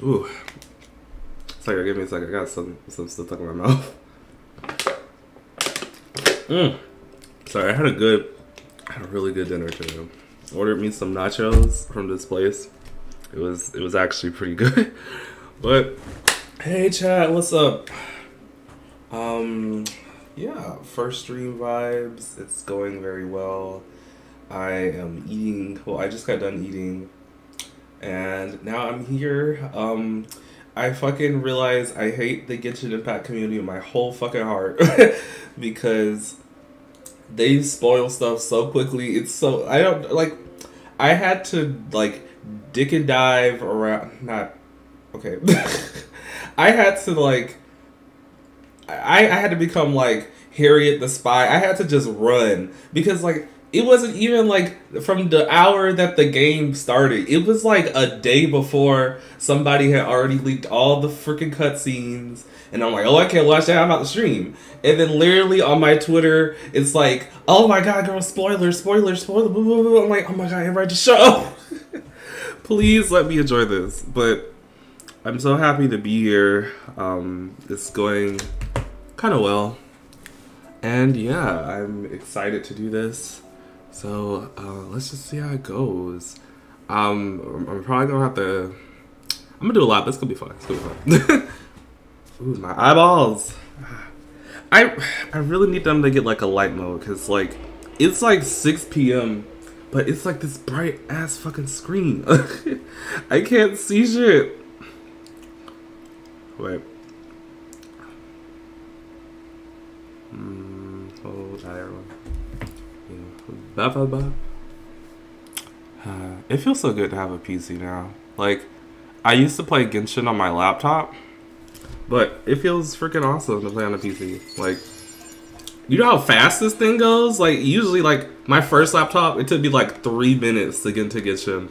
Ooh. Sorry, give me a second. I got some stuff stuck in my mouth. Sorry, I had a really good dinner today. Ordered me some nachos from this place. It was actually pretty good. But hey, chat, what's up? Yeah, first stream vibes. It's going very well. I am eating. Well, I just got done eating, and now I'm here. I fucking realize I hate the Genshin Impact community with my whole fucking heart because they spoil stuff so quickly. It's so I don't like. I had to like dick and dive around. Not okay. I had to like. I had to become like Harriet the Spy. I had to just run because like it wasn't even like from the hour that the game started. It was like a day before somebody had already leaked all the freaking cutscenes. And I'm like, oh, I can't watch that. I'm about to stream. And then literally on my Twitter, it's like, oh my god, girl, spoiler, spoiler, spoiler. Blah, blah, blah. I'm like, oh my god, everybody just shut up. Please let me enjoy this. But I'm so happy to be here. It's going kind of well. And yeah, I'm excited to do this. So let's just see how it goes. I'm probably gonna have to. I'm gonna do a lot. This could be fun. It's gonna be fun. Ooh, my eyeballs. I really need them to get like a light mode because like it's like 6 p.m. but it's like this bright ass fucking screen. I can't see shit. Wait. Hold on, everyone. Blah, blah, blah. It feels so good to have a PC now. Like, I used to play Genshin on my laptop, but it feels freaking awesome to play on a PC. Like, you know how fast this thing goes? Like, usually, like, my first laptop, it took me like 3 minutes to get into Genshin.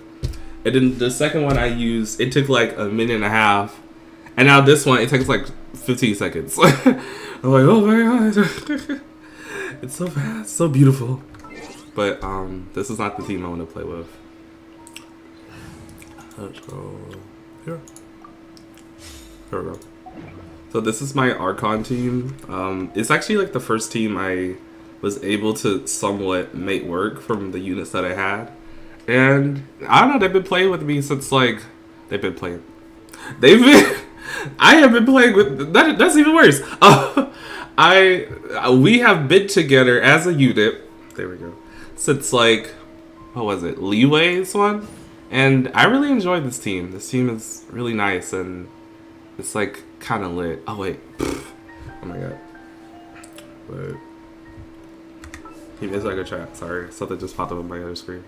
And then the second one I used, it took like a minute and a half. And now this one, it takes like 15 seconds. I'm like, oh my god. It's so fast, so beautiful. But this is not the team I want to play with. Let's go here. Here we go. So this is my Archon team. It's actually like the first team I was able to somewhat make work from the units that I had. And I don't know, they've been playing with me since like they've been I have been playing with that's even worse. We have been together as a unit. There we go. Since like, what was it? Leeway's one, and I really enjoyed this team. This team is really nice and it's like kind of lit. Oh wait, oh my god. But he missed like a chat. Sorry, something just popped up on my other screen.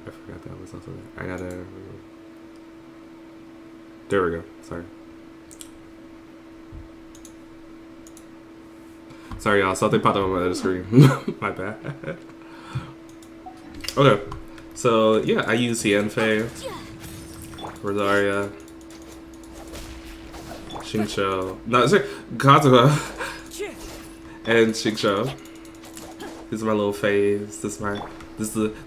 I forgot that was also there. I gotta. There we go. Sorry. Sorry, y'all. Something popped up on my other screen. My bad. Okay. So, yeah, I use Yanfei, Rosaria, Xingqiu. No, sorry, Kazuha, and Xingqiu. These are my little faves.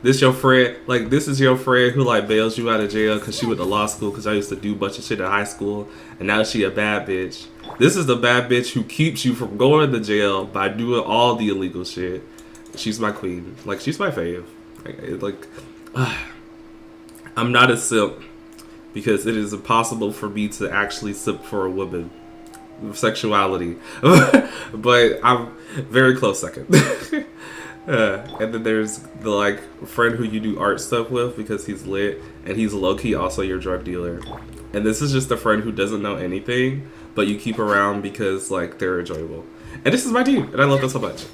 This your friend. Like, this is your friend who like bails you out of jail because she went to law school because I used to do a bunch of shit in high school, and now she a bad bitch. This is the bad bitch who keeps you from going to jail by doing all the illegal shit. She's my queen. Like, she's my fave. I'm not a simp because it is impossible for me to actually simp for a woman with sexuality. But I'm very close second. And then there's the like friend who you do art stuff with because he's lit and he's low-key also your drug dealer. And this is just a friend who doesn't know anything, but you keep around because like they're enjoyable. And this is my team, and I love them so much.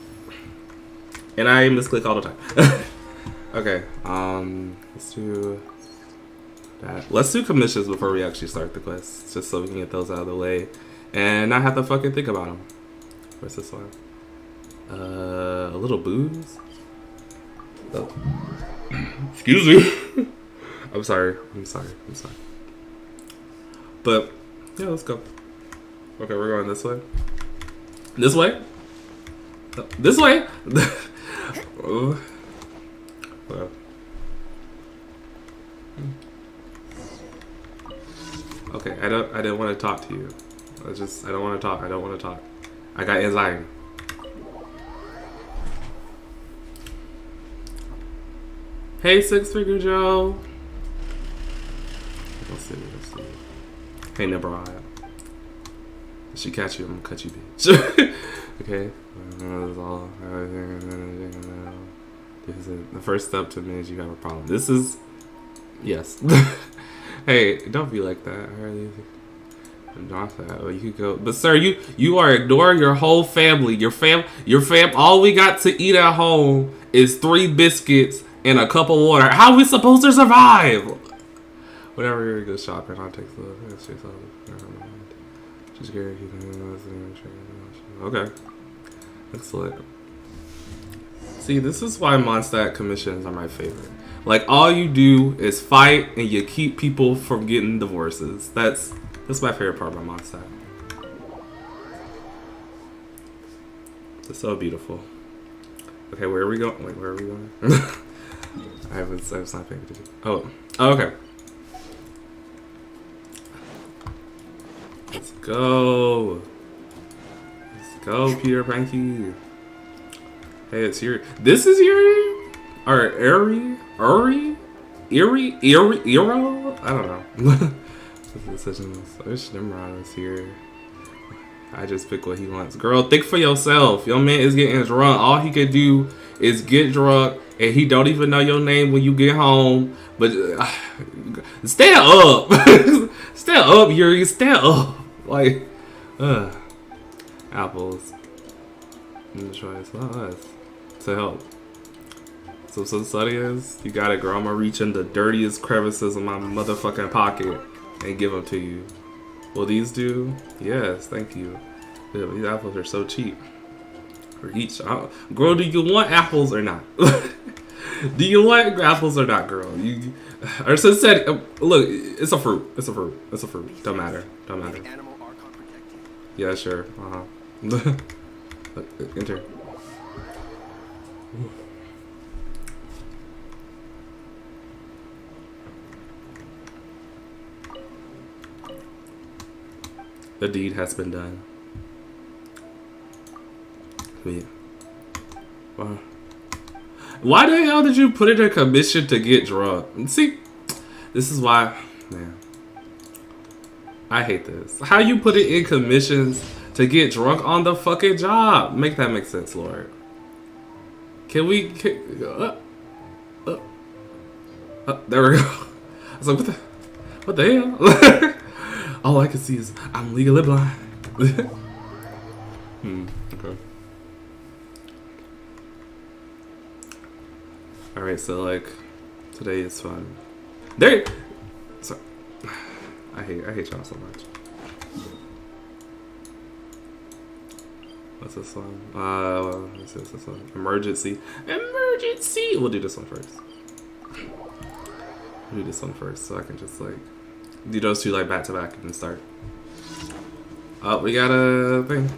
And I misclick all the time. Okay, let's do that. Let's do commissions before we actually start the quest, just so we can get those out of the way and not have to fucking think about them. Where's this one? A little booze. Oh. Excuse me. I'm sorry. But yeah, let's go. Okay, we're going this way. This way. This way. Oh. Well. Okay, I didn't want to talk to you. I don't want to talk. I don't want to talk. I got anxiety. Hey, Six Figure Joe. Let's see. Hey, Nebrod. If she catch you, I'm gonna cut you, bitch. Okay. The first step to me is you have a problem. This is, yes. Hey, don't be like that. Not that. Oh, you could go, but sir, you are ignoring your whole family. Your fam. All we got to eat at home is 3 biscuits and a cup of water. How are we supposed to survive? Whatever, you're good shopping. I'll take the. Just okay. Excellent. See, this is why Mondstadt commissions are my favorite. Like, all you do is fight and you keep people from getting divorces. That's my favorite part about Mondstadt. It's so beautiful. Okay, where are we going? Wait, where are we going? I was not paying attention. Oh, okay. Let's go. Let's go, Peter Panky. Hey, it's your. This is Yuri? Or Eri? Eero? I don't know. Decisions. I wish Nimrod was here. I just pick what he wants. Girl, think for yourself. Your man is getting drunk. All he could do is get drunk, and he don't even know your name when you get home. But stand up. Stand up, Yuri. Stand up. Like, apples. I'm try it's not us. To help. So sunny is, you got it, girl. I'm gonna reach in the dirtiest crevices of my motherfucking pocket and give them to you. Will these do? Yes, thank you. Yeah, these apples are so cheap. For each, girl, do you want apples or not? Do you want apples or not, girl? Or so said, look, it's a fruit. It's a fruit. It's a fruit. Don't matter. Don't matter. Yeah, sure. Enter. The deed has been done. Yeah. Wow. Why the hell did you put it in a commission to get drunk? See, this is why, man. I hate this. How you put it in commissions to get drunk on the fucking job? Make that make sense, Lord. Can we? There we go. I was like, what the hell? All I can see is I'm legally blind. Okay. All right, so like today is fun. Sorry. I hate y'all so much. What's this one? What's this one? Emergency. We'll do this one first. We'll do this one first, so I can just like do those two like back to back and then start. Oh, we got a thing.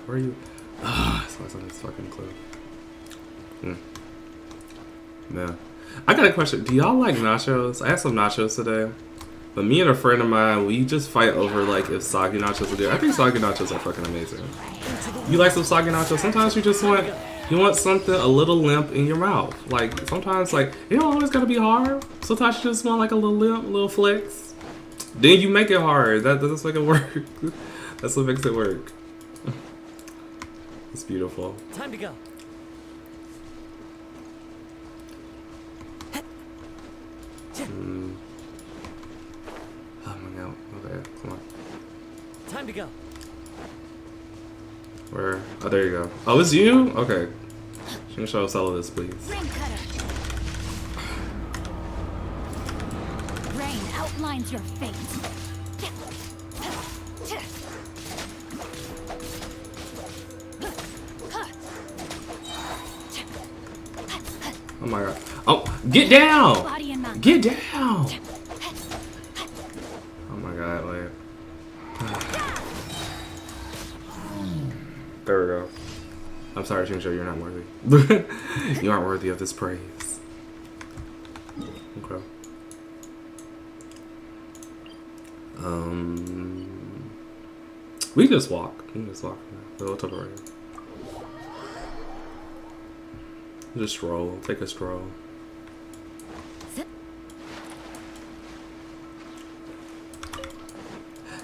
Where are you? Ah, it's on this fucking clue. Yeah. I got a question. Do y'all like nachos? I had some nachos today. But me and a friend of mine, we just fight over like if soggy nachos are good. I think soggy nachos are fucking amazing. You like some soggy nachos? Sometimes you just want something a little limp in your mouth. Like sometimes like it don't always gotta be hard. Sometimes you just want like a little limp, a little flex. Then you make it hard. That doesn't make it work. That's what makes it work. It's beautiful. Time to go. Oh my god. Okay, come on. Time to go. Where? Oh, there you go. Oh, it's you? Okay. Can you show us all of this, please? Rain cutter. Rain outlines your fate. Oh my god. Oh, get down! Body and mind. Get down! Oh my god, wait. I'm sorry, Shinjo, you're not worthy. You aren't worthy of this praise. Okay. We just walk. We can just walk. We'll talk right here. Just stroll. Take a stroll.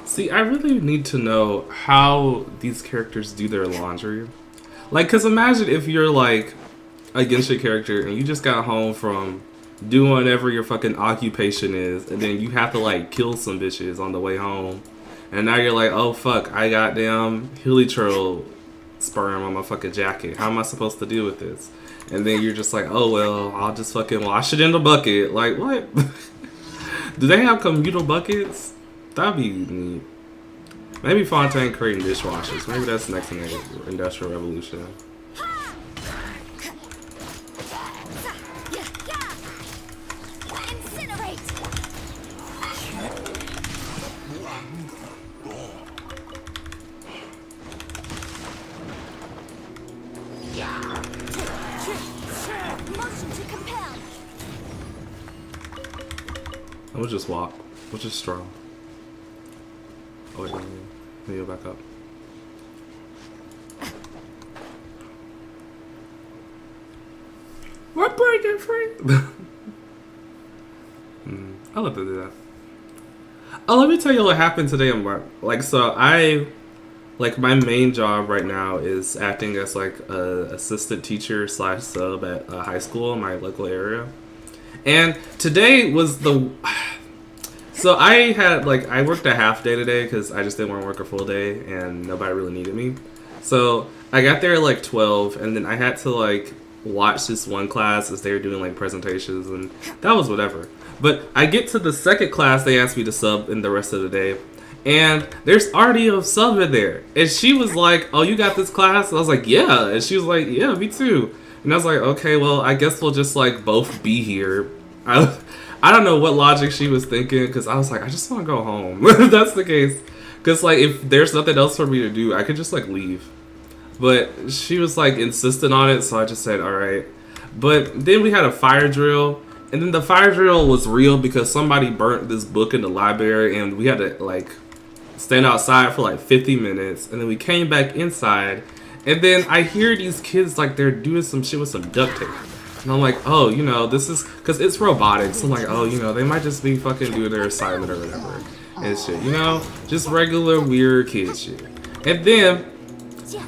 See, I really need to know how these characters do their laundry. Like, cause imagine if you're like a Genshin character and you just got home from doing whatever your fucking occupation is, and then you have to like kill some bitches on the way home, and now you're like, oh fuck, I got damn heliotrope sperm on my fucking jacket. How am I supposed to deal with this? And then you're just like, oh well, I'll just fucking wash it in the bucket. Like what? Do they have communal buckets? That'd be neat. Maybe Fontaine creating dishwashers. Maybe that's next in the Industrial Revolution. We'll just walk. We'll just stroll. Oh wait, let me go back up. We're breaking free! I'll let them do that. Oh, let me tell you what happened today in work. Like, so like my main job right now is acting as like a assistant teacher / sub at a high school in my local area. And today was the... So I had, like, I worked a half day today because I just didn't want to work a full day and nobody really needed me. So I got there at like 12 and then I had to like watch this one class as they were doing like presentations, and that was whatever. But I get to the second class, they asked me to sub in the rest of the day. And there's already a sub in there. And she was like, oh, you got this class? And I was like, yeah. And she was like, yeah, me too. And I was like, okay, well, I guess we'll just like both be here. I don't know what logic she was thinking, because I was like, I just want to go home. If that's the case. Because, like, if there's nothing else for me to do, I could just, like, leave. But she was, like, insistent on it, so I just said, all right. But then we had a fire drill, and then the fire drill was real because somebody burnt this book in the library, and we had to, like, stand outside for, like, 50 minutes, and then we came back inside, and then I hear these kids, like, they're doing some shit with some duct tape. And I'm like, oh, you know, this is... Because it's robotics. I'm like, oh, you know, they might just be fucking doing their assignment or whatever. And shit, you know? Just regular weird kid shit. And then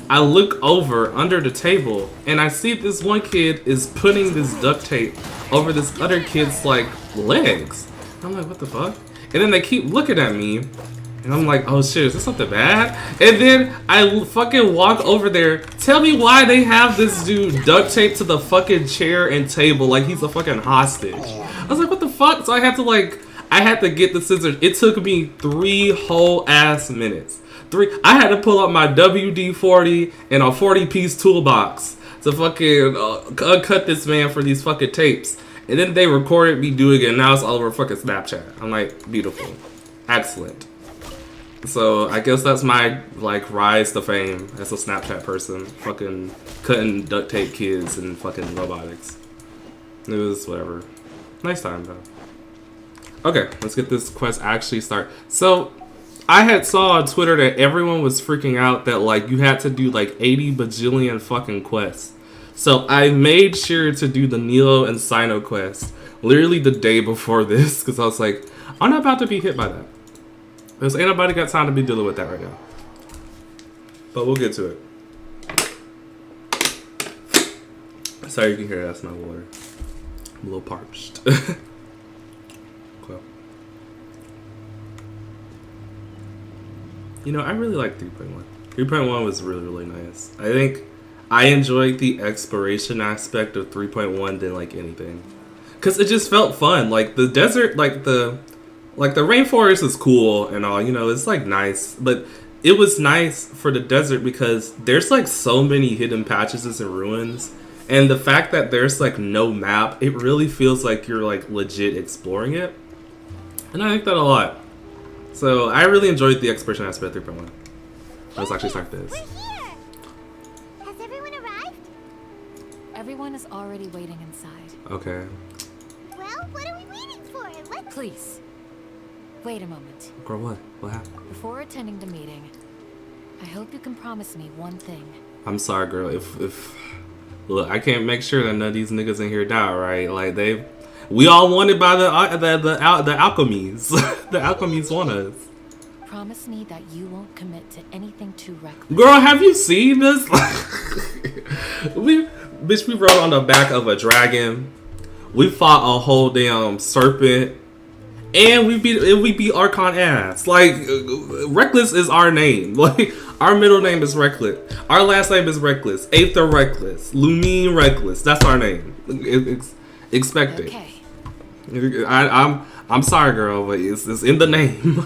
I look over under the table and I see this one kid is putting this duct tape over this other kid's, like, legs. And I'm like, what the fuck? And then they keep looking at me. And I'm like, oh shit, is this something bad? And then I fucking walk over there. Tell me why they have this dude duct taped to the fucking chair and table like he's a fucking hostage. I was like, what the fuck? So I had to get the scissors. It took me 3 whole ass minutes. I had to pull out my WD-40 and a 40-piece toolbox to fucking cut this man for these fucking tapes. And then they recorded me doing it, and now it's all over fucking Snapchat. I'm like, beautiful. Excellent. So I guess that's my like rise to fame as a Snapchat person, fucking cutting duct tape kids and fucking robotics. It was whatever. Nice time though. Okay, let's get this quest actually start. So I had saw on Twitter that everyone was freaking out that like you had to do like 80 bajillion fucking quests. So I made sure to do the Nilo and Sino quest literally the day before this because I was like, I'm not about to be hit by that. Because ain't nobody got time to be dealing with that right now. But we'll get to it. Sorry you can hear that's my water. I'm a little parched. Cool. You know, I really like 3.1. 3.1 was really, really nice. I think I enjoyed the exploration aspect of 3.1 than like anything. Because it just felt fun. Like the desert, like the rainforest is cool and all, you know, it's like nice, but it was nice for the desert because there's like so many hidden patches and ruins, and the fact that there's like no map, it really feels like you're like legit exploring it, and I like that a lot. So I really enjoyed the exploration aspect of 3.1. Let's actually start this. We're here. Has everyone arrived? Everyone is already waiting inside. Okay. Well, what are we waiting for? Let's... Please, wait a moment. Girl, what? What happened? Before attending the meeting, I hope you can promise me one thing. I'm sorry, girl. If look, I can't make sure that none of these niggas in here die, right? Like we all wanted by the alchemies. The alchemies want us. Promise me that you won't commit to anything too reckless. Girl, have you seen this? we rode on the back of a dragon. We fought a whole damn serpent. And we beat Archon ass. Like, Reckless is our name. Like, our middle name is Reckless. Our last name is Reckless. Aether Reckless. Lumine Reckless. That's our name. Expect it. Okay. I'm sorry, girl, but it's in the name.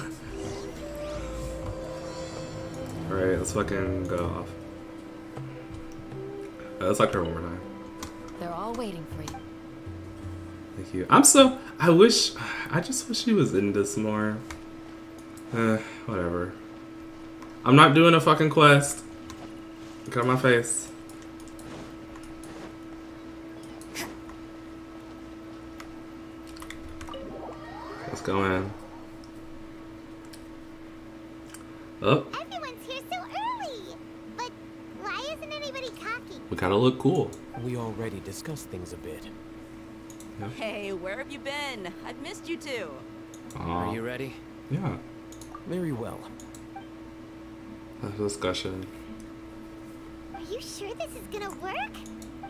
Alright, let's fucking go off. Let's talk to her one more time. They're all waiting for you. Thank you. I just wish she was in this more. Whatever. I'm not doing a fucking quest. Look at my face. Let's go in. Oh. Everyone's here so early! But why isn't anybody talking? We gotta look cool. We already discussed things a bit. Yeah. Hey, where have you been? I've missed you too. Are you ready? Yeah. Very well. A discussion. Are you sure this is gonna work?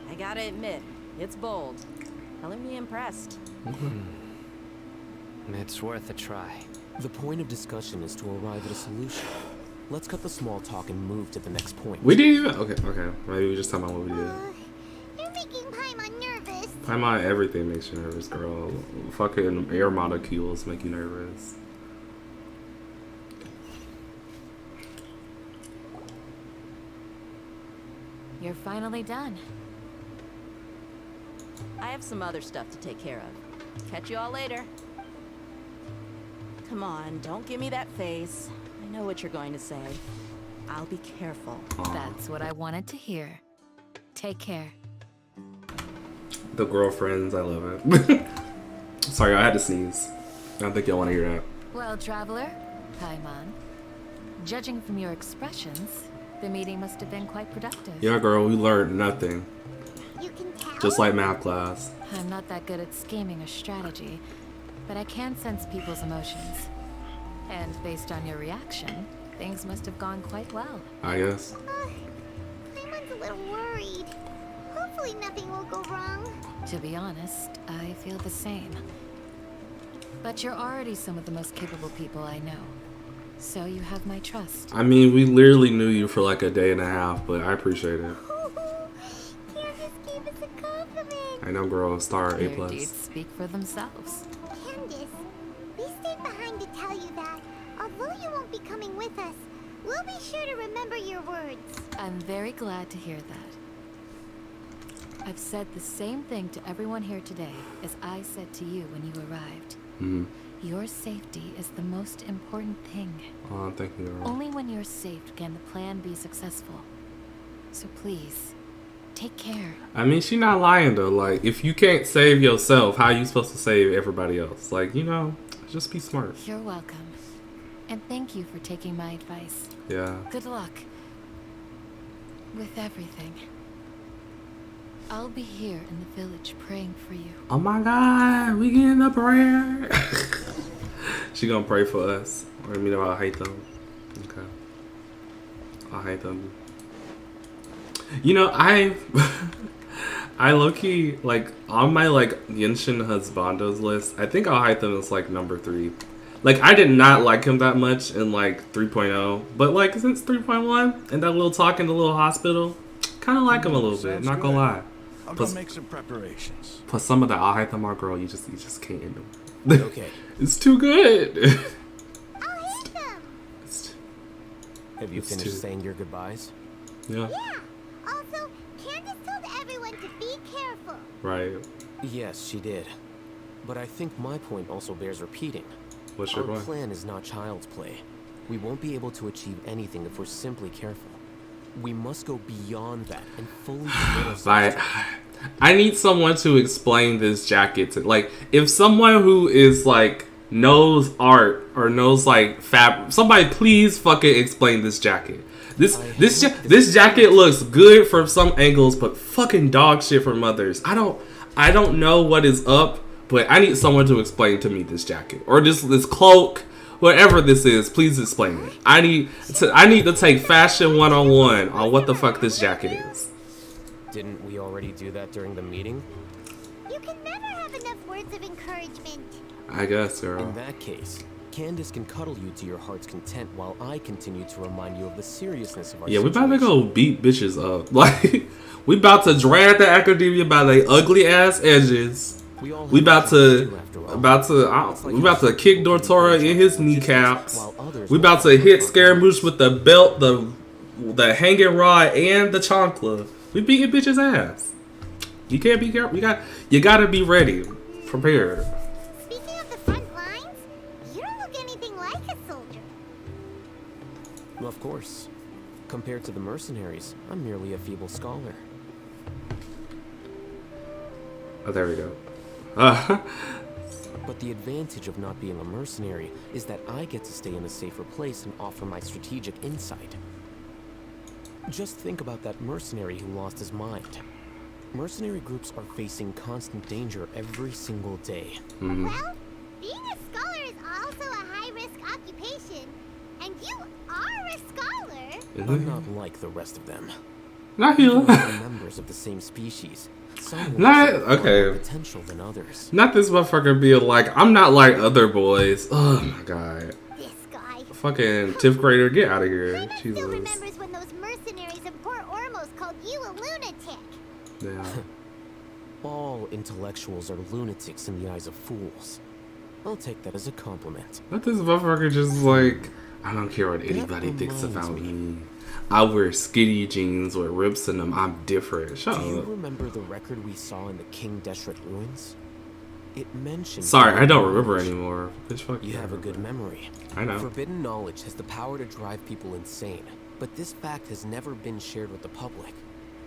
I gotta admit, it's bold. Color me impressed. It's worth a try. The point of discussion is to arrive at a solution. Let's cut the small talk and move to the next point. We didn't even. Okay. Maybe we just talking about what we did. You're making Paimon nervous. Paimon, everything makes you nervous, girl. Fucking air molecules make you nervous. You're finally done. I have some other stuff to take care of. Catch you all later. Come on, don't give me that face. I know what you're going to say. I'll be careful. Aw. That's what I wanted to hear. Take care. The girlfriends, I love it. Sorry, I had to sneeze. I don't think y'all want to hear that. Well, traveler, Paimon, judging from your expressions, the meeting must have been quite productive. Yeah, girl, we learned nothing. You can tell? Just like math class. I'm not that good at scheming or strategy, but I can sense people's emotions. And based on your reaction, things must have gone quite well. I guess. Paimon's a little worried. Hopefully nothing will go wrong. To be honest, I feel the same. But you're already some of the most capable people I know. So you have my trust. I mean, we literally knew you for like a day and a half, but I appreciate it. Candace gave us a compliment. I know, girl, star Your A+. deeds speak for themselves. Candace, we stayed behind to tell you that, although you won't be coming with us, we'll be sure to remember your words. I'm very glad to hear that. I've said the same thing to everyone here today as I said to you when you arrived. Mm-hmm. Your safety is the most important thing. Oh, thank you, girl. Only when you're safe can the plan be successful. So please, take care. I mean, she not lying though. Like, if you can't save yourself, how are you supposed to save everybody else? Like, you know, just be smart. You're welcome. And thank you for taking my advice. Yeah. Good luck with everything. I'll be here in the village praying for you. Oh my God, we getting a prayer. She gonna pray for us. Or I mean, I'll hate them. Okay. I'll hate them. You know, I low-key, like, on my, like, Genshin Husbandos list, I think I'll hate them as, like, number 3. Like, I did not like him that much in, like, 3.0. But, like, since 3.1 and that little talk in the little hospital, kind of like him a little bit, not gonna lie. I'll Plus- go make some preparations. Plus, some of the I'll hate them are, girl, you just can't end them. Okay. It's too good. I'll hit them. Have you It's finished too- saying your goodbyes? Yeah, Yeah. Also, Candace told everyone to be careful. right. Yes, she did. But I think my point also bears repeating. What's Our your point? plan is not child's play. We won't be able to achieve anything if we're simply careful. We must go beyond that and fully commit ourselves Like, to I need someone to explain this jacket to, like, if someone who is like knows art or knows like somebody please fucking explain this jacket. This jacket looks good from some angles, but fucking dog shit from others. I don't know what is up, but I need someone to explain to me this jacket or this cloak, whatever this is. Please explain it. I need to take fashion 101 on what the fuck this jacket is. Didn't we already do that during the meeting? You can never have enough words of encouragement. I guess, girl. In that case, Candace can cuddle you to your heart's content while I continue to remind you of the seriousness of our Yeah, we situation. about to go beat bitches up. Like, we about to drag the academia by their ugly ass edges. We about to kick Dortora in his kneecaps. We about to hit Scaramouche with the belt, the hanging rod, and the chancla. We beating bitches ass. You can't be careful. You gotta be ready, prepared. Speaking of the front lines, you don't look anything like a soldier. Well, of course. Compared to the mercenaries, I'm merely a feeble scholar. Oh, there we go. But the advantage of not being a mercenary is that I get to stay in a safer place and offer my strategic insight. Just think about that mercenary who lost his mind. Mercenary groups are facing constant danger every single day. Mm-hmm. Well, being a scholar is also a high-risk occupation, and you are a scholar. I'm not like the rest of them. Not Even you. though we're members of the same species. Some Not have more okay. potential than others. Not this motherfucker being like, I'm not like other boys. Oh my god. This guy. Fucking 10th grader, get out of here. Paimon still Jesus. remembers when those mercenaries in Port Ormos called you a lunatic. Yeah. All intellectuals are lunatics in the eyes of fools. I'll take that as a compliment. Not this motherfucker just like, I don't care what anybody thinks reminds about me. me. I wear skinny jeans with rips in them. I'm different. Shut Do you up. remember the record we saw in the King Deshret ruins? It mentioned... Sorry, I don't forbidden remember knowledge. anymore. Bitch, fuck You have a good memory. I know. Forbidden knowledge has the power to drive people insane, but this fact has never been shared with the public.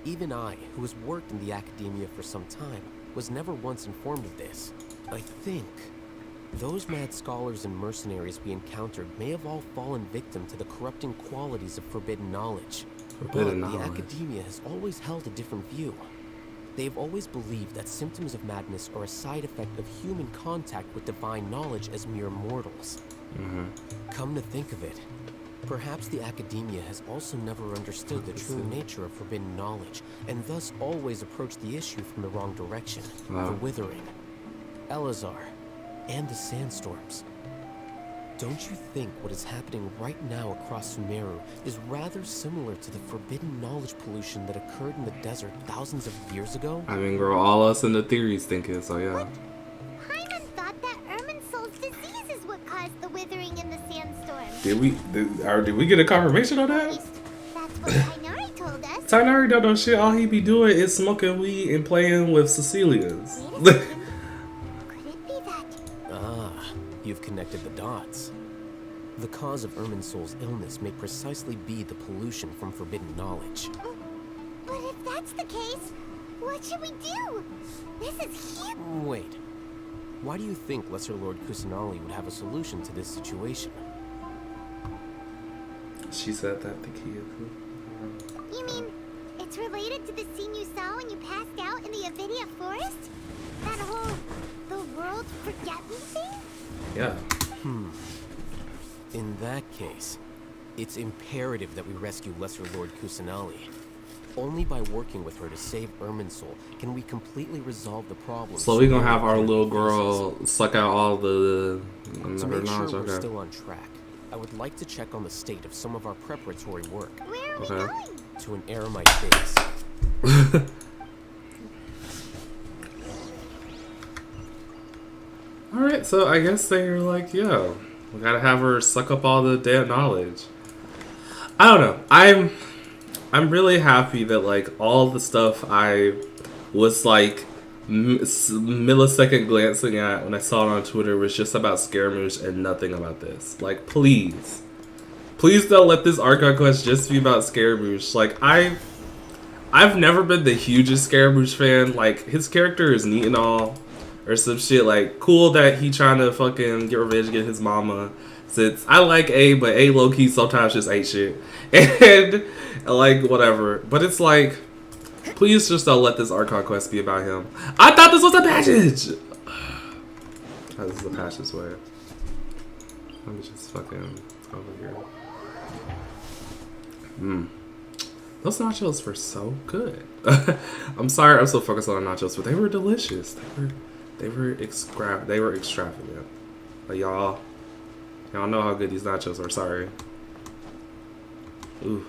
Even I, who has worked in the academia for some time, was never once informed of this. I think those mad scholars and mercenaries we encountered may have all fallen victim to the corrupting qualities of forbidden knowledge. Forbidden but the knowledge. academia has always held a different view. They've always believed that symptoms of madness are a side effect of human contact with divine knowledge as mere mortals. Mm-hmm. Come to think of it, perhaps the academia has also never understood the true nature of forbidden knowledge, and thus always approached the issue from the wrong direction. Wow. The Withering, Elazar, and the Sandstorms. Don't you think what is happening right now across Sumeru is rather similar to the forbidden knowledge pollution that occurred in the desert thousands of years ago? I mean, girl, all us in the theories think it, so yeah. Paimon thought that Irminsul's disease is what caused the withering in the sandstorm. Did we get a confirmation on At that? least, that's what Tainari told us. Tainari don't know shit. All he be doing is smoking weed and playing with Cecilias. Wait a second. Could it be that? Ah, you've connected the dots. The cause of Irminsul's illness may precisely be the pollution from forbidden knowledge. But if that's the case, what should we do? This is huge. Wait. Why do you think Lesser Lord Kusanali would have a solution to this situation? She said that the kid. You mean it's related to the scene you saw when you passed out in the Avidia forest? That whole the world forget me thing? Yeah. In that case, it's imperative that we rescue Lesser Lord Kusanali. Only by working with her to save Irminsul can we completely resolve the problem. So we gonna have our little girl suck out all the To her make sure knowledge. we're Okay. still on track, I would like to check on the state of some of our preparatory work Where are we Okay. going? to an Aramite base. All right, so I guess they're like, yo, we gotta have her suck up all the damn knowledge. I don't know. I'm really happy that like all the stuff I was like millisecond glancing at when I saw it on Twitter was just about Scaramouche and nothing about this. Like, please don't let this Archon quest just be about Scaramouche. Like, I I've never been the hugest Scaramouche fan. Like, his character is neat and all, or some shit. Like, cool that he trying to fucking get revenge against his mama. Since I like A, but A low key sometimes just ain't shit, and like whatever. But it's like, please just don't let this Archon quest be about him. I thought this was a passage. Oh, this is a passage way. Let me just fucking over here. Those nachos were so good. I'm sorry I'm so focused on the nachos, but they were delicious. They were extravagant. Like y'all know how good these nachos are. Sorry. Ooh.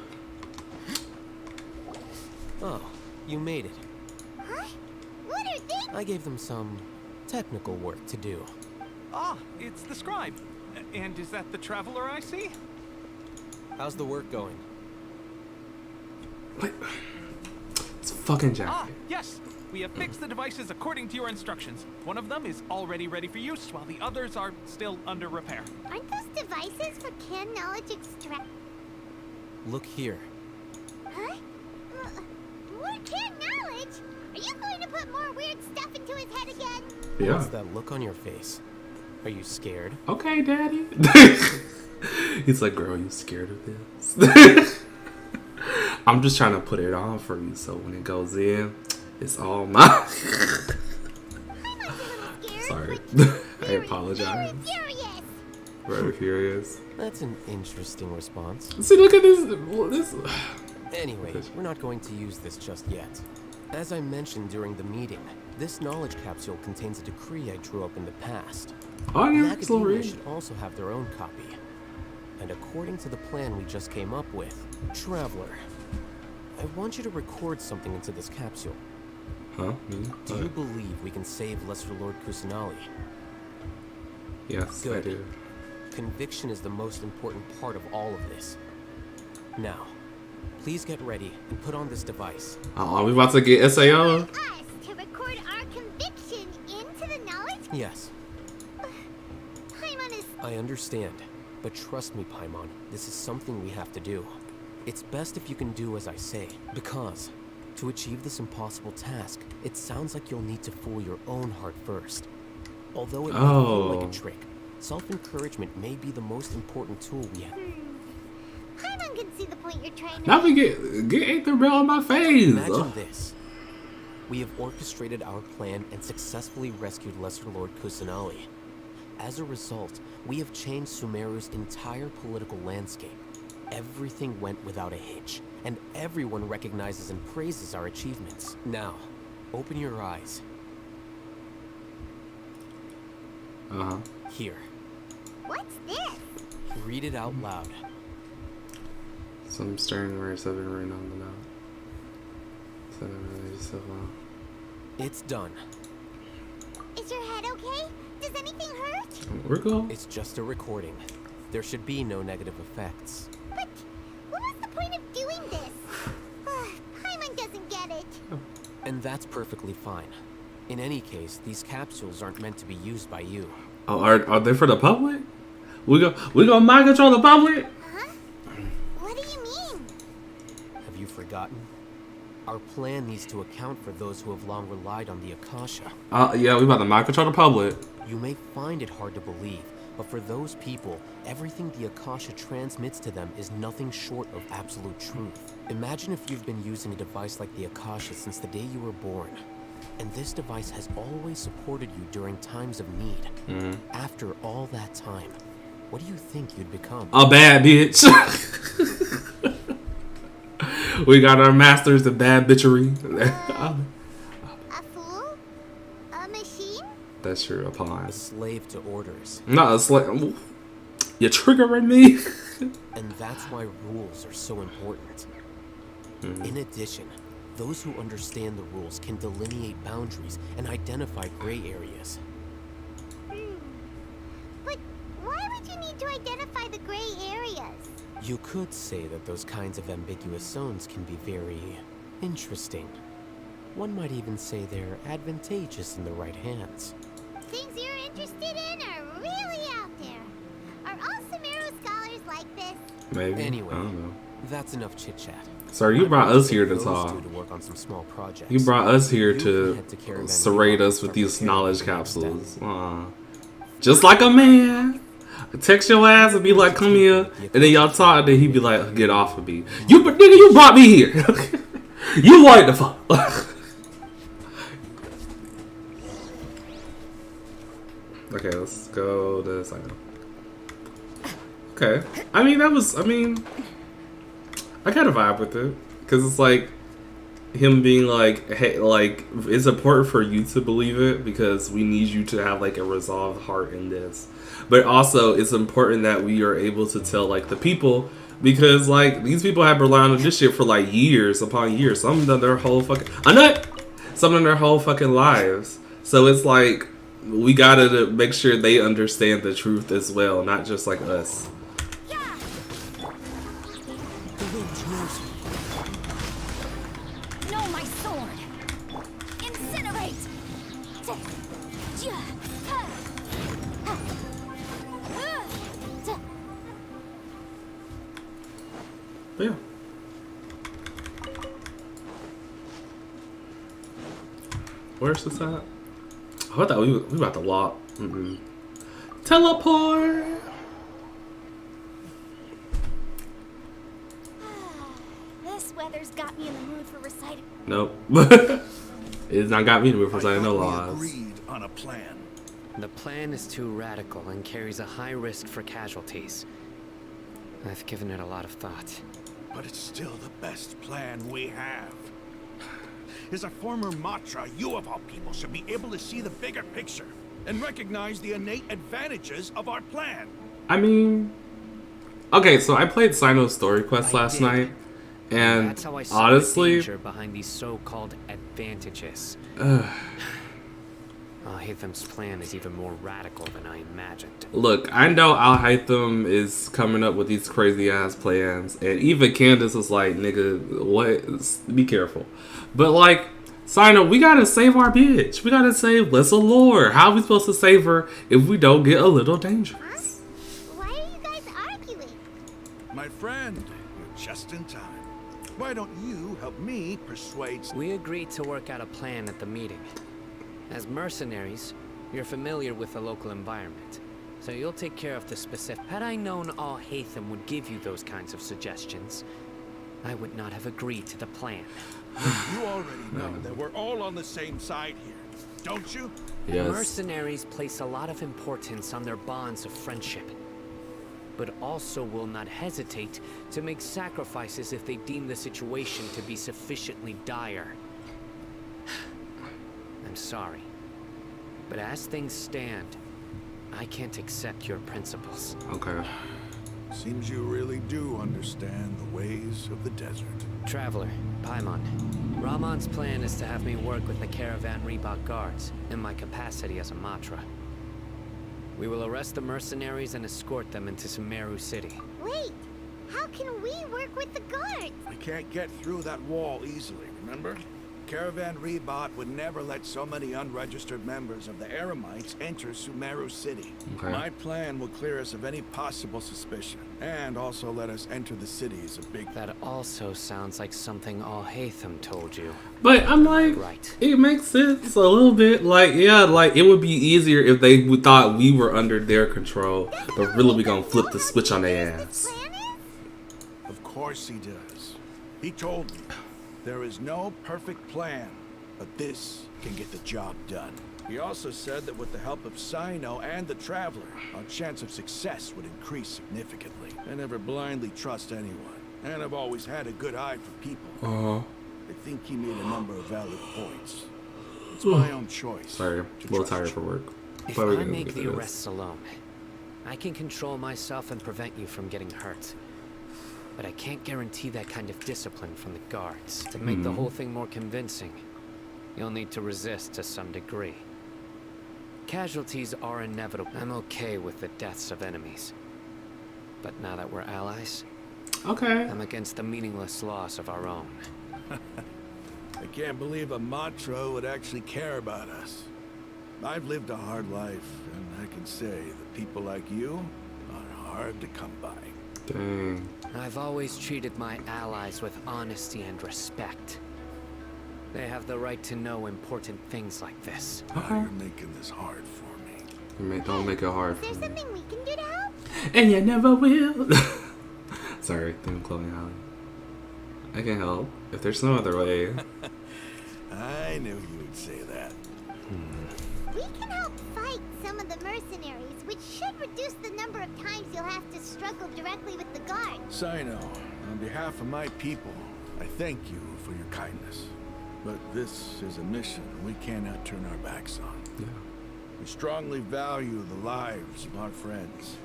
Oh, you made it. Huh? What are they? I gave them some technical work to do. Ah, it's the scribe. And is that the traveler I see? How's the work going? What? It's a fucking Ah, jacket. yes. We have fixed the devices according to your instructions. One of them is already ready for use, while the others are still under repair. Aren't those devices for canned knowledge extract? Look here. Huh? More canned knowledge? Are you going to put more weird stuff into his head again? Yeah. What's that look on your face? Are you scared? Okay, Daddy. He's like, girl, you scared of this? I'm just trying to put it on for you, so when it goes in, it's all mine. I'm like a little scared, Sorry. but I very, apologize. very furious. Very furious. That's an interesting response. See, look at this. Anyway, we're not going to use this just yet. As I mentioned during the meeting, this knowledge capsule contains a decree I drew up in the past. Oh, The yeah, still Academia read. should also have their own copy. And according to the plan we just came up with, Traveler, I want you to record something into this capsule. Huh? Me? Do you believe we can save Lesser Lord Kusanali? Yes, I Good. do. Conviction is the most important part of all of this. Now, please get ready and put on this device. Oh, we about to get SAO? Us to record our conviction into the knowledge? Yes, Paimon is... I understand. But trust me, Paimon, this is something we have to do. It's best if you can do as I say, because to achieve this impossible task, it sounds like you'll need to fool your own heart first. Although it may feel like a trick, self-encouragement may be the most important tool we have. Paimon can see the point you're trying to Now we make. get Ether Bell on my face. Imagine this. We have orchestrated our plan and successfully rescued Lesser Lord Kusanali. As a result, we have changed Sumeru's entire political landscape. Everything went without a hitch, and everyone recognizes and praises our achievements. Now, open your eyes. Uh-huh. Here, What's this? read it out loud. Some stern words have been written on the note. So really just so long. It's done. Is your head okay? Does anything hurt? We're cool. It's just a recording. There should be no negative effects. But what was the point of doing this? Paimon doesn't get it. And that's perfectly fine. In any case, these capsules aren't meant to be used by you. Oh, are they for the public? We gonna mind control the public? Huh? What do you mean? Have you forgotten? Our plan needs to account for those who have long relied on the Akasha. Yeah, we about to mind control the public. You may find it hard to believe, but for those people, everything the Akasha transmits to them is nothing short of absolute truth. Imagine if you've been using a device like the Akasha since the day you were born. And this device has always supported you during times of need. After all that time, what do you think you'd become? A bad bitch. We got our masters of bad bitchery. A fool? A machine? That's your A applause. slave to orders. Not a slave. You're triggering me. And that's why rules are so important. In addition, those who understand the rules can delineate boundaries and identify gray areas. But why would you need to identify the gray areas? You could say that those kinds of ambiguous zones can be very interesting. One might even say they're advantageous in the right hands. Things you're interested in are really out there. Are all Sumeru scholars like this? Maybe. Anyway. I don't know. That's enough chit chat. Sir, you brought us here to To talk. work on some small projects. You brought us here You to head to Caravan serrate Reebok us and with start these preparing knowledge for the next step. capsules. Just like a man. Text your ass and be like, come here. And then y'all talk, and then he be like, get off of me. Nigga, you brought me here. You white the fuck. Okay, let's go to this item. Okay. I mean, I kind of vibe with it. Because it's like, him being like, hey, like, it's important for you to believe it because we need you to have like a resolved heart in this. But also, it's important that we are able to tell like the people because like these people have relied on this shit for like years upon years. Some of them their whole fucking some of their whole fucking lives. So it's like we gotta make sure they understand the truth as well, not just like us. No, my sword! Incinerate! But yeah. Where's this at? I thought we about to walk. Teleport! This weather's got me in the mood for reciting. Nope. It's not got me to move for saying no laws. Agreed on a plan. The plan is too radical and carries a high risk for casualties. I've given it a lot of thought. But it's still the best plan we have. As a former Matra, you of all people should be able to see the bigger picture and recognize the innate advantages of our plan. I mean, okay, so I played Sino's story quest I last did. night, and That's how I saw honestly, the danger behind these so-called advantages. Al-Haytham's plan is even more radical than I imagined. look, I know Al-Haytham is coming up with these crazy ass plans, and even Candace was like, "Nigga, what? Be careful." But like, Sino, we gotta save our bitch. We gotta save Lissa Lore. How are we supposed to save her if we don't get a little dangerous? Why are you guys arguing? My friend, you're just in time. Why don't you help me persuade... We agreed to work out a plan at the meeting. As mercenaries, you're familiar with the local environment, so you'll take care of the specific. Had I known Al-Haytham would give you those kinds of suggestions, I would not have agreed to the plan. You already know that we're all on the same side here, don't you? Yes. Mercenaries place a lot of importance on their bonds of friendship, but also will not hesitate to make sacrifices if they deem the situation to be sufficiently dire. I'm sorry, but as things stand, I can't accept your principles. Okay. Seems you really do understand the ways of the desert. Traveler, Paimon, Rahman's plan is to have me work with the Caravan Reebok guards in my capacity as a Matra. We will arrest the mercenaries and escort them into Sumeru City. Wait, how can we work with the guards? We can't get through that wall easily, remember? Caravan Reebok would never let so many unregistered members of the Eremites enter Sumeru City. Okay. My plan will clear us of any possible suspicion, and also let us enter the city as a big... That also sounds like something Al-Haytham told you. But I'm like, Right. it makes sense a little bit. Like, yeah, like it would be easier if they thought we were under their control, but really we gonna flip the switch on their ass. Of course he does. He told me, there is no perfect plan, but this can get the job done. He also said that with the help of Sino and the Traveler, our chance of success would increase significantly. I never blindly trust anyone, and I've always had a good eye for people. I think he made a number of valid points. It's my own choice. Sorry, a to little trust tired you. for work. If But we're I gonna make get the through this. arrests alone, I can control myself and prevent you from getting hurt. But I can't guarantee that kind of discipline from the guards. To make the whole thing more convincing, you'll need to resist to some degree. Casualties are inevitable. I'm okay with the deaths of enemies. But now that we're allies, Okay. I'm against the meaningless loss of our own. I can't believe a Matra would actually care about us. I've lived a hard life, and I can say that people like you are hard to come by. Dang. I've always treated my allies with honesty and respect. They have the right to know important things like this. You're making this hard for me. Don't make it hard Is there for me. something we can do to help? And you never will. Sorry, I'm Chloe Holly. I can help if there's no other way. I knew you would say that. We can help fight some of the mercenaries, which should reduce the number of times you'll have to struggle directly with the guard. Sino, on behalf of my people, I thank you for your kindness. But this is a mission we cannot turn our backs on. Yeah. We strongly value the lives of our friends,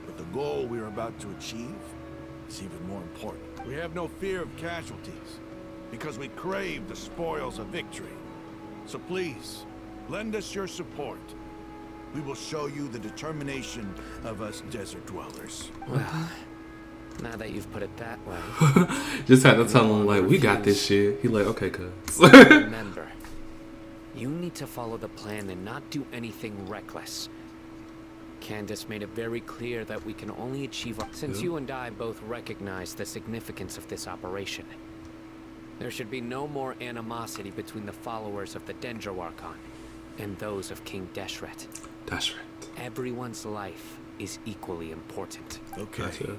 but the goal we are about to achieve is even more important. We have no fear of casualties, because we crave the spoils of victory. So please, lend us your support. We will show you the determination of us desert dwellers. Well, now that you've put it that way, Just had to tell him, like, we got this shit. He like, okay, cuz. remember, you need to follow the plan and not do anything reckless. Candace made it very clear that we can only achieve since you and I both recognize the significance of this operation. There should be no more animosity between the followers of the Dendro Archon and those of King Deshret. That's right. Everyone's life is equally important. Okay, Gotcha.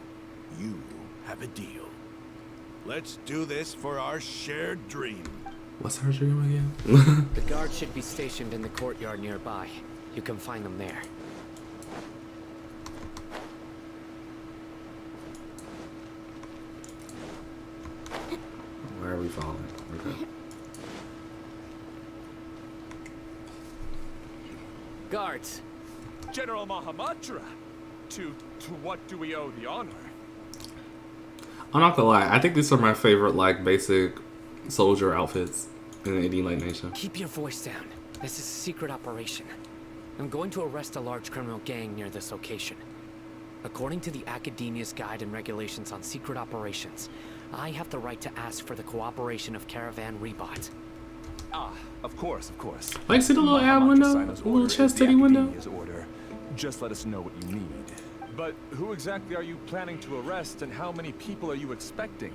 you have a deal. Let's do this for our shared dream. What's her dream again? The guards should be stationed in the courtyard nearby. You can find them there. Where are we falling? Okay. Guards, General Mahamatra, to what do we owe the honor? I'm not gonna lie. I think these are my favorite, like, basic soldier outfits in the Indian Light Nation. keep your voice down. This is a secret operation. I'm going to arrest a large criminal gang near this location. According to the Academia's Guide and Regulations on Secret Operations, I have the right to ask for the cooperation of Caravan Rebot. Ah, of course, of course. Like, see the little ad Mahamatra window? Sino's The little order chest is the titty window? Academia's order. Just let us know what you need. But who exactly are you planning to arrest, and how many people are you expecting?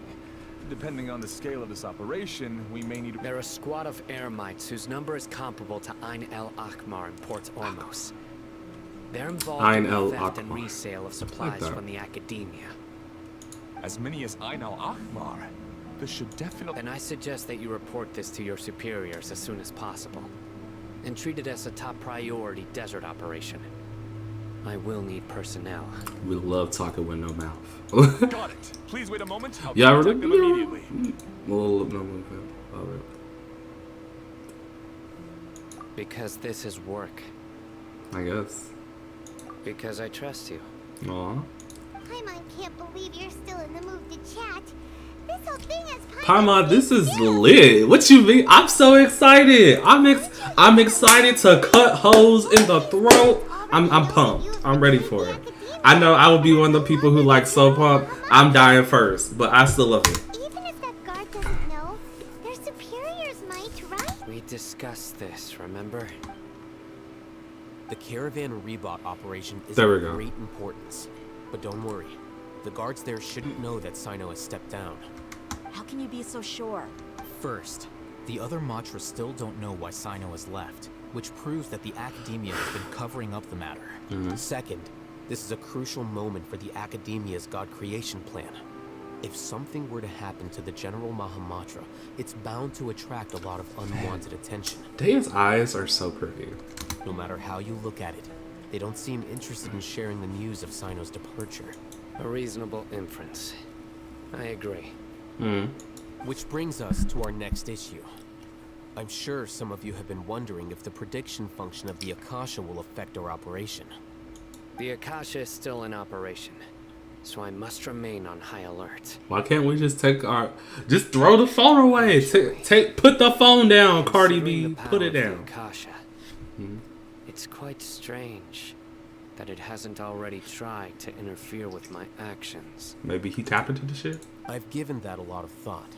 Depending on the scale of this operation, we may need... They're a squad of Eremites whose number is comparable to Ain El Akmar in Port Ormos. They're involved Ain in the El theft and Akmar. resale of supplies that. from the Academia. As many as Ain al-Akmar. This should definitely... Then I suggest that you report this to your superiors as soon as possible, and treat it as a top priority desert operation. I will need personnel. We love talking with no mouth. Got it. Please wait a moment. I'll Yeah, contact them immediately. Well, no move. Alright. Because this is work. I guess. Because I trust you. Aw. Paimon can't believe you're still in the mood to chat. This whole thing is Paimon, this is lit. What you mean? I'm so excited. I'm excited to cut holes in the throat. I'm pumped. I'm ready for it. I know I will be one of the people who like so pumped. I'm dying first, but I still love it. Even if that guard doesn't know, their superiors might, right? We discussed this, remember? The Caravan Rebot operation is There we of go. great importance. But don't worry, the guards there shouldn't know that Sino has stepped down. How can you be so sure? First, the other Matra still don't know why Sino has left, which proves that the Academia has been covering up the matter. Second, this is a crucial moment for the Academia's God creation plan. If something were to happen to the General Mahamatra, it's bound to attract a lot of unwanted attention. Daya's eyes are so pretty. No matter how you look at it, they don't seem interested in sharing the news of Sino's departure. A reasonable inference. I agree. Which brings us to our next issue. I'm sure some of you have been wondering if the prediction function of the Akasha will affect our operation. The Akasha is still in operation, so I must remain on high alert. Why can't we just just throw the phone away? Put the phone down, Cardi Considering B. the Put power it of the down. Akasha, it's quite strange that it hasn't already tried to interfere with my actions. Maybe he tapped into the shit. I've given that a lot of thought.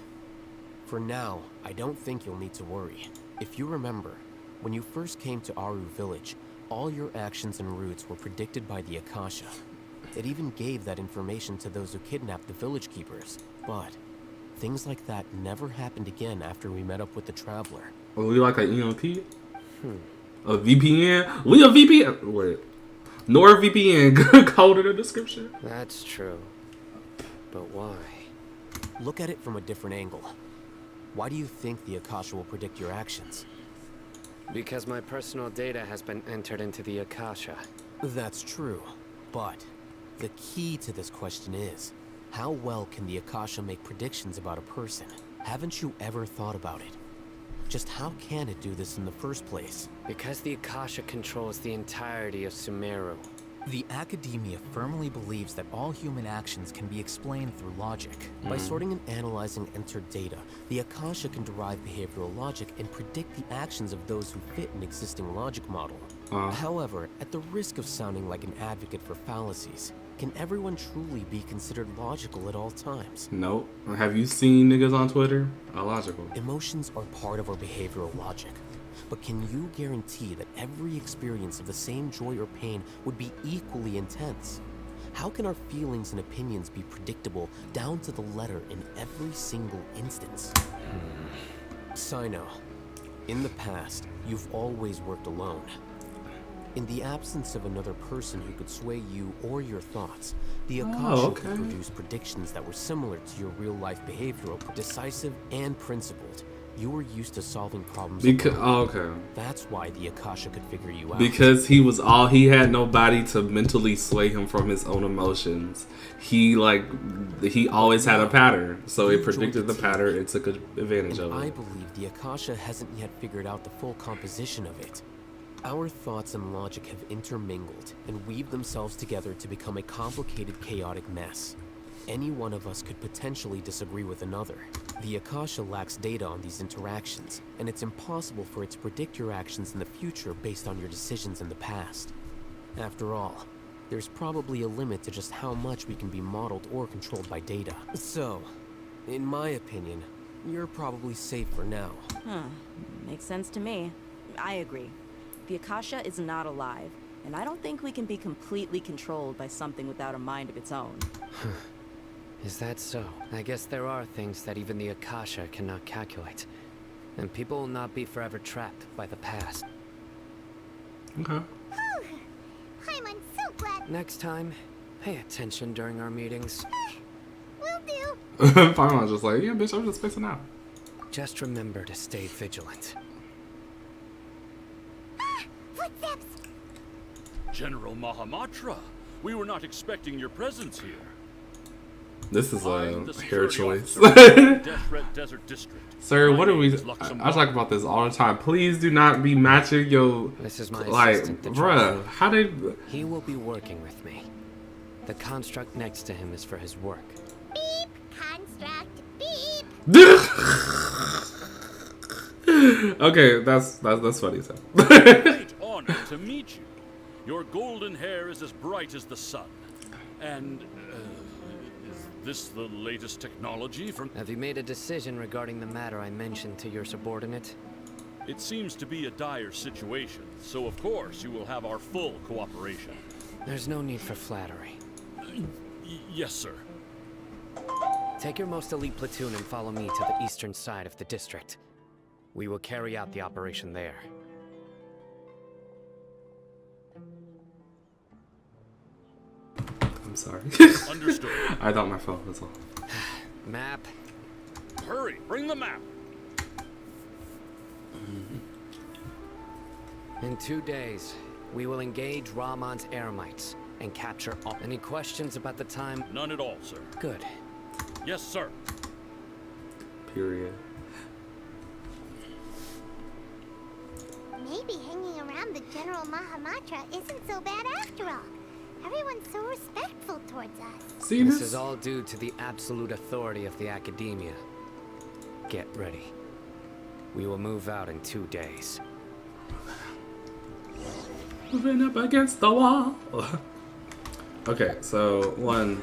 For now, I don't think you'll need to worry. If you remember, when you first came to Aru village, all your actions and routes were predicted by the Akasha. It even gave that information to those who kidnapped the village keepers. But things like that never happened again after we met up with the Traveler. Well, we like an EMP? A VPN? We a VPN? Wait. NordVPN code in the description. That's true. But why? Look at it from a different angle. Why do you think the Akasha will predict your actions? Because my personal data has been entered into the Akasha. That's true. But the key to this question is, how well can the Akasha make predictions about a person? Haven't you ever thought about it? Just how can it do this in the first place? Because the Akasha controls the entirety of Sumeru. The academia firmly believes that all human actions can be explained through logic. By sorting and analyzing entered data, the Akasha can derive behavioral logic and predict the actions of those who fit an existing logic model. However, at the risk of sounding like an advocate for fallacies, can everyone truly be considered logical at all times? Nope. Have you seen niggas on Twitter? Illogical. Emotions are part of our behavioral logic. But can you guarantee that every experience of the same joy or pain would be equally intense? How can our feelings and opinions be predictable down to the letter in every single instance? Sino, in the past, you've always worked alone. In the absence of another person who could sway you or your thoughts, the Akasha could produce predictions that were similar to your real-life behavioral, decisive and principled. You were used to solving problems. That's why the Akasha could figure you out. Because he had nobody to mentally sway him from his own emotions. He always had a pattern, so it predicted the pattern. It took advantage of it. I believe the Akasha hasn't yet figured out the full composition of it. Our thoughts and logic have intermingled and weaved themselves together to become a complicated, chaotic mess. Any one of us could potentially disagree with another. The Akasha lacks data on these interactions, and it's impossible for it to predict your actions in the future based on your decisions in the past. After all, there's probably a limit to just how much we can be modeled or controlled by data. So, in my opinion, you're probably safe for now. Makes sense to me. I agree. The Akasha is not alive, and I don't think we can be completely controlled by something without a mind of its own. Is that so? I guess there are things that even the Akasha cannot calculate. And people will not be forever trapped by the past. Okay. I'm so glad. Next time, pay attention during our meetings. Will do. Paimon's just like, yeah, bitch, I'm just spacing out. Just remember to stay vigilant. Footsteps! General Mahamatra, we were not expecting your presence here. This is a hair choice. Desert District. Sir, what are we... I talk about this all the time. Please do not be matching your... This is my assistant, bruh, how did... He will be working with me. The construct next to him is for his work. Beep! Construct! Beep! Okay, that's funny, so. Great honor to meet you. Your golden hair is as bright as the sun. And, is this the latest technology from... Have you made a decision regarding the matter I mentioned to your subordinate? It seems to be a dire situation, so of course you will have our full cooperation. There's no need for flattery. Yes, sir. Take your most elite platoon and follow me to the eastern side of the district. We will carry out the operation there. I'm sorry. Understood. I thought my phone was off. Map. Hurry, bring the map. In 2 days, we will engage Rahman's Eremites and capture all. Any questions about the time? None at all, sir. Good. Yes, sir. Period. Maybe hanging around the General Mahamatra isn't so bad after all. Everyone's so respectful towards us. See, this is all due to the absolute authority of the academia. Get ready. We will move out in 2 days. Moving up against the wall. Okay, so one.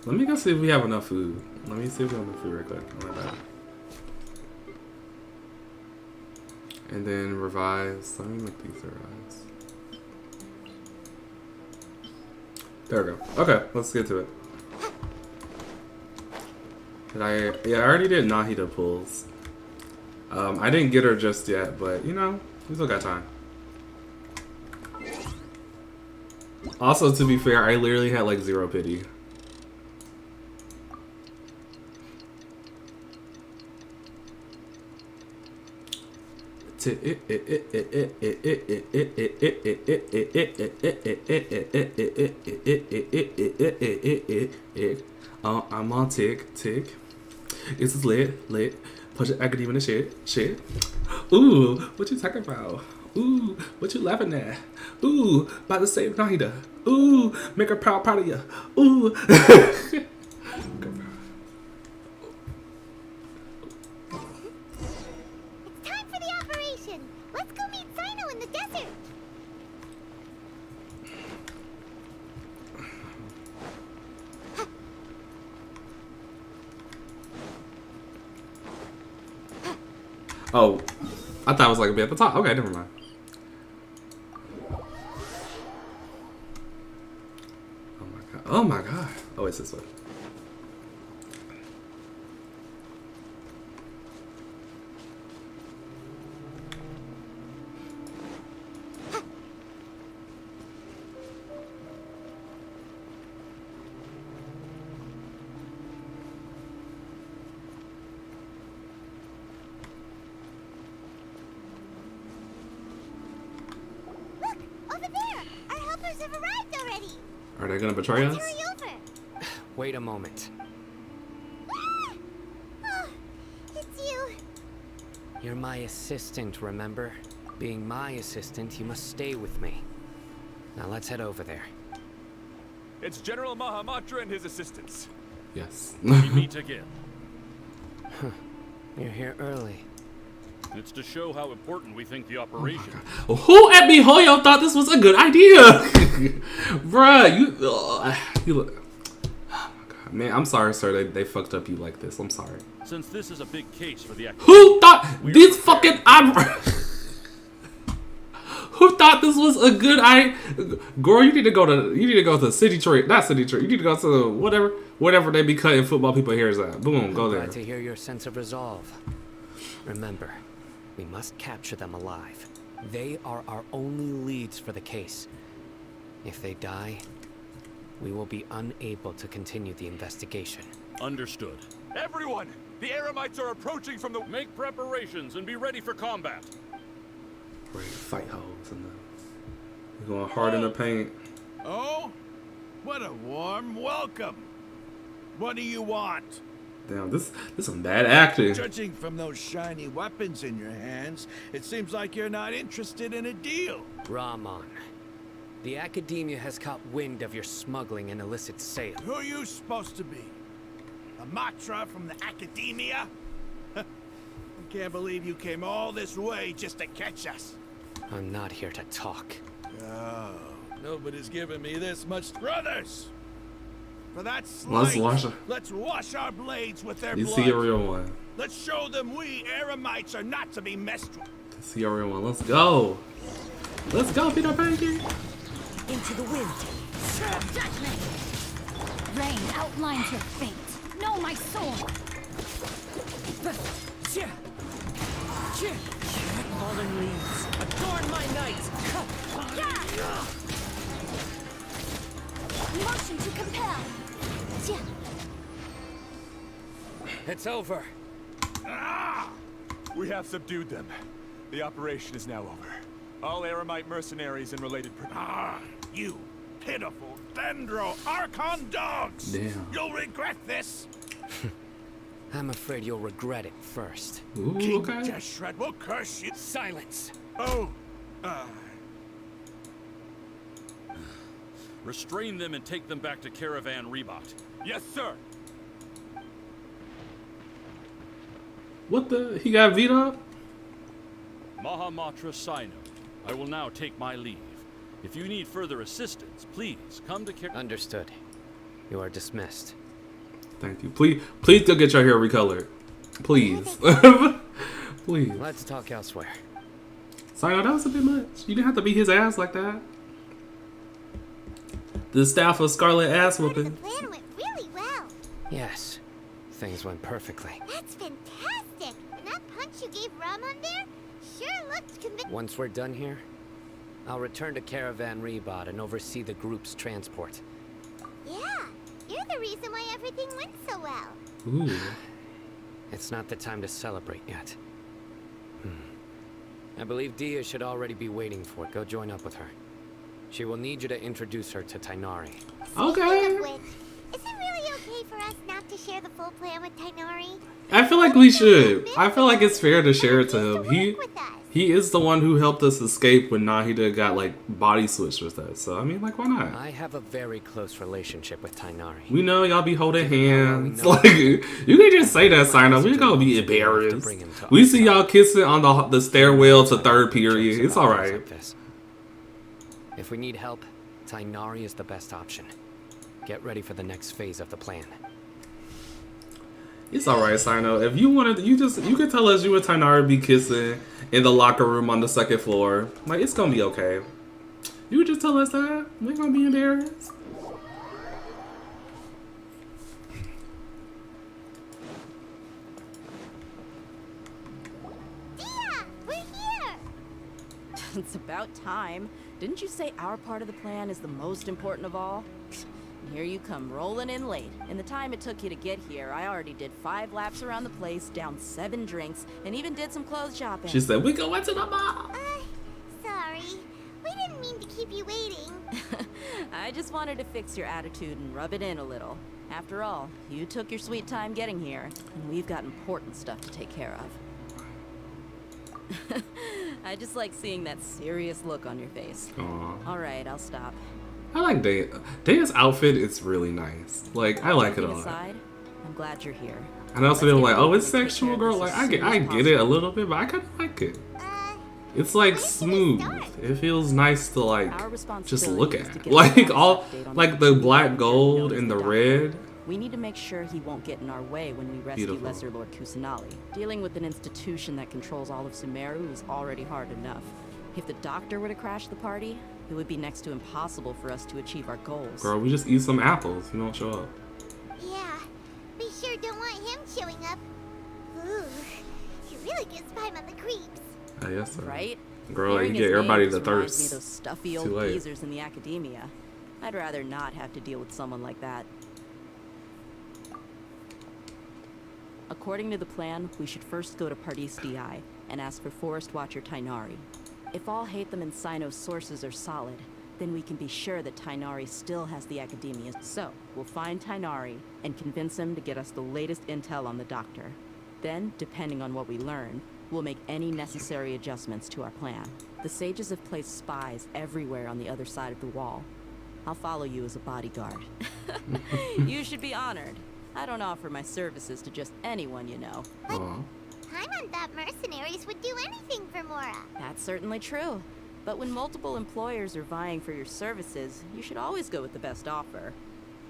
Let me go see if we have enough food. Let me see if we have enough food real quick. Oh my bad. And then revise. Let me make these revise. There we go. Okay, let's get to it. Yeah, I already did Nahida pulls. I didn't get her just yet, but you know, we still got time. Also, to be fair, I literally had like 0 pity. I'm on tick. It's lit. Push it academia in the shit. Ooh, what you talking about? Ooh, what you laughing at? Ooh, about to save Nahida. Ooh, make her proud of you. Ooh. It's time for the operation. Let's go meet Sino in the desert. Oh, I thought it was like a bit at the top. Okay, never mind. Oh my god. Oh, it's this way. Look, over there. Our helpers have arrived already. Are they gonna betray us? Hurry over. Wait a moment. Ah! Oh, it's you. You're my assistant, remember? Being my assistant, you must stay with me. Now let's head over there. It's General Mahamatra and his assistants. Yes. We meet again. You're here early. It's to show how important we think the operation is. Who at Mihoyo thought this was a good idea? Bruh, you look. Oh my god. Man, I'm sorry, sir. They fucked up you like this. I'm sorry. Since this is a big case for the Who thought this fucking Who thought this was a good idea? Girl, you need to go to City Trade. Not City Trade. You need to go to whatever they be cutting football people hairs at. Boom, go there. Glad to hear your sense of resolve. Remember, we must capture them alive. They are our only leads for the case. If they die, we will be unable to continue the investigation. Understood. Everyone! The Eremites are approaching from the... Make preparations and be ready for combat. Ready to fight hoes and we're going hard in the paint. Oh? What a warm welcome. What do you want? Damn, this some bad acting. Judging from those shiny weapons in your hands, it seems like you're not interested in a deal. Rahman, the Academia has caught wind of your smuggling and illicit sale. Who are you supposed to be? A Matra from the Academia? I can't believe you came all this way just to catch us. I'm not here to talk. Oh, nobody's given me this much. Brothers! For that Let's wash our blades with their you blood. see a real one. Let's show them we Eremites are not to be messed with. See a real one. Let's go. Let's go, Peter Panky. Into the wind. Judgment. Rain outlines your fate. Know my sword. Fallen leaves, adorn my night. Motion to compel. It's over. We have subdued them. The operation is now over. All Eremite mercenaries and related... You pitiful Dendro Archon dogs! Damn. You'll regret this! I'm afraid you'll regret it first. Ooh, King okay. Deshret will curse you. Silence! Oh, Restrain them and take them back to Caravan Rebot. Yes, sir! What the? He got vetoed? Mahamatra Sino, I will now take my leave. If you need further assistance, please come to Understood. You are dismissed. Thank you. Please do get your hair recolored. Please. Please. Let's talk elsewhere. Sorry, that was a bit much. You didn't have to beat his ass like that. the staff of Scarlet ass Part of the whooping. plan went really well. Yes, things went perfectly. That's fantastic. And that punch you gave Ram on there sure looked convincing. Once we're done here, I'll return to Caravan Rebot and oversee the group's transport. Yeah, you're the reason why everything went so well. Ooh. It's not the time to celebrate yet. I believe Dia should already be waiting for it. Go join up with her. She will need you to introduce her to Tainari. Okay. Speaking of which, is it really okay for us not to share the full plan with Tainari? I feel like we should. I feel like it's fair to share it to him. He is the one who helped us escape when Nahida got like body switched with us. So I mean, like, why not? I have a very close relationship with Tainari. We know y'all be holding hands. Like, you can just say that, Sino. We gonna be embarrassed. We see y'all kissing on the stairwell to third period. It's all right. If we need help, Tainari is the best option. Get ready for the next phase of the plan. It's all right, Sino. If you wanted, you can tell us you and Tainari be kissing in the locker room on the second floor. Like, it's gonna be okay. You would just tell us that. We ain't gonna be embarrassed. Dia, we're here. It's about time. Didn't you say our part of the plan is the most important of all? And here you come rolling in late. In the time it took you to get here, I already did 5 laps around the place, downed 7 drinks, and even did some clothes shopping. She said, we going to the mall. Sorry. We didn't mean to keep you waiting. I just wanted to fix your attitude and rub it in a little. After all, you took your sweet time getting here, and we've got important stuff to take care of. I just like seeing that serious look on your face. Aww. All right, I'll stop. I like Day. Daya's outfit is really nice. Like, I like it a lot. Aside, I'm glad you're here. And also they're like, oh, it's sexual, girl. Like, I get it a little bit, but I kind of like it. It's like smooth. It feels nice to like just look at. Like all, like the black gold and the red. We need to make sure he won't get in our way when we rescue Beautiful. Lesser Lord Kusanali. Dealing with an institution that controls all of Sumeru is already hard enough. If the doctor were to crash the party, it would be next to impossible for us to achieve our goals. Girl, we just eat some apples. You don't show up. Yeah, we sure don't want him showing up. Ooh, he really gives Paimon the creeps. I guess so. Right? Girl, you Hearing get his everybody name the just reminds thirst. me of those stuffy old Too late. geezers in the academia. I'd rather not have to deal with someone like that. According to the plan, we should first go to Pardis DI and ask for Forest Watcher Tainari. If all Hatham and Sino's sources are solid, then we can be sure that Tainari still has the academia. So, we'll find Tainari and convince him to get us the latest intel on the doctor. Then, depending on what we learn, we'll make any necessary adjustments to our plan. The sages have placed spies everywhere on the other side of the wall. I'll follow you as a bodyguard. You should be honored. I don't offer my services to just anyone you know. Aw. Paimon thought mercenaries would do anything for Mora. That's certainly true. But when multiple employers are vying for your services, you should always go with the best offer.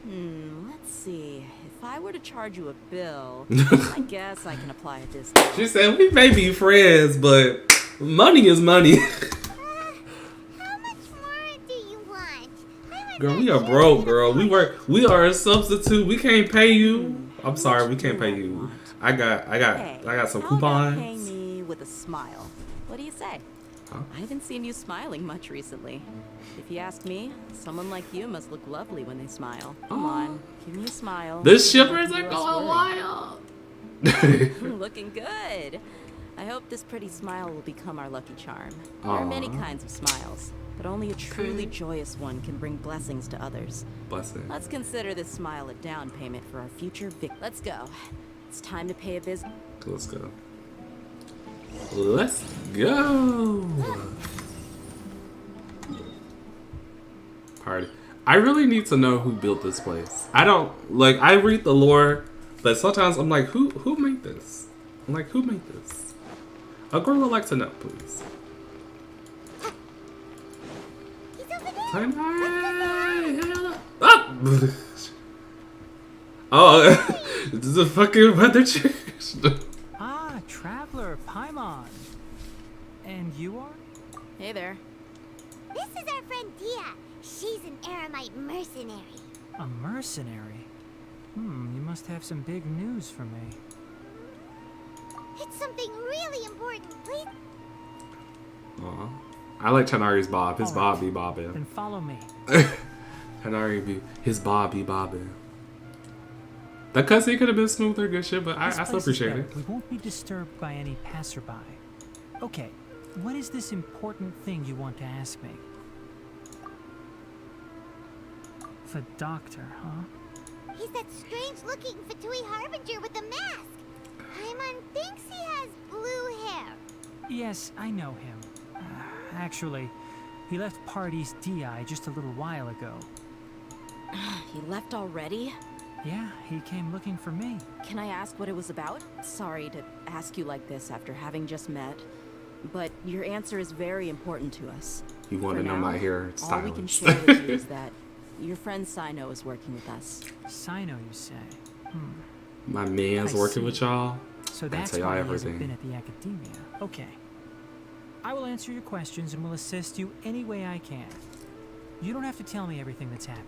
Let's see. If I were to charge you a bill, I guess I can apply a discount. She said, we may be friends, but money is money. How much more do you want? Girl, we are broke, girl. We are a substitute. We can't pay you. I'm sorry, we can't pay you. I got some How about paying coupons. me with a smile? What do you say? Huh? I haven't seen you smiling much recently. If you ask me, someone like you must look lovely when they smile. Come on, give me a smile. The shippers Don't are do us going worry. wild. Looking good. I hope this pretty smile will become our lucky charm. There are many Aw. kinds of smiles, but only a truly joyous one can bring blessings to others. Blessing. Let's consider this smile a down payment for our future Let's go. It's time to pay a visit. Let's go. Let's go. Party. I really need to know who built this place. I don't like. I read the lore, but sometimes I'm like, who made this? I'm like, who made this? A girl would like to know, please. He's over there. Hi. Ah! Oh, this is a fucking weather change. Ah, Traveler, Paimon. And you are? Hey there. This is our friend Dia. She's an Aramite mercenary. A mercenary? You must have some big news for me. It's something really important. Please. Aw. I like Tanari's bob. His All bob right. be bobbing. Then follow me. Tanari be his bob be bobbing. The cutscene could have been smoother, good shit, but I This still place is appreciate better. it. We won't be disturbed by any passerby. Okay, what is this important thing you want to ask me? The doctor, huh? He's that strange-looking Fatui Harbinger with the mask. Paimon thinks he has blue hair. Yes, I know him. Actually, he left Party's DI just a little while ago. He left already? Yeah, he came looking for me. Can I ask what it was about? Sorry to ask you like this after having just met, but your answer is very important to us. You want For to know now, my hair all we can stylist. share with you is that your friend Sino is working with us. Sino, you say? My man's I working see. with y'all. So I that's tell y'all why he hasn't everything. been at the academia. Okay. I will answer your questions and will assist you any way I can. You don't have to tell me everything that's happened.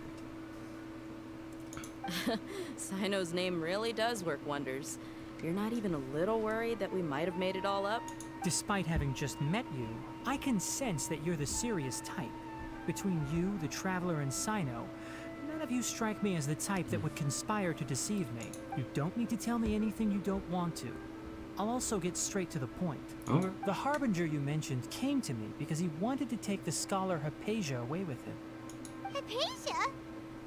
Sino's name really does work wonders. You're not even a little worried that we might have made it all up? Despite having just met you, I can sense that you're the serious type. Between you, the Traveler, and Sino, none of you strike me as the type that would conspire to deceive me. You don't need to tell me anything you don't want to. I'll also get straight to the point. Okay. The Harbinger you mentioned came to me because he wanted to take the scholar Hypatia away with him. Hypatia?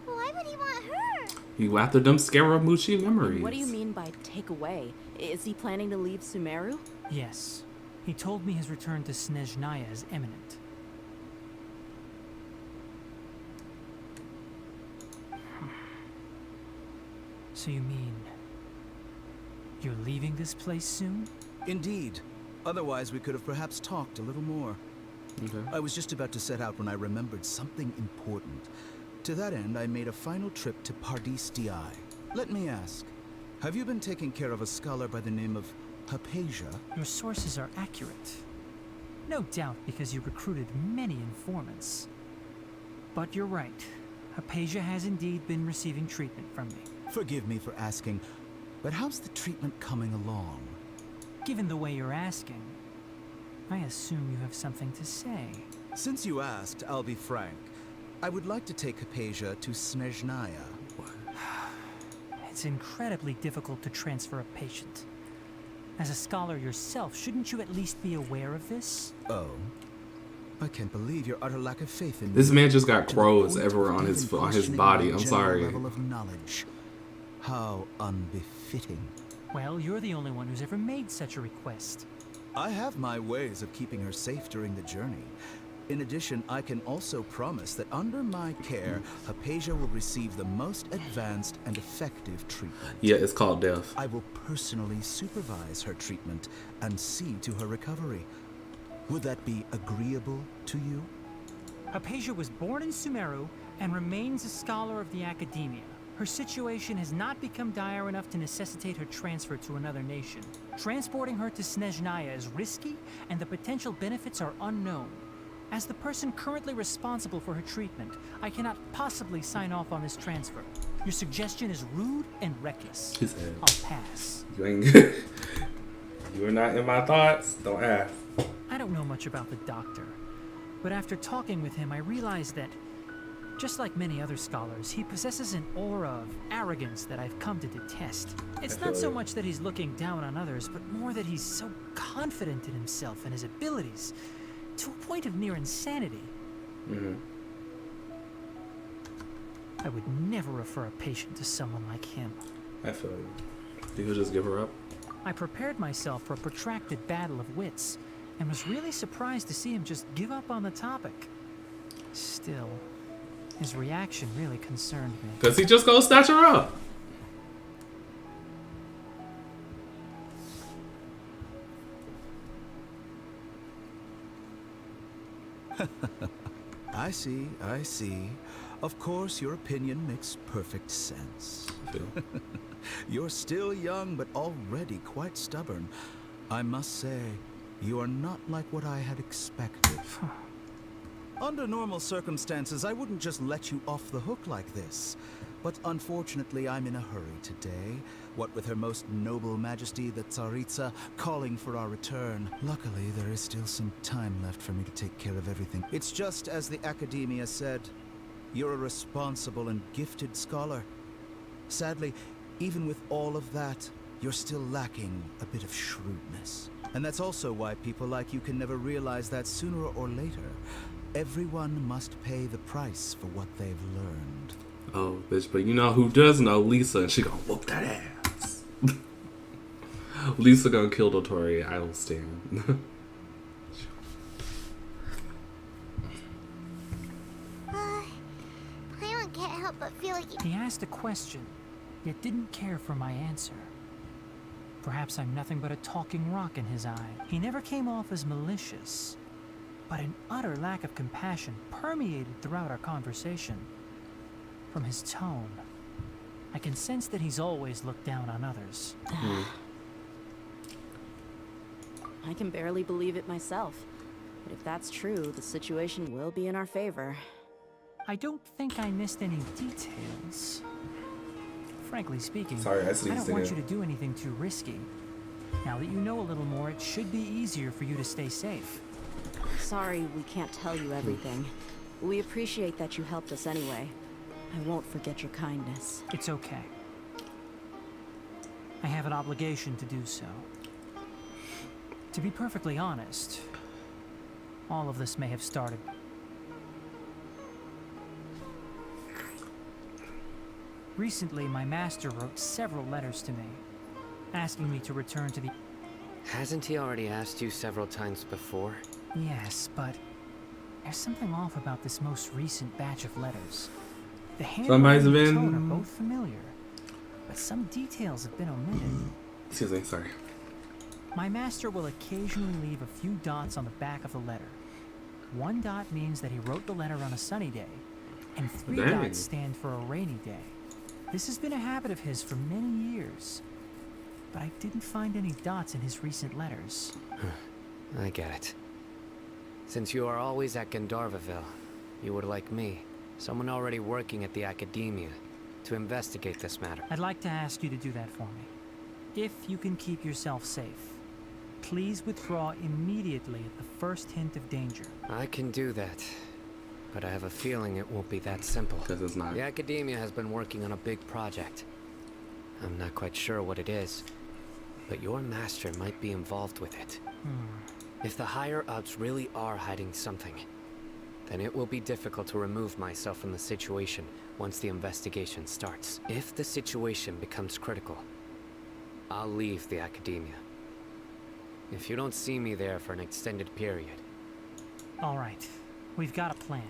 Why would he want her? You after them Scaramucci memories. What do you mean by take away? Is he planning to leave Sumeru? Yes. He told me his return to Snezhnaya is imminent. So you mean you're leaving this place soon? Indeed. Otherwise, we could have perhaps talked a little more. Okay. I was just about to set out when I remembered something important. To that end, I made a final trip to Pardis Di. Let me ask, have you been taking care of a scholar by the name of Hypatia? Your sources are accurate. No doubt because you recruited many informants. But you're right. Hypatia has indeed been receiving treatment from me. Forgive me for asking, but how's the treatment coming along? Given the way you're asking, I assume you have something to say. Since you asked, I'll be frank. I would like to take Hypatia to Snezhnaya. It's incredibly difficult to transfer a patient. As a scholar yourself, shouldn't you at least be aware of this? Oh? I can't believe your utter lack of faith in This me. man just got To the crows point everywhere of on even his questioning body. my I'm general sorry. level of knowledge. How unbefitting. Well, you're the only one who's ever made such a request. I have my ways of keeping her safe during the journey. In addition, I can also promise that under my care, Hypatia will receive the most advanced and effective treatment. Yeah, it's called death. I will personally supervise her treatment and see to her recovery. Would that be agreeable to you? Hypatia was born in Sumeru and remains a scholar of the academia. Her situation has not become dire enough to necessitate her transfer to another nation. Transporting her to Snezhnaya is risky, and the potential benefits are unknown. As the person currently responsible for her treatment, I cannot possibly sign off on this transfer. Your suggestion is rude and reckless. He said, I'll pass. You ain't You are not in my thoughts. Don't ask. I don't know much about the doctor, but after talking with him, I realized that, just like many other scholars, he possesses an aura of arrogance that I've come to detest. It's I not feel so you. much that he's looking down on others, but more that he's so confident in himself and his abilities, to a point of near insanity. Mm-hmm. I would never refer a patient to someone like him. I feel you. You could just give her up. I prepared myself for a protracted battle of wits, and was really surprised to see him just give up on the topic. Still, his reaction really concerned me. Because he just gonna snatch her up. I see, I see. Of course, your opinion makes perfect sense. I feel. You're still young, but already quite stubborn. I must say, you are not like what I had expected. Under normal circumstances, I wouldn't just let you off the hook like this. But unfortunately, I'm in a hurry today. What with Her Most Noble Majesty, the Tsaritsa, calling for our return. Luckily, there is still some time left for me to take care of everything. It's just as the Academia said. You're a responsible and gifted scholar. Sadly, even with all of that, you're still lacking a bit of shrewdness. And that's also why people like you can never realize that sooner or later, everyone must pay the price for what they've learned. Oh, bitch, but you know who does know? Lisa, and she gonna whoop that ass. Lisa gonna kill Dotori, I will stand. I can't help but feel like He asked a question, yet didn't care for my answer. Perhaps I'm nothing but a talking rock in his eye. He never came off as malicious, but an utter lack of compassion permeated throughout our conversation. From his tone, I can sense that he's always looked down on others. I can barely believe it myself. But if that's true, the situation will be in our favor. I don't think I missed any details. Frankly speaking, Sorry, I I sneezed don't want again. you to do anything too risky. Now that you know a little more, it should be easier for you to stay safe. Sorry we can't tell you everything. We appreciate that you helped us anyway. I won't forget your kindness. It's okay. I have an obligation to do so. To be perfectly honest, all of this may have started. Recently, my master wrote several letters to me, asking me to return to the... Hasn't he already asked you several times before? Yes, but there's something off about this most recent batch of letters. The Somebody's handwriting and been- tone are both familiar, but some details have been omitted. Excuse me, sorry. My master will occasionally leave a few dots on the back of the letter. One dot means that he wrote the letter on a sunny day, and three Dang. dots stand for a rainy day. This has been a habit of his for many years, but I didn't find any dots in his recent letters. I get it. Since you are always at Gandharvaville, you would like me, someone already working at the Academia, to investigate this matter. I'd like to ask you to do that for me. If you can keep yourself safe, please withdraw immediately at the first hint of danger. I can do that, but I have a feeling it won't be that simple. Because it's not. The Academia has been working on a big project. I'm not quite sure what it is, but your master might be involved with it. If the higher-ups really are hiding something, then it will be difficult to remove myself from the situation once the investigation starts. If the situation becomes critical, I'll leave the Academia. If you don't see me there for an extended period. All right, we've got a plan.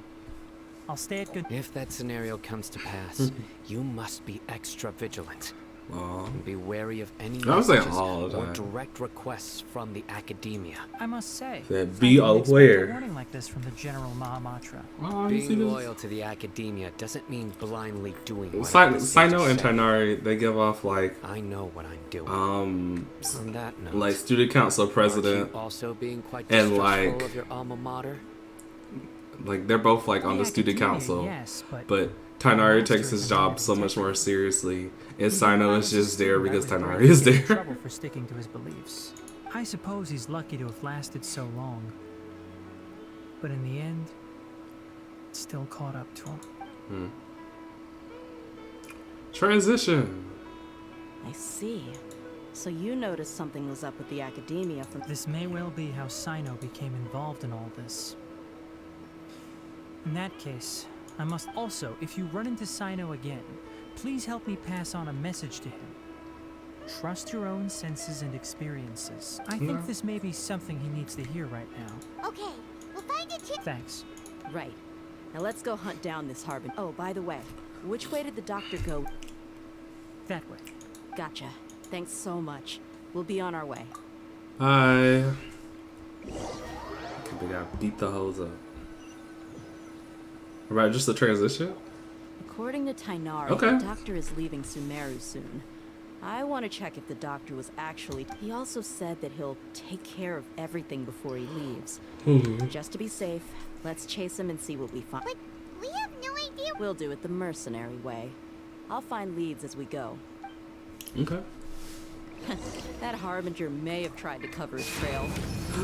I'll stay at good... If that scenario comes to pass, you must be extra vigilant. And be wary of any I was like messages all the or time. direct requests from the Academia. I must say, Said, I be didn't expect aware. a warning like this from the General Mahamatra. Oh, you see Being this? loyal to the Academia doesn't mean blindly doing what Sino and Tainari, they give off like I know what I'm doing. On that note, like student council president, aren't you also being quite and distrustful like of your alma mater? like they're both like on the student Academia, council, yes, but Tainari takes his job so much more seriously, and Sino is just there because Tainari is He's in there. trouble for sticking to his beliefs. I suppose he's lucky to have lasted so long. But in the end, it still caught up to him. Transition. I see. So you noticed something was up with the Academia from... This may well be how Sino became involved in all this. In that case, I must also, if you run into Sino again, please help me pass on a message to him. Trust your own senses and experiences. I think this may be something he needs to hear right now. Okay, we'll find a tip. Thanks. Right. Now let's go hunt down this Harbin. Oh, by the way, which way did the doctor go? That way. Gotcha. Thanks so much. We'll be on our way. Hi. They got beat the hose up. Right, just the transition? According to Tainari, Okay. the doctor is leaving Sumeru soon. I want to check if the doctor was actually... He also said that he'll take care of everything before he leaves. Just to be safe, Let's chase him and see what we find. But we have no idea. We'll do it the mercenary way. I'll find leads as we go. Okay. That Harbinger may have tried to cover his trail.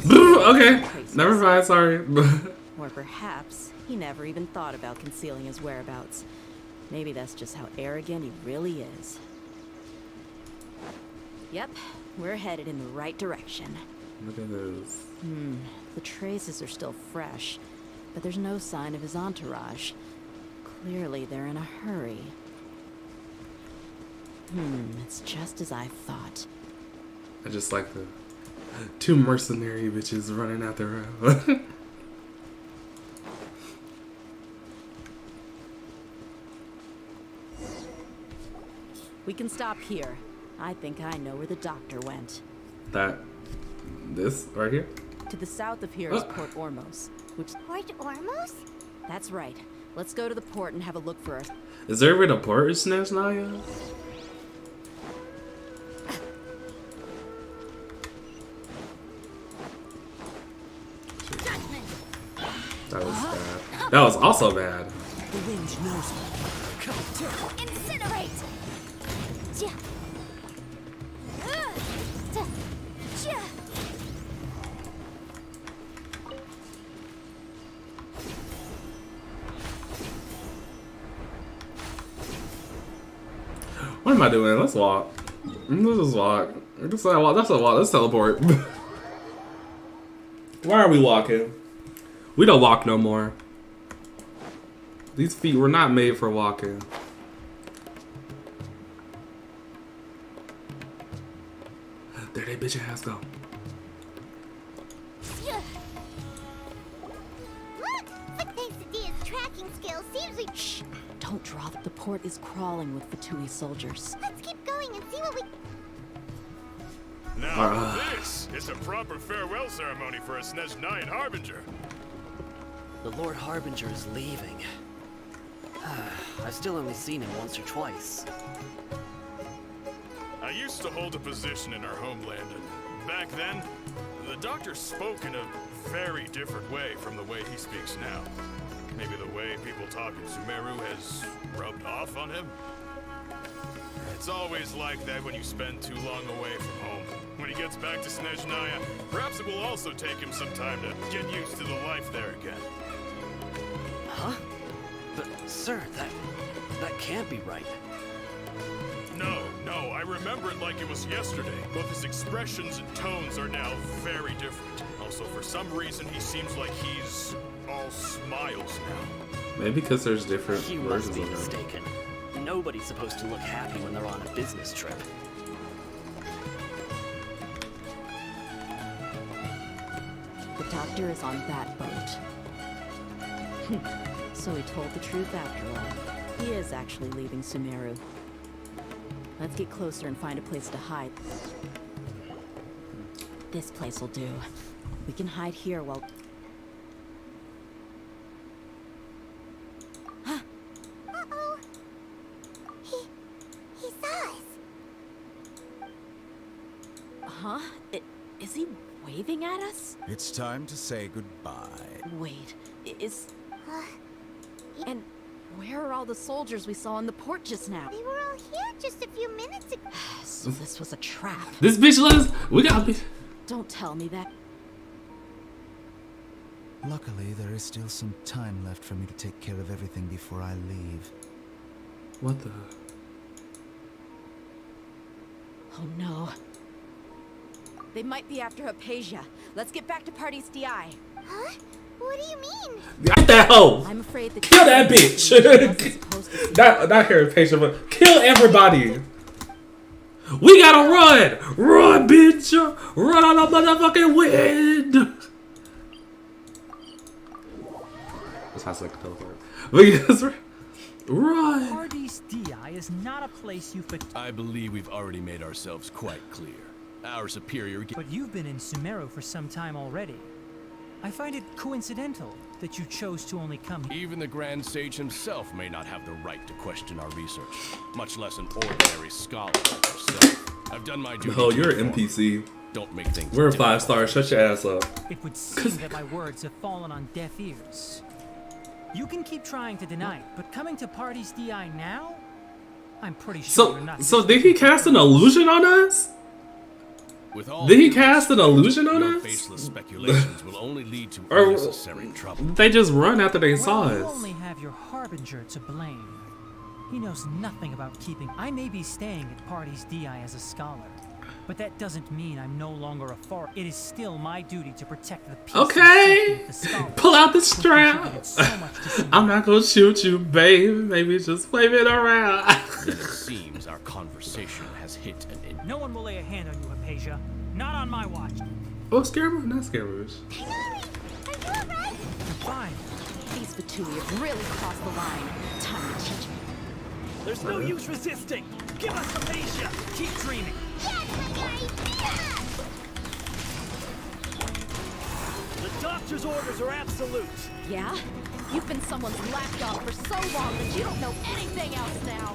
Okay, never mind, sorry. Or perhaps he never even thought about concealing his whereabouts. Maybe that's just how arrogant he really is. Yep, we're headed in the right direction. Look at this. The traces are still fresh, but there's no sign of his entourage. Clearly they're in a hurry. It's just as I thought. I just like the two mercenary bitches running out the road. We can stop here. I think I know where the doctor went. This right here? To the south of here is Port Ormos, which... Port Ormos? That's right. Let's go to the port and have a look for us. Is there even a port in Snezhnaya? That was bad. That was also bad. The wind knows me. Incinerate! Ja. Ja. What am I doing? Let's walk. Let's just walk. That's a walk. Let's teleport. Why are we walking? We don't walk no more. These feet were not made for walking. There they bitch ass go. Look! But thanks to Dia's tracking skills, seems we... Shh! Don't drop. The port is crawling with Fatui soldiers. Let's keep going and see what we... Now, this is a proper farewell ceremony for a Snezhnayan Harbinger. The Lord Harbinger is leaving. I've still only seen him once or twice. I used to hold a position in our homeland, and back then, the doctor spoke in a very different way from the way he speaks now. Maybe the way people talk in Sumeru has rubbed off on him? It's always like that when you spend too long away from home. When he gets back to Snezhnaya, perhaps it will also take him some time to get used to the life there again. Huh? But, sir, that can't be right. No, I remember it like it was yesterday. Both his expressions and tones are now very different. Also, for some reason, he seems like he's all smiles now. Maybe because there's different He versions must be of him. mistaken. Nobody's supposed to look happy when they're on a business trip. The doctor is on that boat. So he told the truth after all. He is actually leaving Sumeru. Let's get closer and find a place to hide. This place will do. We can hide here while... Uh-oh. He saw us. Huh? Is he waving at us? It's time to say goodbye. Wait, And where are all the soldiers we saw in the port just now? They were all here just a few minutes ago. So this was a trap. This bitch let us. We got bitch. Don't tell me that. Luckily, there is still some time left for me to take care of everything before I leave. What the? Oh no. They might be after Hypatia. Let's get back to Party's DI. Huh? What do you mean? Got that hoe. I'm afraid that Kill that bitch. not her patient, but kill everybody. We gotta run. Run, bitch. Run on the motherfucking wind. This has like teleport. We just run. Party's DI is not a place you fit. I believe we've already made ourselves quite clear. Our superior... But you've been in Sumeru for some time already. I find it coincidental that you chose to only come here. Even the Grand Sage himself may not have the right to question our research, much less an ordinary scholar like yourself. I've done my duty. Oh, you're an NPC. don't make things We're difficult. 5 stars. Shut your ass up. It would seem that my words have fallen on deaf ears. You can keep trying to deny it, but coming to Party's DI now? I'm pretty sure you're not. So did he cast an illusion on us? With all Did he due cast an respect, illusion on your us? faceless speculations will only lead to Or unnecessary trouble. they just run after they saw Well, you us. only have your Harbinger to blame. He knows nothing about keeping. I may be staying at Party's DI as a scholar, but that doesn't mean I'm no longer a foreigner. It is still my duty to protect the peace and safety Okay, of the scholars. pull out the who strap. contributed so much to Sumeru. I'm not gonna shoot you, babe. Maybe just wave it around. Then it seems our conversation has hit an end. No one will lay a hand on you, Hypatia. Not on my watch. Oh, Scara, not Scaramouche. Fine. These Fatui have really crossed the line. Time to teach me. There's no use resisting. Give us Hypatia. Keep dreaming. The doctor's orders are absolute. Yeah? You've been someone's lapdog for so long that you don't know anything else now.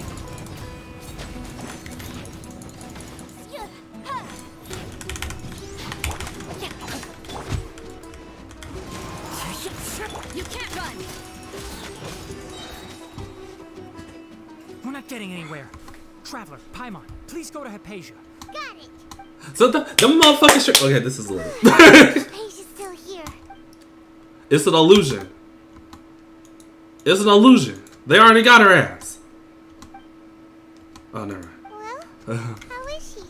You can't run! We're not getting anywhere. Traveler, Paimon, please go to Hypatia. Got it. So the motherfucking straight. Okay, this is lit. Hypatia's still here. It's an illusion. It's an illusion. They already got her ass. Oh, never mind. Well, how is she?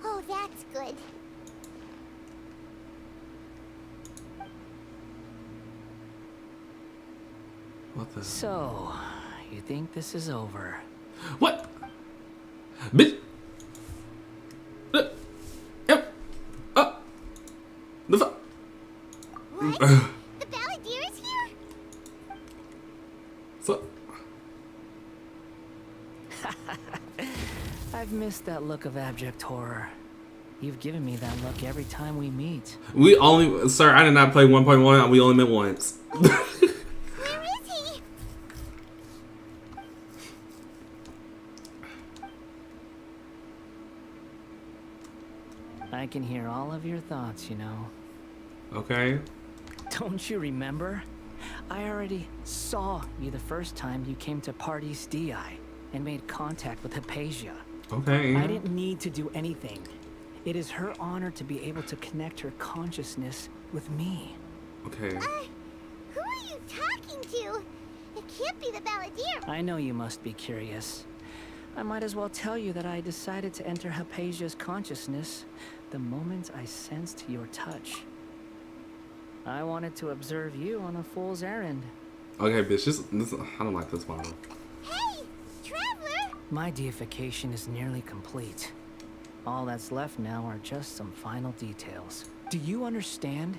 Oh, that's good. What the? So, you think this is over? What? Bitch. The fuck? What? The Balladeer is here? So. I've missed that look of abject horror. You've given me that look every time we meet. We only, sir, I did not play 1.1. We only met once. Where is he? I can hear all of your thoughts, you know. Okay. Don't you remember? I already saw you the first time you came to Party's DI and made contact with Hypatia. Okay. I didn't need to do anything. It is her honor to be able to connect her consciousness with me. Okay. Who are you talking to? It can't be the Balladeer. I know you must be curious. I might as well tell you that I decided to enter Hypatia's consciousness the moment I sensed your touch. I wanted to observe you on a fool's errand. Okay, bitch. This, I don't like this model. Hey, Traveler! My deification is nearly complete. All that's left now are just some final details. Do you understand?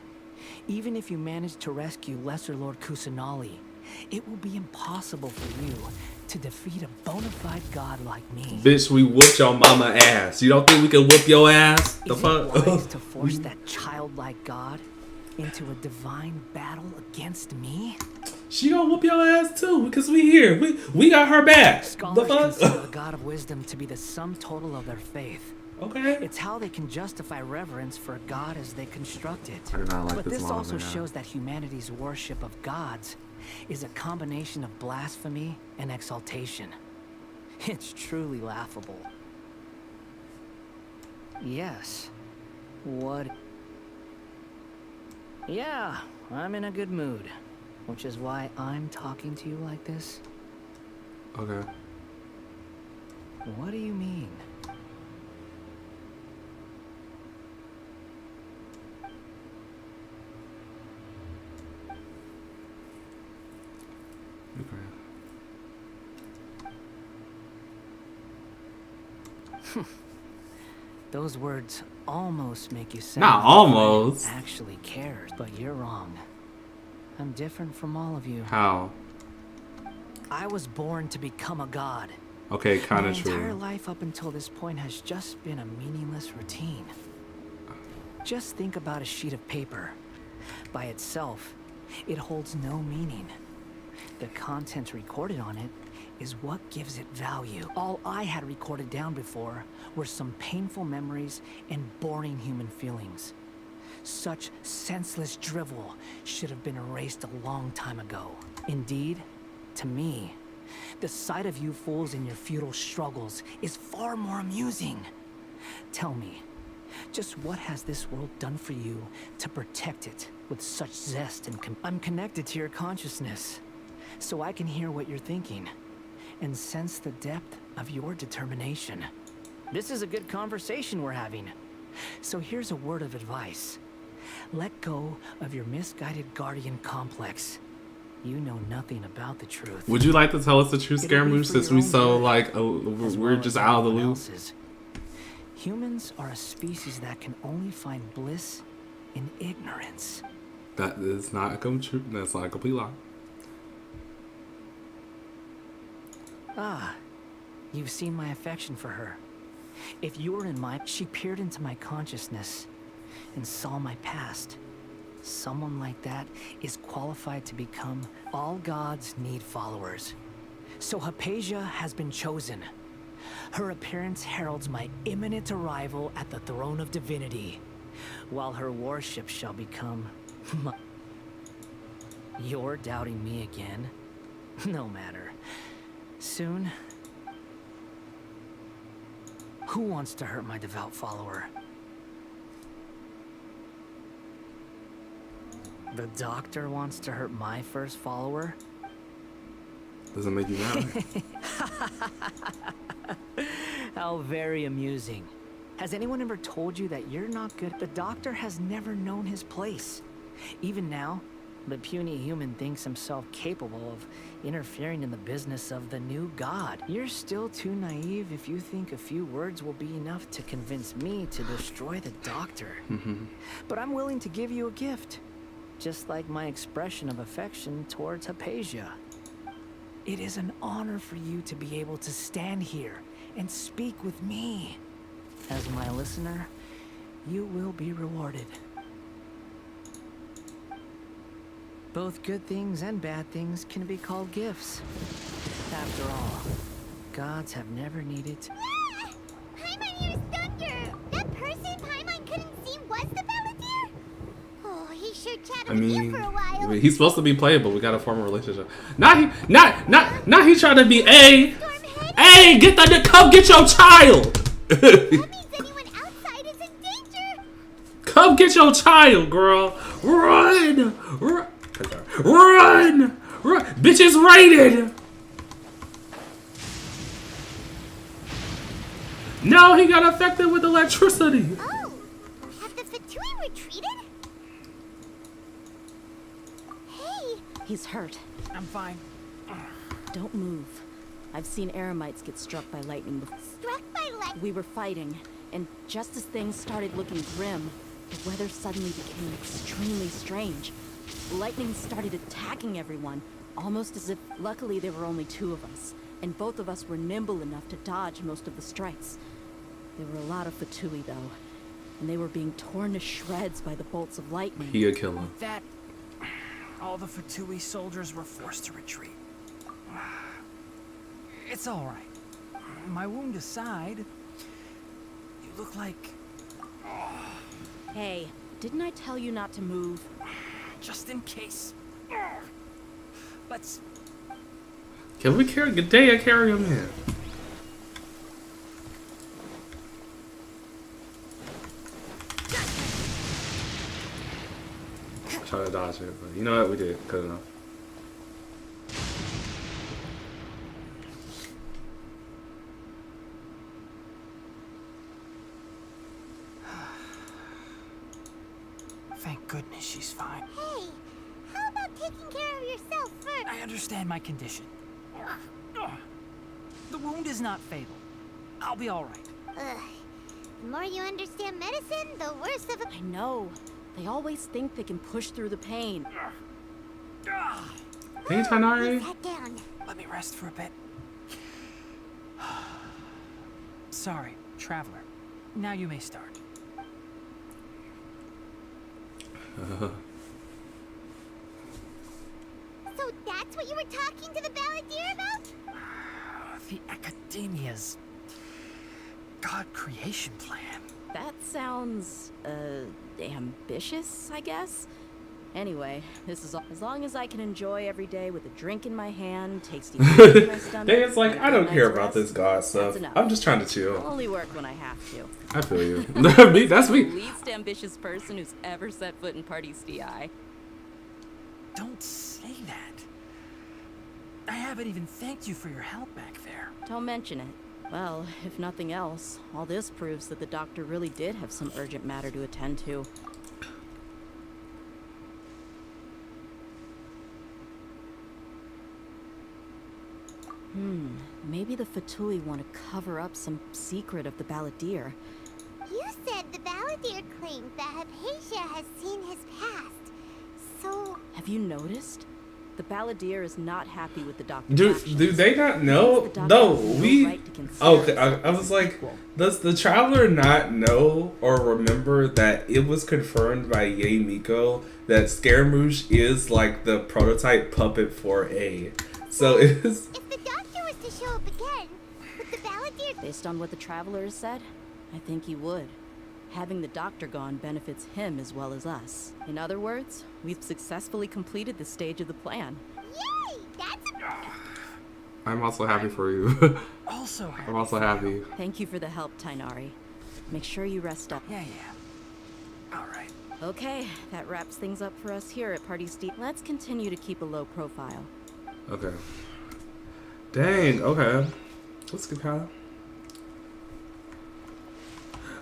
Even if you manage to rescue Lesser Lord Kusanali, it will be impossible for you to defeat a bona fide god like me. Bitch, we whooped your mama ass. You don't think we can whoop your ass? The Is fuck? it wise to force that childlike god into a divine battle against me? She gonna whoop your ass too, because we here. We got her back. The Scholars fuck? consider the god of wisdom to be the sum total of their faith. Okay. It's how they can justify reverence for a god as they construct it. I do not like but this this model also right now. shows that humanity's worship of gods is a combination of blasphemy and exaltation. It's truly laughable. Yes. What? Yeah, I'm in a good mood, which is why I'm talking to you like this. Okay. What do you mean? Those words almost make you sound Not like almost. a friend actually cares, but you're wrong. I'm different from all of you. How? I was born to become a god. Okay, kind My of entire true. life up until this point has just been a meaningless routine. Just think about a sheet of paper. By itself, it holds no meaning. The content recorded on it is what gives it value. All I had recorded down before were some painful memories and boring human feelings. Such senseless drivel should have been erased a long time ago. Indeed, to me, the sight of you fools in your futile struggles is far more amusing. Tell me, just what has this world done for you to protect it with such zest and I'm connected to your consciousness, so I can hear what you're thinking and sense the depth of your determination. This is a good conversation we're having. So here's a word of advice. Let go of your misguided guardian complex. You know nothing about the truth. Would you like to tell us the truth, Scaramouche, since we so like we're just out of the loop? Humans are a species that can only find bliss in ignorance. That is not a complete. That's not a complete lie. Ah, you've seen my affection for her. If you were in my... She peered into my consciousness and saw my past. Someone like that is qualified to become... All gods need followers. So Hypatia has been chosen. Her appearance heralds my imminent arrival at the throne of divinity, while her worship shall become my... You're doubting me again? No matter. Soon... Who wants to hurt my devout follower? The doctor wants to hurt my first follower? Doesn't make you mad. How very amusing. Has anyone ever told you that you're not good? The doctor has never known his place. Even now, the puny human thinks himself capable of interfering in the business of the new god. You're still too naive if you think a few words will be enough to convince me to destroy the doctor. But I'm willing to give you a gift, just like my expression of affection towards Hypatia. It is an honor for you to be able to stand here and speak with me. As my listener, you will be rewarded. Both good things and bad things can be called gifts. After all, gods have never needed to... Paimon, here's Thunder! That person Paimon couldn't see was the Balladeer? Oh, he sure chatted with you for a while. He's supposed to be playable. We gotta form a relationship. Not he trying to be A. Hey, come get your child. That means anyone outside is in danger. Come get your child, girl. Run. Run! Bitch is raided! No, he got affected with electricity. Oh, have the Fatui retreated? Hey! He's hurt. I'm fine. Don't move. I've seen Eremites get struck by lightning before. Struck by lightning? We were fighting, and just as things started looking grim, the weather suddenly became extremely strange. Lightning started attacking everyone, almost as if luckily there were only two of us, and both of us were nimble enough to dodge most of the strikes. There were a lot of Fatui, though, and they were being torn to shreds by the bolts of lightning. He'll kill him. That... all the Fatui soldiers were forced to retreat. It's all right. My wound aside, you look like... Hey, didn't I tell you not to move? Just in case. Let's... Can we carry Gadea carry him in? Trying to dodge it, but you know what? We did. Good enough. Thank goodness she's fine. Hey, how about taking care of yourself first? I understand my condition. The wound is not fatal. I'll be all right. Ugh. The more you understand medicine, the worse of a... I know. They always think they can push through the pain. Hey, Tanari. Sit down. Let me rest for a bit. Sorry, traveler. Now you may start. So that's what you were talking to the Balladeer about? The Academia's God creation plan. That sounds, ambitious, I guess? Anyway, this is all, as long as I can enjoy every day with a drink in my hand, tasty food in my stomach. It's like, I don't care about this God That's stuff. enough. I'm just trying to chill. I'll only work when I have to. I feel you. Me, that's me. The least ambitious person who's ever set foot in Party's DI. Don't say that. I haven't even thanked you for your help back there. Don't mention it. Well, if nothing else, all this proves that the doctor really did have some urgent matter to attend to. Maybe the Fatui want to cover up some secret of the Balladeer. You said the Balladeer claimed that Hypatia has seen his past. So... Have you noticed? The Balladeer is not happy with the doctor. Do they not know? No, we. Okay, I was like, does the traveler not know or remember that it was confirmed by Ye Miko that Scaramouche is like the prototype puppet for A? So it is. If the doctor was to show up again, would the Balladeer... Based on what the traveler has said, I think he would. Having the doctor gone benefits him as well as us. In other words, we've successfully completed this stage of the plan. Yay! That's a... I'm also happy for you. Also happy. I'm also happy. Thank you for the help, Tainari. Make sure you rest up. Yeah. All right. Okay, that wraps things up for us here at Party Steve. Let's continue to keep a low profile. Okay. Dang, okay. Let's get Kyle.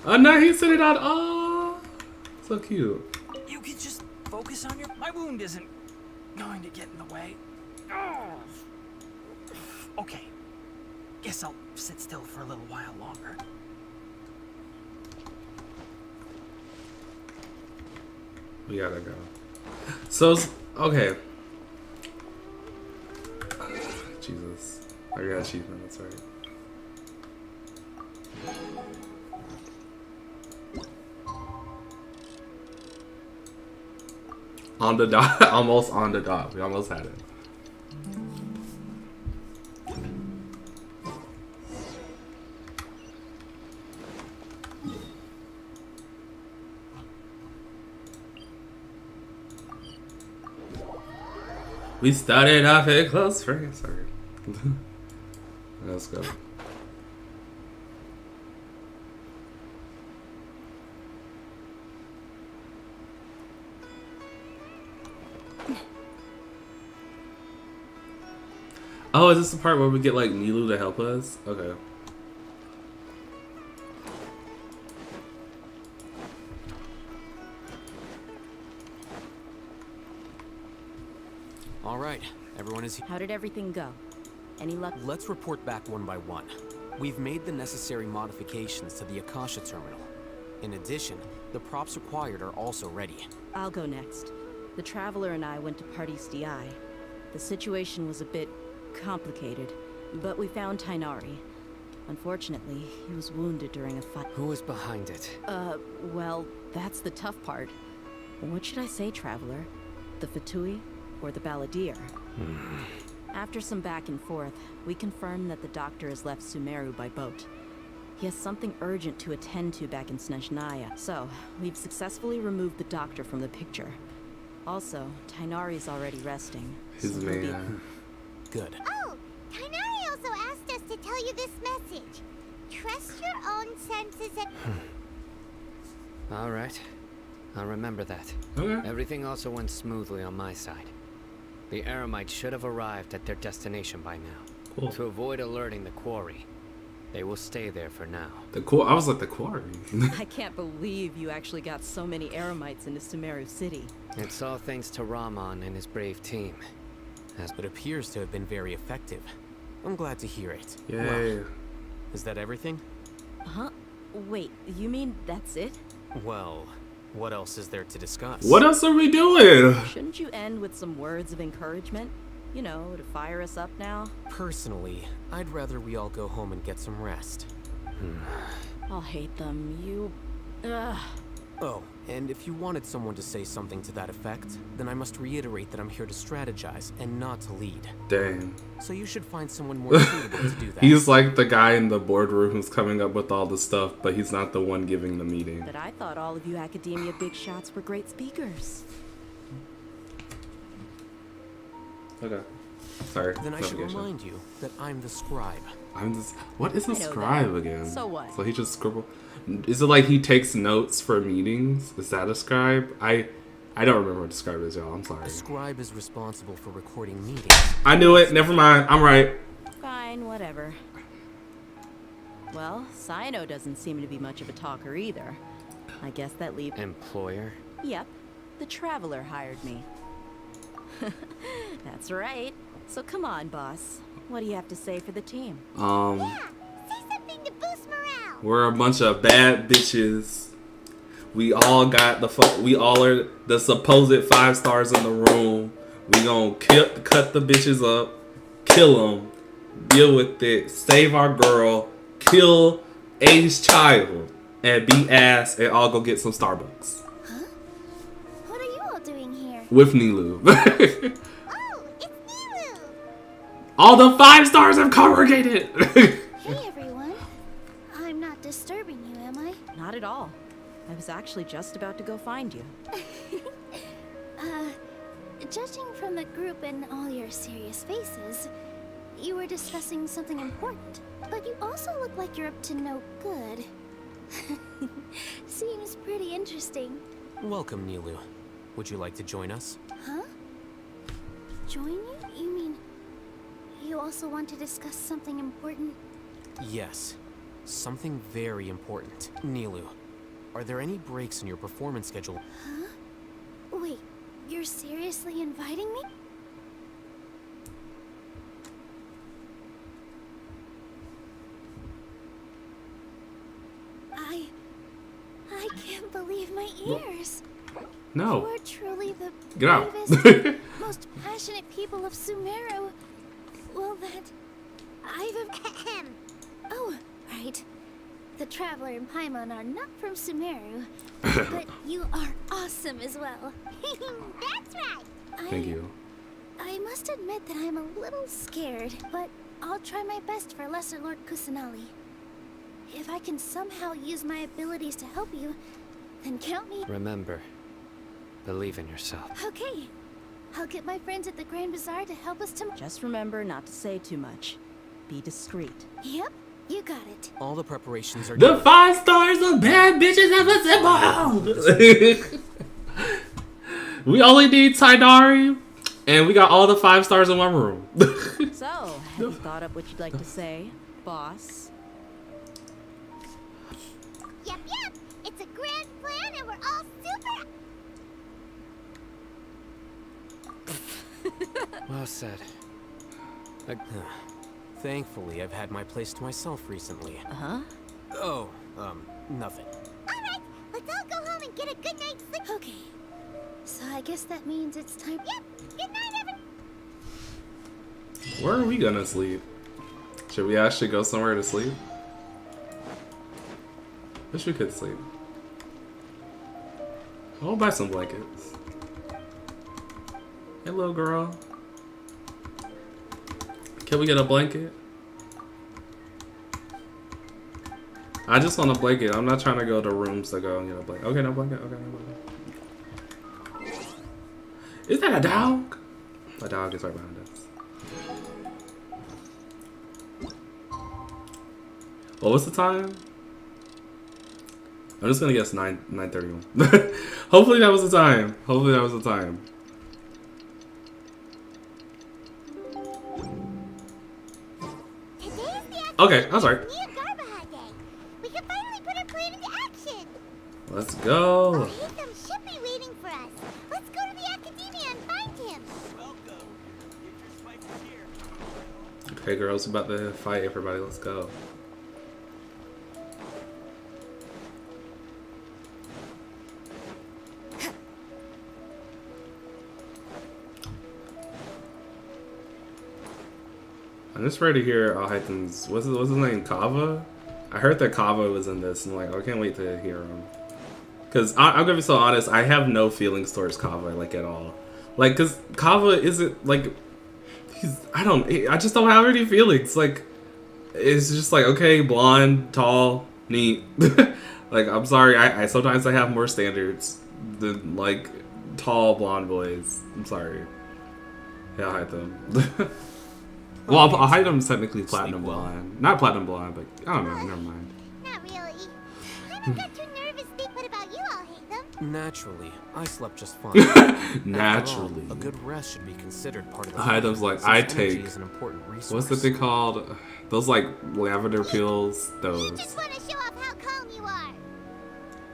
Oh no, he sent it out. Oh, so cute. You could just focus on your... My wound isn't going to get in the way. Oh. Okay. Guess I'll sit still for a little while longer. We gotta go. So, okay. Jesus. I got achievement, that's right. On the dot. Almost on the dot. We almost had it. We started off a close friend. Sorry. Let's go. Oh, is this the part where we get like Nilu to help us? Okay. All right, everyone is here. How did everything go? Any luck? Let's report back one by one. We've made the necessary modifications to the Akasha terminal. In addition, the props required are also ready. I'll go next. The Traveler and I went to Party's DI. The situation was a bit complicated, but we found Tainari. Unfortunately, he was wounded during a fight. Who was behind it? Well, that's the tough part. What should I say, Traveler? The Fatui or the Balladeer? After some back and forth, we confirmed that the doctor has left Sumeru by boat. He has something urgent to attend to back in Snezhnaya, so we've successfully removed the doctor from the picture. Also, Tainari's already resting. His so he'll be- man. Good. Oh, Tainari also asked us to tell you this message. Trust your own senses and... All right. I'll remember that. Okay. Everything also went smoothly on my side. The Eremites should have arrived at their destination by now. Cool. To avoid alerting the quarry, they will stay there for now. I was like the quarry. I can't believe you actually got so many Eremites into Sumeru City. It's all thanks to Rahman and his brave team. It appears to have been very effective. I'm glad to hear it. Yay. Well, is that everything? Huh? Wait, you mean that's it? Well, what else is there to discuss? What else are we doing? Shouldn't you end with some words of encouragement? You know, to fire us up now? Personally, I'd rather we all go home and get some rest. I'll hate them. You... Ugh. Oh, and if you wanted someone to say something to that effect, then I must reiterate that I'm here to strategize and not to lead. Dang. So you should find someone more suitable to do that. He's like the guy in the boardroom who's coming up with all the stuff, but he's not the one giving the meeting. But I thought all of you academia big shots were great speakers. Okay. Sorry. Then I should remind you that I'm the scribe. What is a scribe again? So what? So he just scribble. Is it like he takes notes for meetings? Is that a scribe? I don't remember what a scribe is, y'all. I'm sorry. A scribe is responsible for recording meetings. I knew it. Never mind. I'm right. Fine, whatever. Well, Sino doesn't seem to be much of a talker either. I guess that leaves... Employer? Yep. The Traveler hired me. That's right. So come on, boss. What do you have to say for the team? Yeah, say something to boost morale. We're a bunch of bad bitches. We all got we all are the supposed 5 stars in the room. We gonna cut the bitches up, kill them, deal with it, save our girl, kill A's child, and beat ass, and all go get some Starbucks. Huh? What are you all doing here? With Nilu. Oh, it's Nilu! All the 5 stars have congregated. Hey everyone. I'm not disturbing you, am I? Not at all. I was actually just about to go find you. Judging from the group and all your serious faces, you were discussing something important. But you also look like you're up to no good. Seems pretty interesting. Welcome, Nilu. Would you like to join us? Huh? Join you? You mean you also want to discuss something important? Yes. Something very important. Nilu, are there any breaks in your performance schedule? Huh? Wait, you're seriously inviting me? I can't believe my ears. No. You are truly the Get out. bravest, most passionate people of Sumeru. Well, that I've Oh, right. The Traveler and Paimon are not from Sumeru, but you are awesome as well. That's right. Thank you. I must admit that I'm a little scared, but I'll try my best for Lesser Lord Kusanali. If I can somehow use my abilities to help you, then count me. Remember, believe in yourself. Okay. I'll get my friends at the Grand Bazaar to help us tomorrow. Just remember not to say too much. Be discreet. Yep, you got it. All the preparations are The done. 5 stars of bad bitches have assembled. We only need Tainari, and we got all the 5 stars in one room. So, have you thought up what you'd like to say, boss? Yep. It's a grand plan and we're all super... Well said. Thankfully, I've had my place to myself recently. Uh-huh. Oh, nothing. Alright, let's all go home and get a good night's sleep. Okay. So I guess that means it's time... Yep, good night, everyone. Where are we gonna sleep? Should we actually go somewhere to sleep? Wish we could sleep. I'll buy some blankets. Hey, little girl. Can we get a blanket? I just want a blanket. I'm not trying to go to rooms to go and get a blanket. Okay, no blanket. Okay, no blanket. Is that a dog? A dog is right behind us. What was the time? I'm just gonna guess 9:31. Hopefully that was the time. Hopefully that was the time. Okay, I'm sorry. We can finally put our plan into action. Let's go. Oh, Haytham should be waiting for us. Let's go to the academia and find him. Okay, girls, we're about to fight everybody. Let's go. I'm just ready to hear Haytham's. What's his name? Kava? I heard that Kava was in this, and I'm like, I can't wait to hear him. Because I'm gonna be so honest, I have no feelings towards Kava, like, at all. Like, because Kava isn't, like, I just don't have any feelings. Like, it's just like, okay, blonde, tall, neat. Like, I'm sorry, I sometimes I have more standards than, like, tall blonde boys. I'm sorry. Yeah, I hide them. Well, I hide them technically platinum blonde. Not platinum blonde, but I don't know, never mind. Not really. Paimon got too nervous. What about you? I'll hate them. Naturally, I slept just fine. Naturally. All, a good rest should be considered part of the Hydom's like, I take, is an important resource. what's that thing called? Those, like, lavender pills? Those. You just want to show off how calm you are.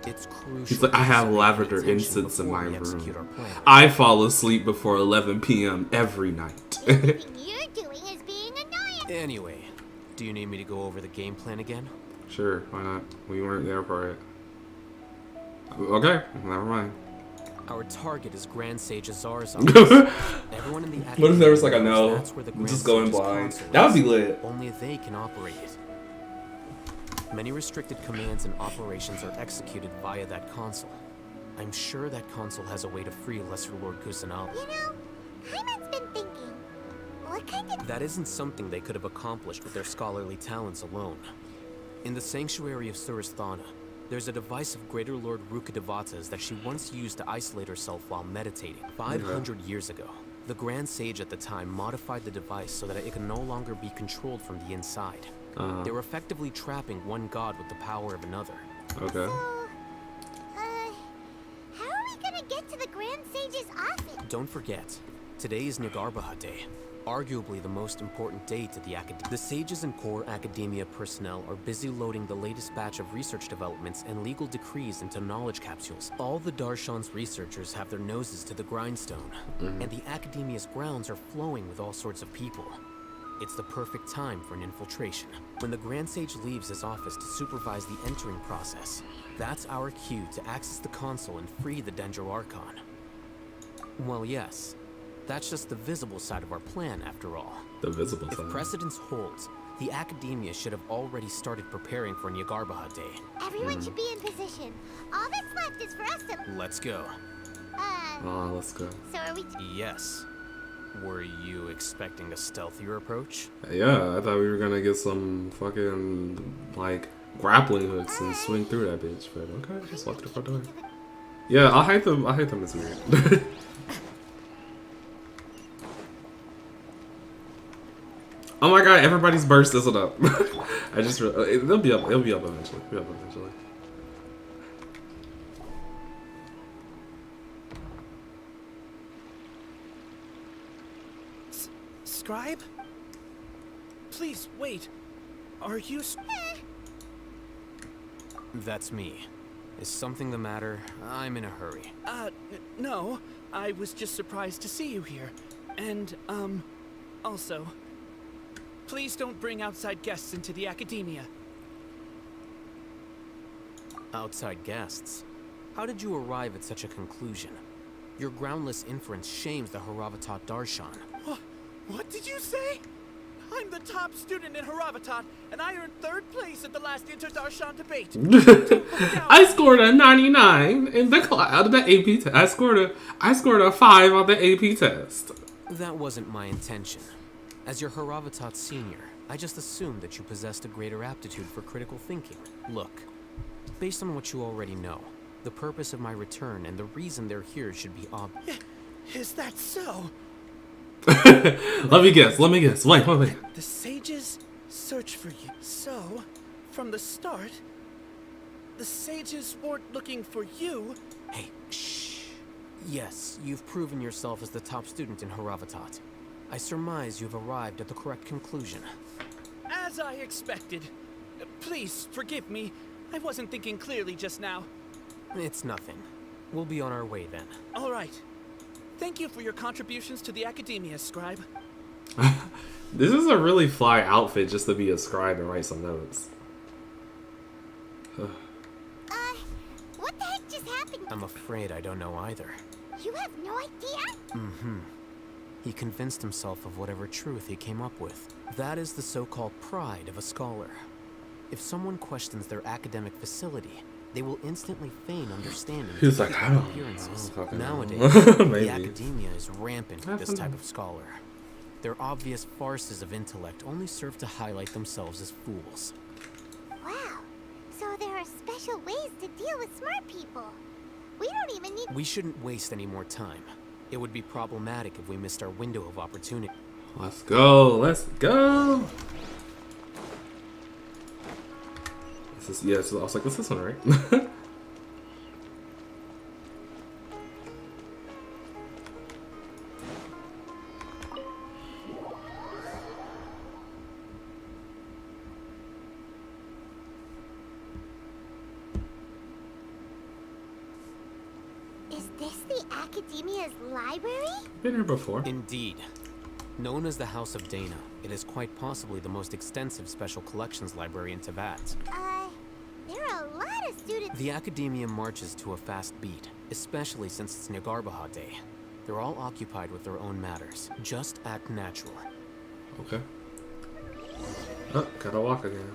It's crucial. He's like, I have lavender incense in my room. I fall asleep before 11 p.m. every night. Everything you're doing is being annoying. Anyway, do you need me to go over the game plan again? Sure, why not? We weren't there for it. Okay, never mind. Our target is Grand Sage Azar's Everyone in the What if there was like a no? That's where the I'm just Grand going Sage's blind. console That would be is. lit. Only they can operate it. Many restricted commands and operations are executed via that console. I'm sure that console has a way to free Lesser Lord Kusanali. You know, Paimon's been thinking. What kind of... That isn't something they could have accomplished with their scholarly talents alone. In the sanctuary of Suristhana, there's a device of Greater Lord Rukkhadevata's that she once used to isolate herself while meditating. 500 years ago, the Grand Sage at the time modified the device so that it can no longer be controlled from the inside. They were effectively trapping one god with the power of another. Okay. So, how are we gonna get to the Grand Sage's office? Don't forget, today is Nagarbaha Day, arguably the most important day to the Academia. The sages and core Academia personnel are busy loading the latest batch of research developments and legal decrees into knowledge capsules. All the Darshan's researchers have their noses to the grindstone, and the Academia's grounds are flowing with all sorts of people. It's the perfect time for an infiltration. When the Grand Sage leaves his office to supervise the entering process, that's our cue to access the console and free the Dendro Archon. Well, yes. That's just the visible side of our plan, after all. The visible side. If precedence holds, the Academia should have already started preparing for Nagarbaha Day. Everyone should be in position. All that's left is for us to... Let's go. Let's go. So are we... Yes. Were you expecting a stealthier approach? Yeah, I thought we were gonna get some fucking, like, grappling hooks and swing through that bitch, but okay, just walk through the front door. Yeah, I'll hate them as weird. Oh my god, everybody's burst isn't up. I just it'll be up eventually. Scribe? Please, wait. Are you... That's me. Is something the matter? I'm in a hurry. No. I was just surprised to see you here. And, also... Please don't bring outside guests into the Academia. Outside guests? How did you arrive at such a conclusion? Your groundless inference shames the Haravatat Darshan. What did you say? I'm the top student in Haravatat, and I earned 3rd place at the last Inter-Darshan debate. I scored a 99 in the AP test. I scored a 5 on the AP test. That wasn't my intention. As your Haravatat senior, I just assumed that you possessed a greater aptitude for critical thinking. Look, based on what you already know, the purpose of my return and the reason they're here should be obvious. Is that so? Let me guess. Wait. The sages search for you. So, from the start, the sages weren't looking for you. Hey, shh. Yes, you've proven yourself as the top student in Haravatat. I surmise you've arrived at the correct conclusion. As I expected. Please, forgive me. I wasn't thinking clearly just now. It's nothing. We'll be on our way then. All right. Thank you for your contributions to the Academia, Scribe. This is a really fly outfit just to be a scribe and write some notes. What the heck just happened? I'm afraid I don't know either. You have no idea? He convinced himself of whatever truth he came up with. That is the so-called pride of a scholar. If someone questions their academic facility, they will instantly feign understanding. He's like, I don't know. Appearances. Fucking Nowadays, maybe. the academia is rampant with this type of scholar. Their obvious farces of intellect only serve to highlight themselves as fools. Wow. So there are special ways to deal with smart people. We don't even need... We shouldn't waste any more time. It would be problematic if we missed our window of opportunity. Let's go. Let's go. This is, yeah, so I was like, this is one, right? Is this the Academia's library? Been here before. Indeed. Known as the House of Dana, it is quite possibly the most extensive special collections library in Teyvat. There are a lot of students... The Academia marches to a fast beat, especially since it's Negarbaha Day. They're all occupied with their own matters. Just act natural. Okay. Oh, gotta walk again.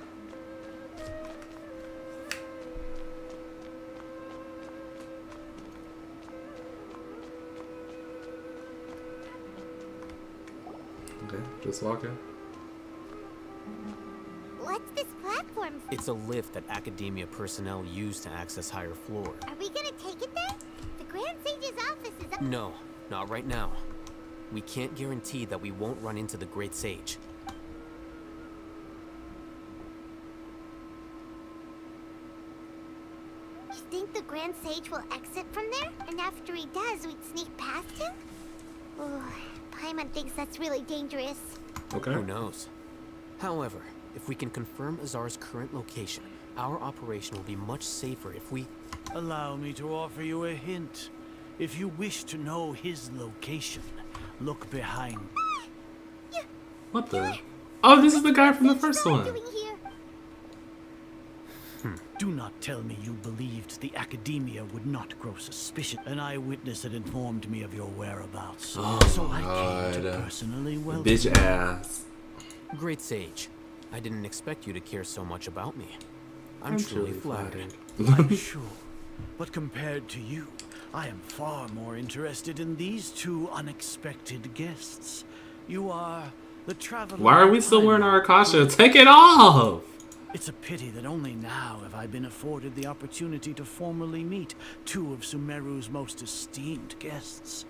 Okay, just walking. What's this platform for? It's a lift that Academia personnel use to access higher floors. Are we gonna take it there? The Grand Sage's office is up... No, not right now. We can't guarantee that we won't run into the Great Sage. You think the Grand Sage will exit from there? And after he does, we'd sneak past him? Ooh, Paimon thinks that's really dangerous. Okay. Who knows? However, if we can confirm Azar's current location, our operation will be much safer if we... Allow me to offer you a hint. If you wish to know his location, look behind. What the? Oh, this is the guy from the first one. Do not tell me you believed the Academia would not grow suspicious. An eyewitness had informed me of your whereabouts. Oh, so I came to personally welcome bitch you. ass. Great Sage, I didn't expect you to care so much about me. I'm truly flattered. I'm sure. But compared to you, I am far more interested in these two unexpected guests. You are the traveler... Why are we still wearing our Akasha? Take it off! It's a pity that only now have I been afforded the opportunity to formally meet two of Sumeru's most esteemed guests.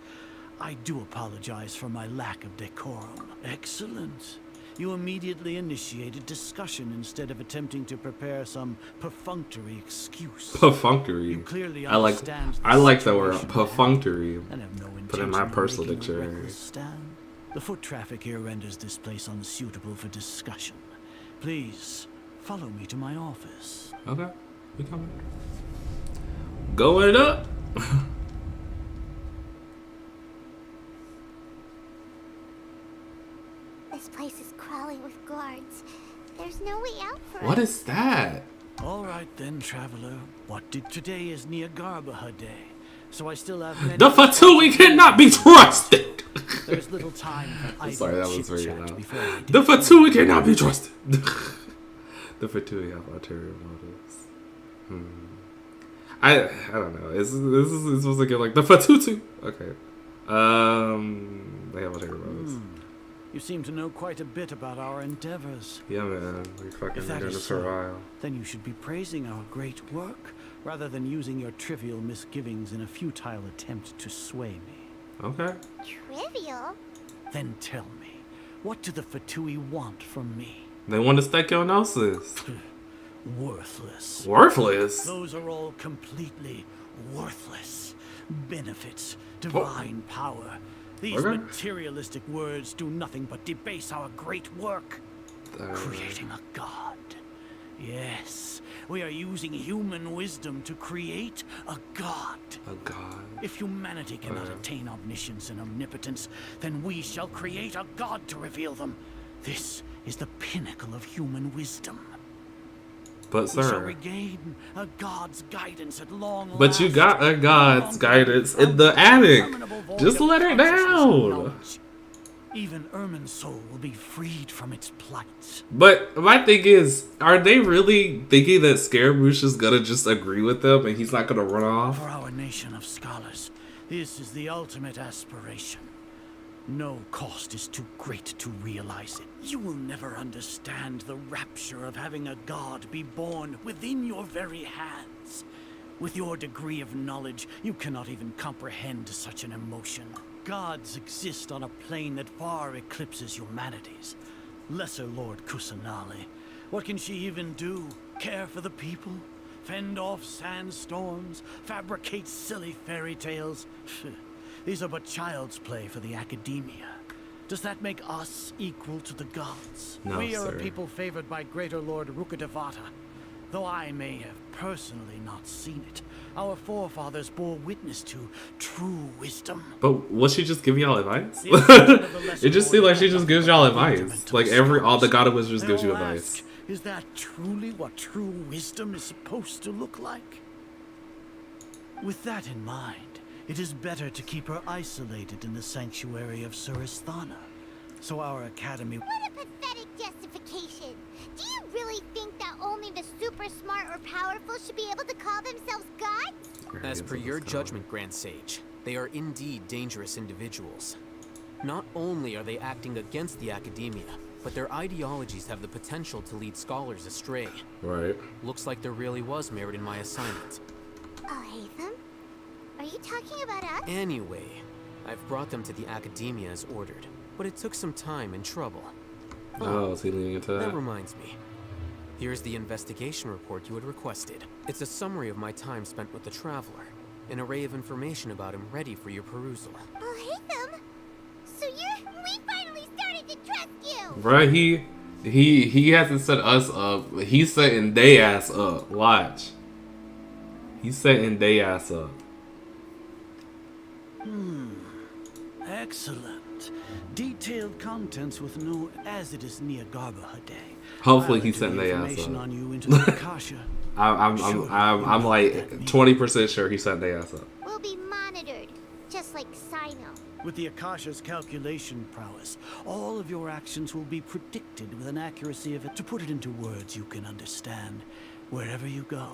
I do apologize for my lack of decorum. Excellent. You immediately initiated discussion instead of attempting to prepare some perfunctory excuse. Perfunctory. You clearly I like that word, perfunctory. And have no Put in my intention of personal making a dictionary. reckless stand. The foot traffic here renders this place unsuitable for discussion. Please, follow me to my office. Okay, we coming. Going up. This place is crawling with guards. There's no way out for us. What is that? All right then, traveler. What did today is Negarbaha Day, so I still have many... The Fatui cannot be trusted. There's little time for I'm sorry, that idle was very chit-chat loud. before I The Fatui cannot be trusted. The Fatui have ulterior motives. I don't know. This is supposed to get like the Fatutu. Okay. They have ulterior motives. You seem to know quite a bit about our endeavors. Yeah, man. We fucking If been that doing is this for a so, while. then you should be praising our great work, rather than using your trivial misgivings in a futile attempt to sway me. Okay. Trivial? Then tell me, what do the Fatui want from me? They want to Stechonosis. Worthless. Worthless? Those are all completely worthless. Benefits, divine power. These Okay. materialistic words do nothing but debase our great work. Creating a god. Yes, we are using human wisdom to create a god. A god. If humanity cannot attain omniscience and omnipotence, then we shall create a god to reveal them. This is the pinnacle of human wisdom. But We shall sir, regain a god's guidance at long last. but you got a god's guidance in the attic. Just let her down. Even Ermin's soul will be freed from its plight. But my thing is, are they really thinking that Scaramouche is gonna just agree with them and he's not gonna run off? For our nation of scholars, this is the ultimate aspiration. No cost is too great to realize it. You will never understand the rapture of having a god be born within your very hands. With your degree of knowledge, you cannot even comprehend such an emotion. Gods exist on a plane that far eclipses humanity's. Lesser Lord Kusanali. What can she even do? Care for the people? Fend off sandstorms? Fabricate silly fairy tales? These are but child's play for the academia. Does that make us equal to the gods? No, we are sir. a people favored by Greater Lord Rukadevata. Though I may have personally not seen it, our forefathers bore witness to true wisdom. But will she just give y'all advice? The ascension of the lesser It just seems like she just gives y'all advice. fundamental Like all the God of Wisdom just gives you They'll advice. ask, is that truly what true wisdom is supposed to look like? With that in mind, it is better to keep her isolated in the sanctuary of Surasthana. So our academy... What a pathetic justification. Do you really think that only the super smart or powerful should be able to call themselves gods? As per your judgment, Grand Sage, they are indeed dangerous individuals. Not only are they acting against the academia, but their ideologies have the potential to lead scholars astray. Right. Looks like there really was merit in my assignment. Oh, Hatham? Are you talking about us? Anyway, I've brought them to the academia as ordered, but it took some time and trouble. Oh, is he leaning into that? That reminds me. Here's the investigation report you had requested. It's a summary of my time spent with the Traveler, an array of information about him ready for your perusal. Oh, Hatham? So we finally started to trust you! Right, he hasn't set us up. He's setting they ass up. Watch. He's setting they ass up. Excellent. Detailed contents with no... As it is near Garbahade. Hopefully I'll he's enter setting the they ass information up. on you into the Akasha. I'm like 20% sure he's setting they ass up. We'll be monitored, just like Sino. With the Akasha's calculation prowess, all of your actions will be predicted with an accuracy of it. To put it into words you can understand, wherever you go,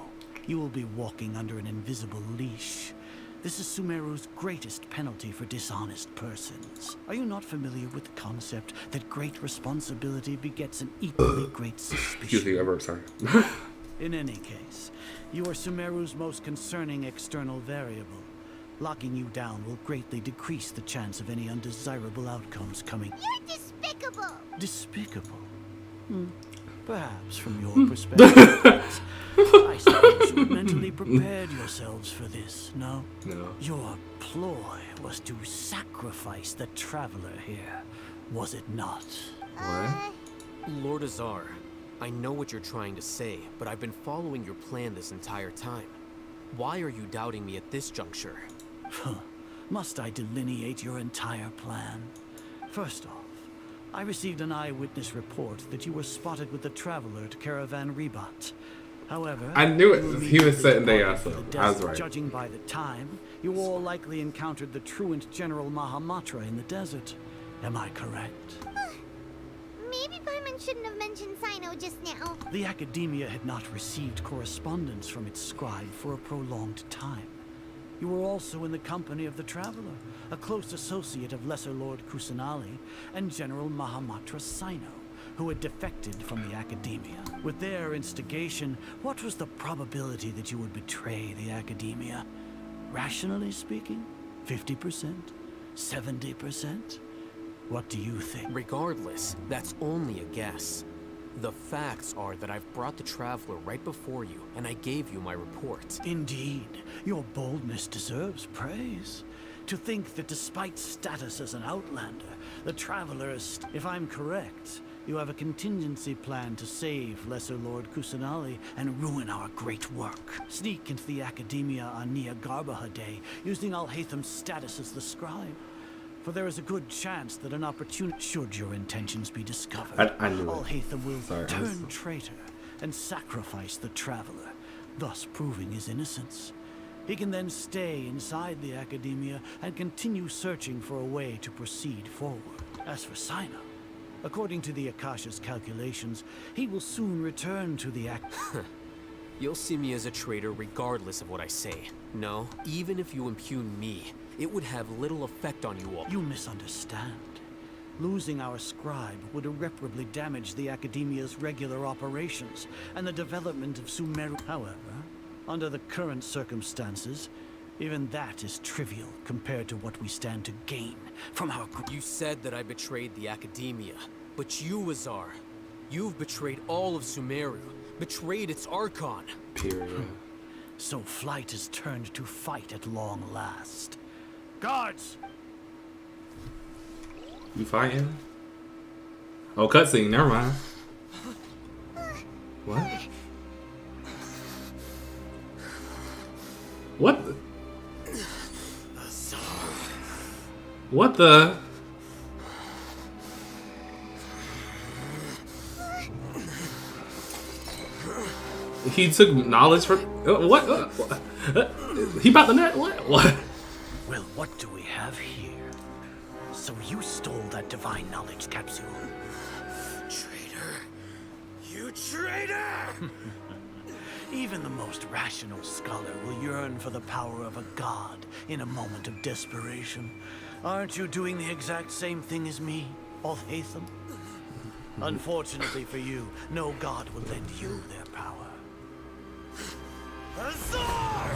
you will be walking under an invisible leash. This is Sumeru's greatest penalty for dishonest persons. Are you not familiar with the concept that great responsibility begets an equally great suspicion? Excuse me, I'm sorry. In any case, you are Sumeru's most concerning external variable. Locking you down will greatly decrease the chance of any undesirable outcomes coming. You're despicable! Despicable? Perhaps from your perspective. I suppose you mentally prepared yourselves for this, no? No. Your ploy was to sacrifice the Traveler here, was it not? What? Lord Azar, I know what you're trying to say, but I've been following your plan this entire time. Why are you doubting me at this juncture? Must I delineate your entire plan? First off, I received an eyewitness report that you were spotted with the Traveler at Caravan Rebat. However, I knew it. you He was setting their immediately ass departed for the up. I was desert. right. Judging by the time, you all likely encountered the truant General Mahamatra in the desert. Am I correct? Maybe Paimon shouldn't have mentioned Sino just now. The Academia had not received correspondence from its scribe for a prolonged time. You were also in the company of the Traveler, a close associate of Lesser Lord Kusanali and General Mahamatra Sino, who had defected from the Academia. With their instigation, what was the probability that you would betray the Academia? Rationally speaking, 50%? 70%? What do you think? Regardless, that's only a guess. The facts are that I've brought the Traveler right before you, and I gave you my report. Indeed, your boldness deserves praise. To think that despite status as an outlander, the Traveler is... If I'm correct, you have a contingency plan to save Lesser Lord Kusanali and ruin our great work. Sneak into the Academia on Nia Garbahade, using Alhatham's status as the scribe. For there is a good chance that an opportunity, should your intentions be discovered, I knew it. Alhatham will Sorry, turn traitor and sacrifice the Traveler, thus proving his innocence. He can then stay inside the Academia and continue searching for a way to proceed forward. As for Sino, according to the Akasha's calculations, he will soon return to the You'll see me as a traitor regardless of what I say. No, even if you impugn me, it would have little effect on you all. You misunderstand. Losing our scribe would irreparably damage the Academia's regular operations and the development of Sumeru. However, under the current circumstances, even that is trivial compared to what we stand to gain from our group. You said that I betrayed the Academia, but you, Azar, you've betrayed all of Sumeru, betrayed its Archon. Period. So flight is turned to fight at long last. Guards! You fighting? Oh, cutscene. Never mind. What? What? What the? He took knowledge from what? He about the net? What? Well, what do we have here? So you stole that divine knowledge capsule. Traitor! You traitor! Even the most rational scholar will yearn for the power of a god in a moment of desperation. Aren't you doing the exact same thing as me, Alhaitham? Unfortunately for you, no god will lend you their power. Azar!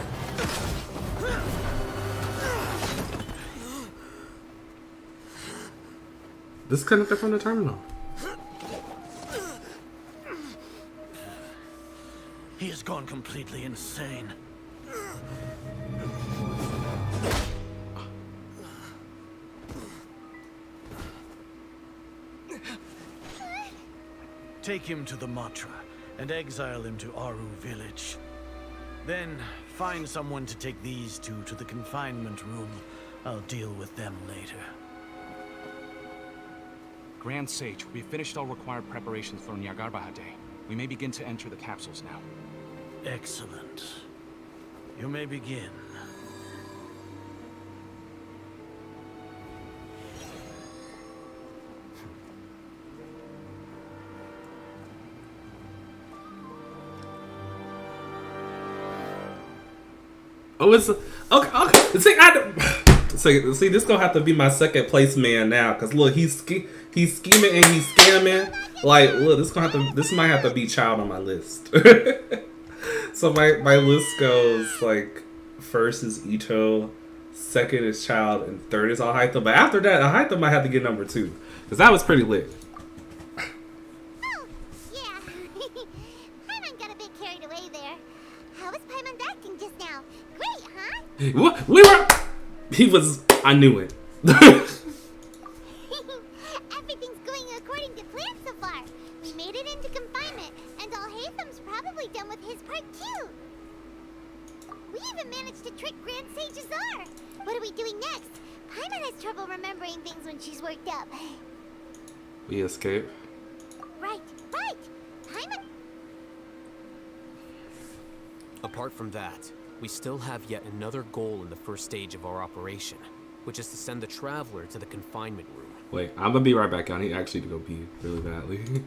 Disconnected from the terminal. He has gone completely insane. Take him to the Matra and exile him to Aru village. Then find someone to take these two to the confinement room. I'll deal with them later. Grand Sage, we've finished all required preparations for Nyagarbahade. We may begin to enter the capsules now. Excellent. You may begin. Oh, it's okay. Okay. See, this gonna have to be my second place man now. Cause look, he's scheming and he's scamming. Like, look, this might have to be child on my list. So my list goes like first is Ito, second is child, and third is Alhaitham. But after that, Alhaitham might have to get number 2, cause that was pretty lit. Oh, yeah. Paimon got a bit carried away there. How was Paimon acting just now? Great, huh? What? I knew it. Everything's going according to plan so far. We made it into confinement, and Alhaitham's probably done with his part too. We even managed to trick Grand Sage Azar. What are we doing next? Paimon has trouble remembering things when she's worked up. We escape. Right. Paimon. Apart from that, we still have yet another goal in the first stage of our operation, which is to send the Traveler to the confinement room. Wait, I'm gonna be right back. I need actually to go pee really badly.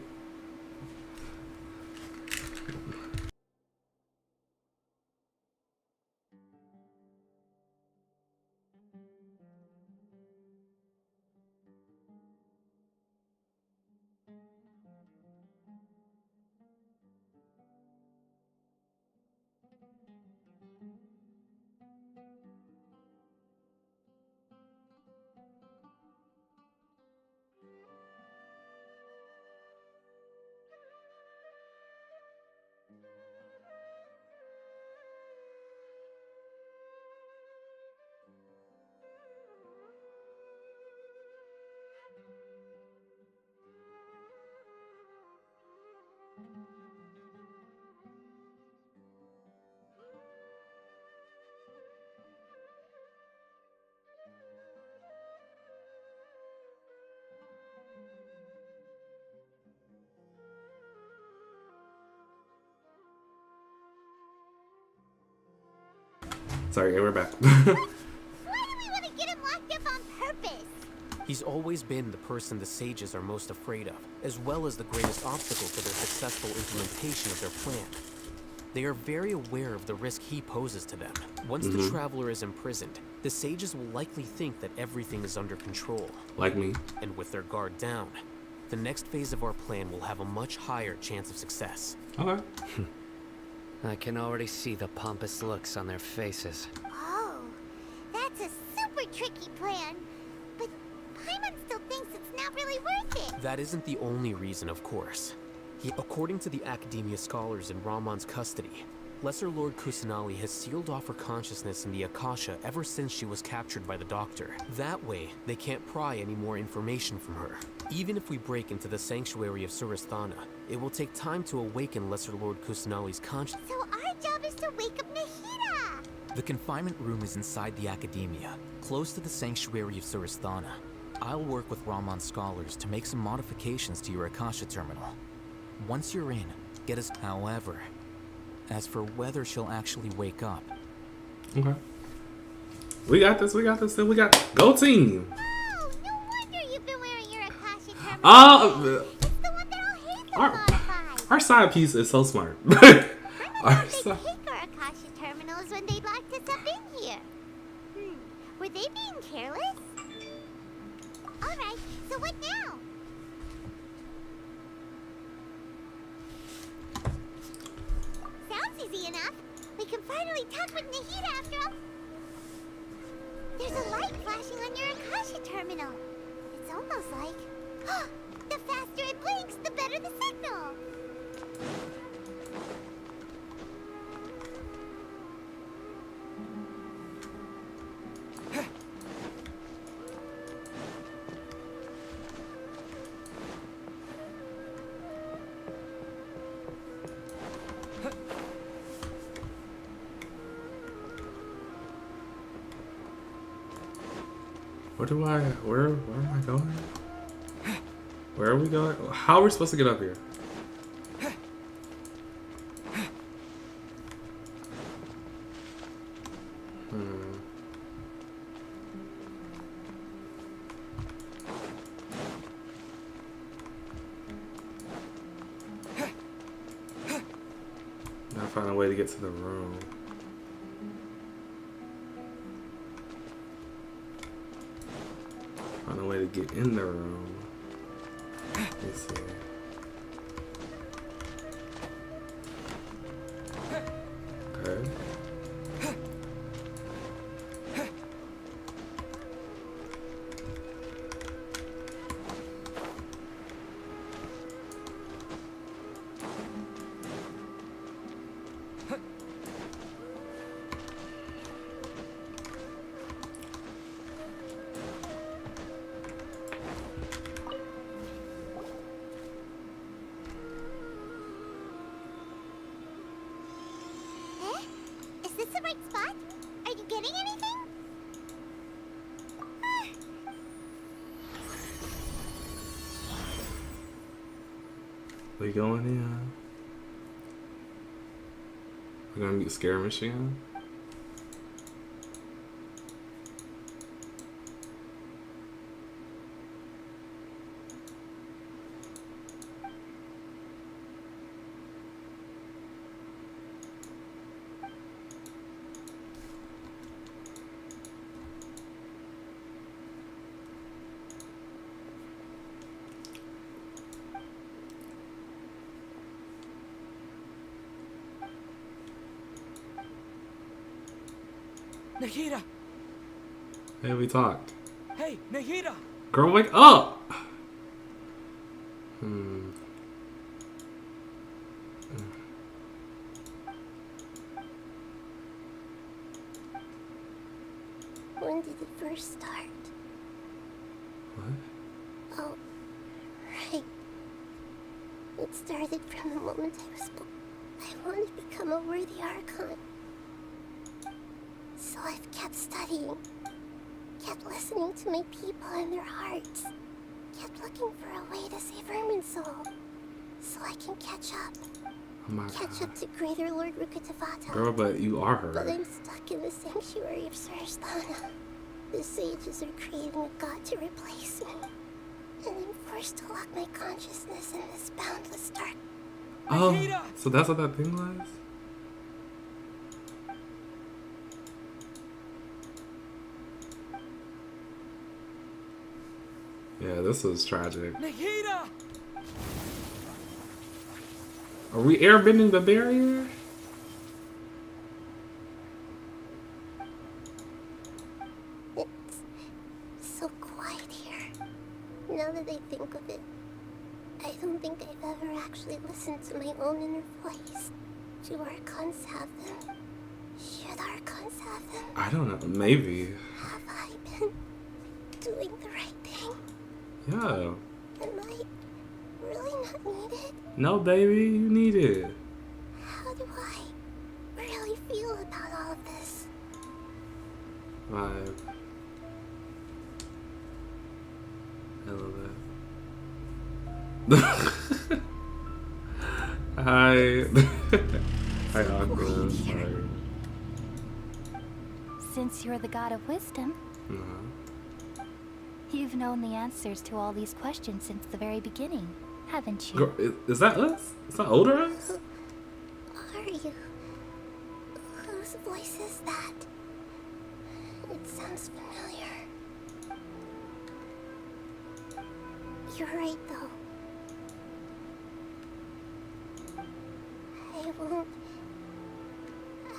Sorry, we're back. Why do we want to get him locked up on purpose? He's always been the person the sages are most afraid of, as well as the greatest obstacle to their successful implementation of their plan. They are very aware of the risk he poses to them. Once the traveler is imprisoned, the sages will likely think that everything is under control. Like me. And with their guard down, the next phase of our plan will have a much higher chance of success. Okay. I can already see the pompous looks on their faces. Oh, that's a super tricky plan. But Paimon still thinks it's not really worth it. That isn't the only reason, of course. According to the Academia scholars in Ramon's custody, Lesser Lord Kusanali has sealed off her consciousness in the Akasha ever since she was captured by the Doctor. That way, they can't pry any more information from her. Even if we break into the sanctuary of Surasthana, it will take time to awaken Lesser Lord Kusanali's consciousness. So our job is to wake up Nahida! The confinement room is inside the Academia, close to the sanctuary of Surasthana. I'll work with Ramon's scholars to make some modifications to your Akasha terminal. Once you're in, get us. However, as for whether she'll actually wake up. Okay. We got this, we got this, we got go team! Oh, no wonder you've been wearing your Akasha terminal. Oh, it's the one that all hate them modified. our side piece is so smart. Our side. They take our Akasha terminals when they locked us up in here. Were they being careless? Alright, so what now? Sounds easy enough. We can finally talk with Nahida after all. There's a light flashing on your Akasha terminal. It's almost like... the faster it blinks, the better the signal. Where am I going? Where are we going? How are we supposed to get up here? Gotta find a way to get to the room. Find a way to get in the room. Let me see. Okay. Is this the right spot? Are you getting anything? We going in? We're gonna meet Scara Machine. Nahida! Hey, we talked. Hey, Nahida! Girl, wake up! When did it first start? What? Oh, right. It started from the moment I was born. I wanted to become a worthy Archon. So I've kept studying, kept listening to my people and their hearts, kept looking for a way to save Irminsul, so I can catch up. Oh my Catch God. up to Greater Lord Rukkhadevata. Girl, but you are her. But I'm stuck in the sanctuary of Surasthana. The sages are creating a god to replace me. And I'm forced to lock my consciousness in this boundless dark. Oh, so that's what that thing was? Yeah, this was tragic. Nahida! Are we airbending the barrier? It's so quiet here. Now that I think of it, I don't think I've ever actually listened to my own inner voice. Do Archons have them? Should Archons have them? I don't know. Maybe. Have I been doing the right thing? Yeah. Am I really not needed? No, baby, you need it. How do I really feel about all of this? Vibe. I love that. Hi. Hi, Aqua. Sorry. Since you're the god of wisdom, you've known the answers to all these questions since the very beginning, haven't you? Girl, is that us? Is that older us? Who are you? Whose voice is that? It sounds familiar. You're right, though.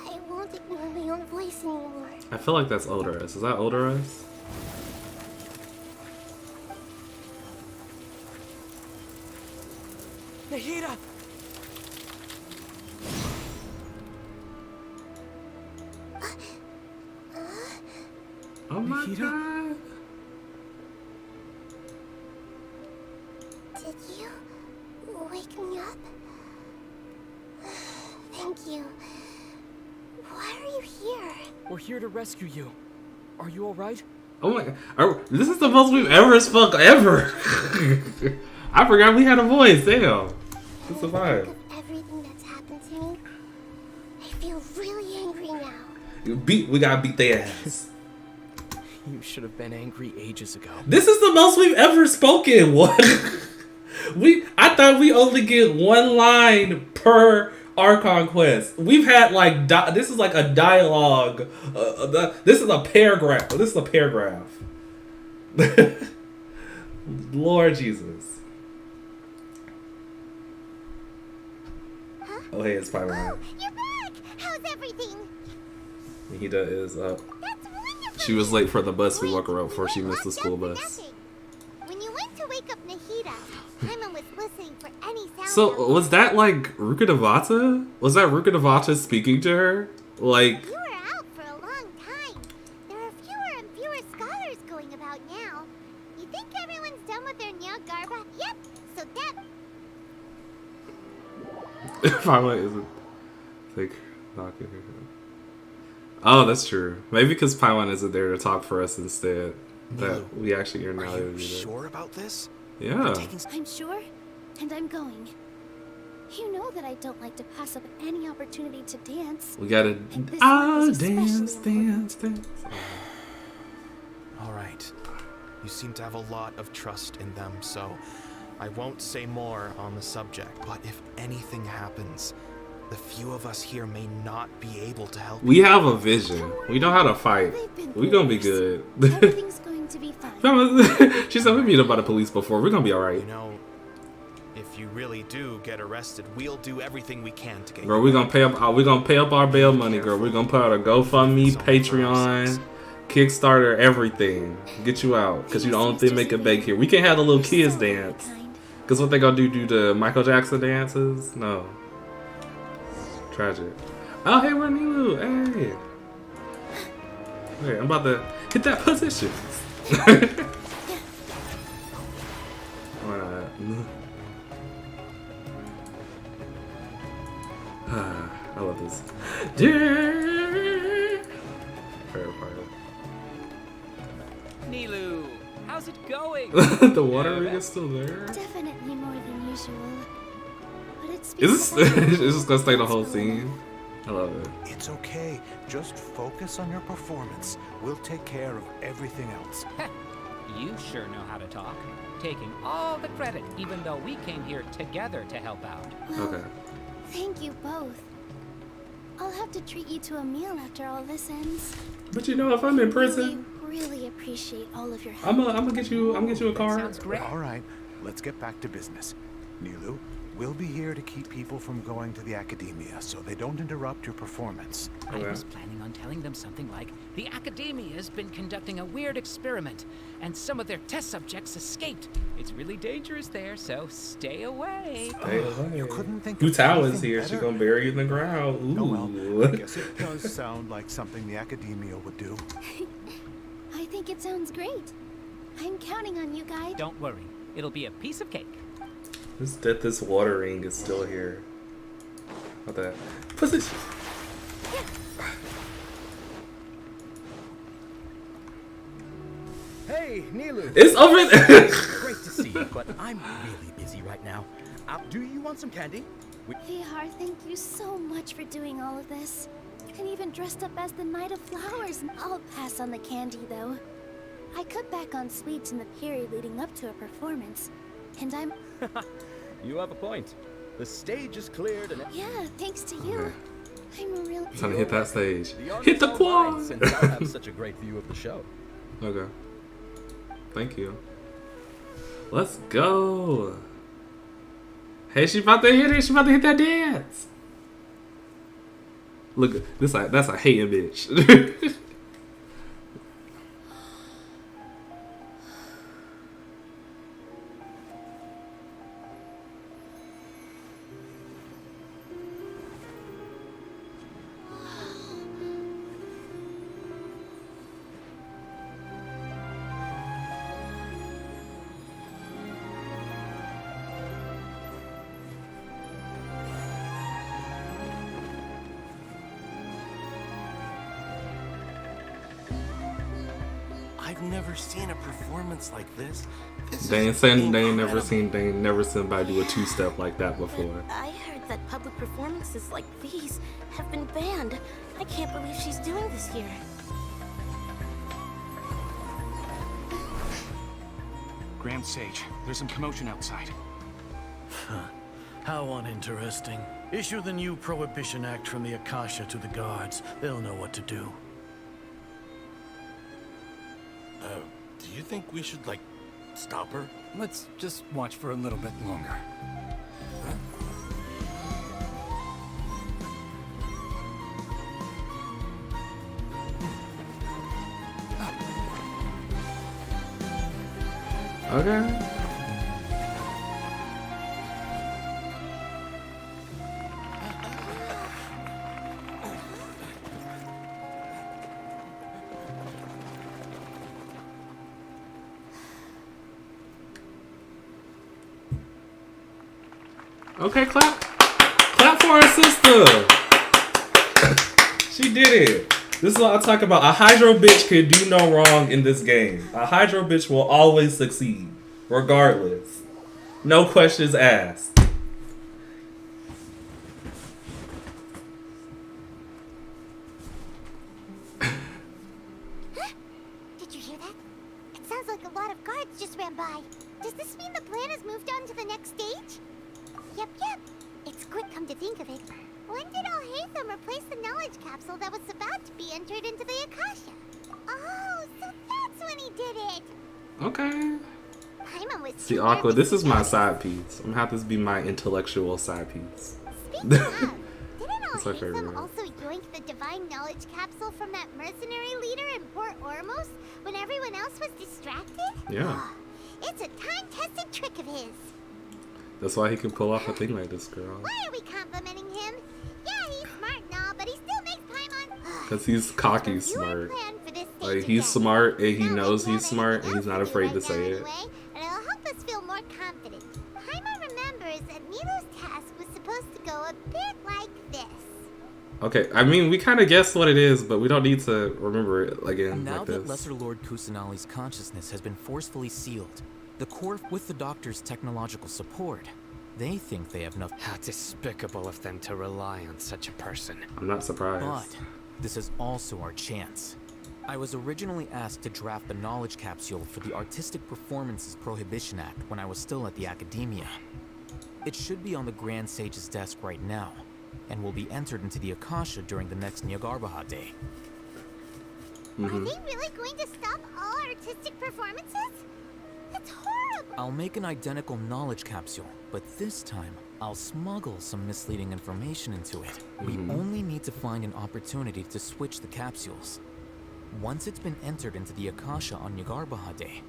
I won't ignore my own voice anymore. I feel like that's older us. Is that older us? Nahida! Oh my god. Did you wake me up? Thank you. Why are you here? We're here to rescue you. Are you alright? Oh my god. This is the most we've ever spoke ever. I forgot we had a voice. Damn. It's a vibe. Everything that's happened to me, I feel really angry now. We gotta beat their ass. You should have been angry ages ago. This is the most we've ever spoken. What? I thought we only get one line per Archon quest. We've had like this is like a dialogue. This is a paragraph. This is a paragraph. Lord Jesus. Huh? Oh hey, it's Pyro. Oh, you're back! How's everything? Nahida is up. She was late for the bus we woke her up before she missed the school bus. When you went to wake up Nahida, Paimon was listening for any sound. So was that like Ruka Devata? Was that Ruka Devata speaking to her? Like You were out for a long time. There are fewer and fewer scholars going about now. You think everyone's done with their Nyagarba? Yep. So that Paimon isn't like talking to her. Oh, that's true. Maybe because Paimon isn't there to talk for us instead. That we actually are now. Are you sure about this? Yeah. I'm sure, and I'm going. You know that I don't like to pass up any opportunity to dance. We gotta dance. All right. You seem to have a lot of trust in them, so I won't say more on the subject. But if anything happens, the few of us here may not be able to help. We have a vision. We know how to fight. We gonna be good. Everything's going to be fine. She said we beat up by the police before. We're gonna be alright. You know, if you really do get arrested, we'll do everything we can to get. Girl, we're gonna pay up. We're gonna pay up our bail money, girl. We're gonna put out a GoFundMe, Patreon, Kickstarter, everything. Get you out, cause you the only thing make it big here. We can't have the little kids dance, cause what they gonna do the Michael Jackson dances? No. Tragic. Oh, hey, we're Nilu. Hey. Wait, I'm about to hit that position. Why not? I love this. Nilu, how's it going? The water ring is still there? Definitely more than usual. But it's Is this gonna stay the whole scene? I love it. It's okay. Just focus on your performance. We'll take care of everything else. You sure know how to talk. Taking all the credit, even though we came here together to help out. Okay. Thank you both. I'll have to treat you to a meal after all this ends. But you know, if I'm in prison, Really appreciate all of your help. I'm gonna get you a car. Sounds great. All right, let's get back to business. Nilu, we'll be here to keep people from going to the academia so they don't interrupt your performance. I was planning on telling them something like, the Academia has been conducting a weird experiment, and some of their test subjects escaped. It's really dangerous there, so stay away. Stay away. You couldn't think Hu of Tao is anything here. better? She gonna bury you in the ground. Ooh. Oh well, I guess it does sound like something the academia would do. I think it sounds great. I'm counting on you guys. Don't worry, it'll be a piece of cake. This water ring is still here. What that? Position. Hey, Nilu. It's over there. Great to see you, but I'm really busy right now. Do you want some candy? Vihar, thank you so much for doing all of this. And even dressed up as the Knight of Flowers. I'll pass on the candy, though. I cut back on sweets in the period leading up to a performance. And I'm... You have a point. The stage is cleared and... Yeah, thanks to you. I'm real... Time to hit that stage. The Hit the audience all mine, quad. since I have such a great view of the show. Okay. Thank you. Let's go. Hey, she about to hit it. She about to hit that dance. Look, that's a hating bitch. I've never seen a performance like this. They ain't never seen somebody do a two-step like that before. I heard that public performances like these have been banned. I can't believe she's doing this here. Grand Sage, there's some commotion outside. How uninteresting. Issue the new Prohibition Act from the Akasha to the guards. They'll know what to do. Do you think we should, like, stop her? Let's just watch for a little bit longer. Okay. Okay, clap for our sister. She did it. This is what I talk about. A Hydro bitch can do no wrong in this game. A Hydro bitch will always succeed, regardless. No questions asked. Did you hear that? It sounds like a lot of guards just ran by. Does this mean the plan has moved on to the next stage? Yep. It's quick, come to think of it. When did Al-Haytham replace the knowledge capsule that was about to be entered into the Akasha? Oh, so that's when he did it! Okay. Paimon was See, too Aqua, nervous this to is my notice. side piece. I'm gonna have this be my intellectual side piece. Speaking of, didn't It's my favorite. Al-Haytham also yoink the divine knowledge capsule from that mercenary leader in Port Ormos when everyone else was distracted? Yeah. It's a time-tested trick of his. That's why he can pull off a thing like this, girl. Why are we complimenting him? Yeah, he's smart and all, but he still makes Paimon. Because he's cocky smart. Like, he's smart and he knows he's smart and he's not afraid to say it. And it'll help us feel more confident. Paimon remembers that Milo's task was supposed to go a bit like this. Okay, I mean, we kind of guessed what it is, but we don't need to remember it again Now like that this. Lesser Lord Kusanali's consciousness has been forcefully sealed, the core with the Doctor's technological support, They think they have nothing. How despicable of them to rely on such a person. I'm not surprised. But this is also our chance. I was originally asked to draft the knowledge capsule for the Artistic Performances Prohibition Act when I was still at the Academia. It should be on the Grand Sage's desk right now, and will be entered into the Akasha during the next Nyagarbahad Day. Are they really going to stop all artistic performances? That's horrible! I'll make an identical knowledge capsule, but this time, I'll smuggle some misleading information into it. We only need to find an opportunity to switch the capsules. Once it's been entered into the Akasha on Nyagarbahad Day,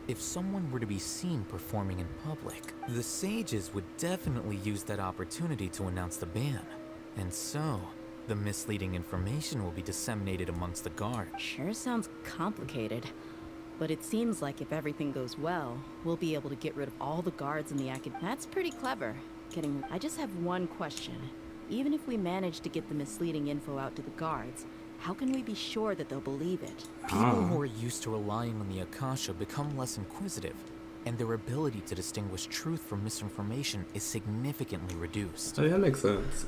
if someone were to be seen performing in public, the sages would definitely use that opportunity to announce the ban. And so, the misleading information will be disseminated amongst the guard. Sure sounds complicated. But it seems like if everything goes well, we'll be able to get rid of all the guards in the academy. That's pretty clever. I just have one question. Even if we manage to get the misleading info out to the guards, how can we be sure that they'll believe it? People who are used to relying on the Akasha become less inquisitive, and their ability to distinguish truth from misinformation is significantly reduced. Oh, yeah, that makes sense.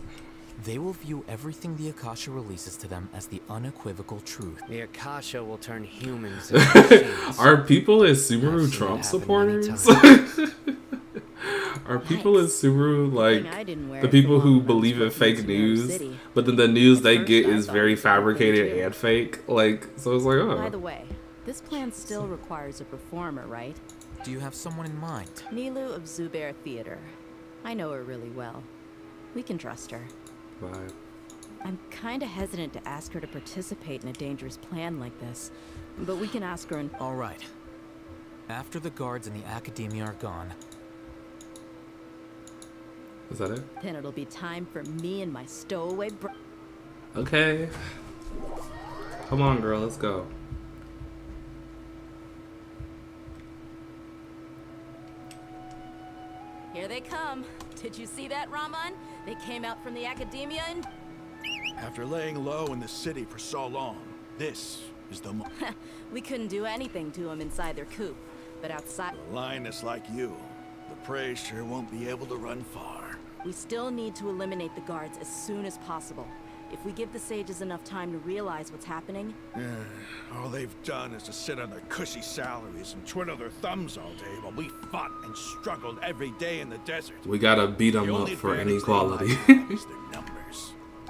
They will view everything the Akasha releases to them as the unequivocal truth. The Akasha will turn humans into machines. Are people as Sumeru Trump supporters? Are people as Sumeru like the people who believe in fake news, but then the news they get is very fabricated and fake? Like, so it's like, oh. By the way, this plan still requires a performer, right? Do you have someone in mind? Nilu of Zubair Theater. I know her really well. We can trust her. Bye. I'm kinda hesitant to ask her to participate in a dangerous plan like this, but we can ask her in— All right. After the guards in the Academia are gone... Is that it? Then it'll be time for me and my stowaway Okay. Come on, girl, let's go. Here they come. Did you see that, Raman? They came out from the Academia and... After laying low in the city for so long, this is the We couldn't do anything to them inside their coop, but outside... A lioness like you, the prey sure won't be able to run far. We still need to eliminate the guards as soon as possible. If we give the sages enough time to realize what's happening... All they've done is to sit on their cushy salaries and twiddle their thumbs all day while we fought and struggled every day in the desert. We gotta beat them up for inequality.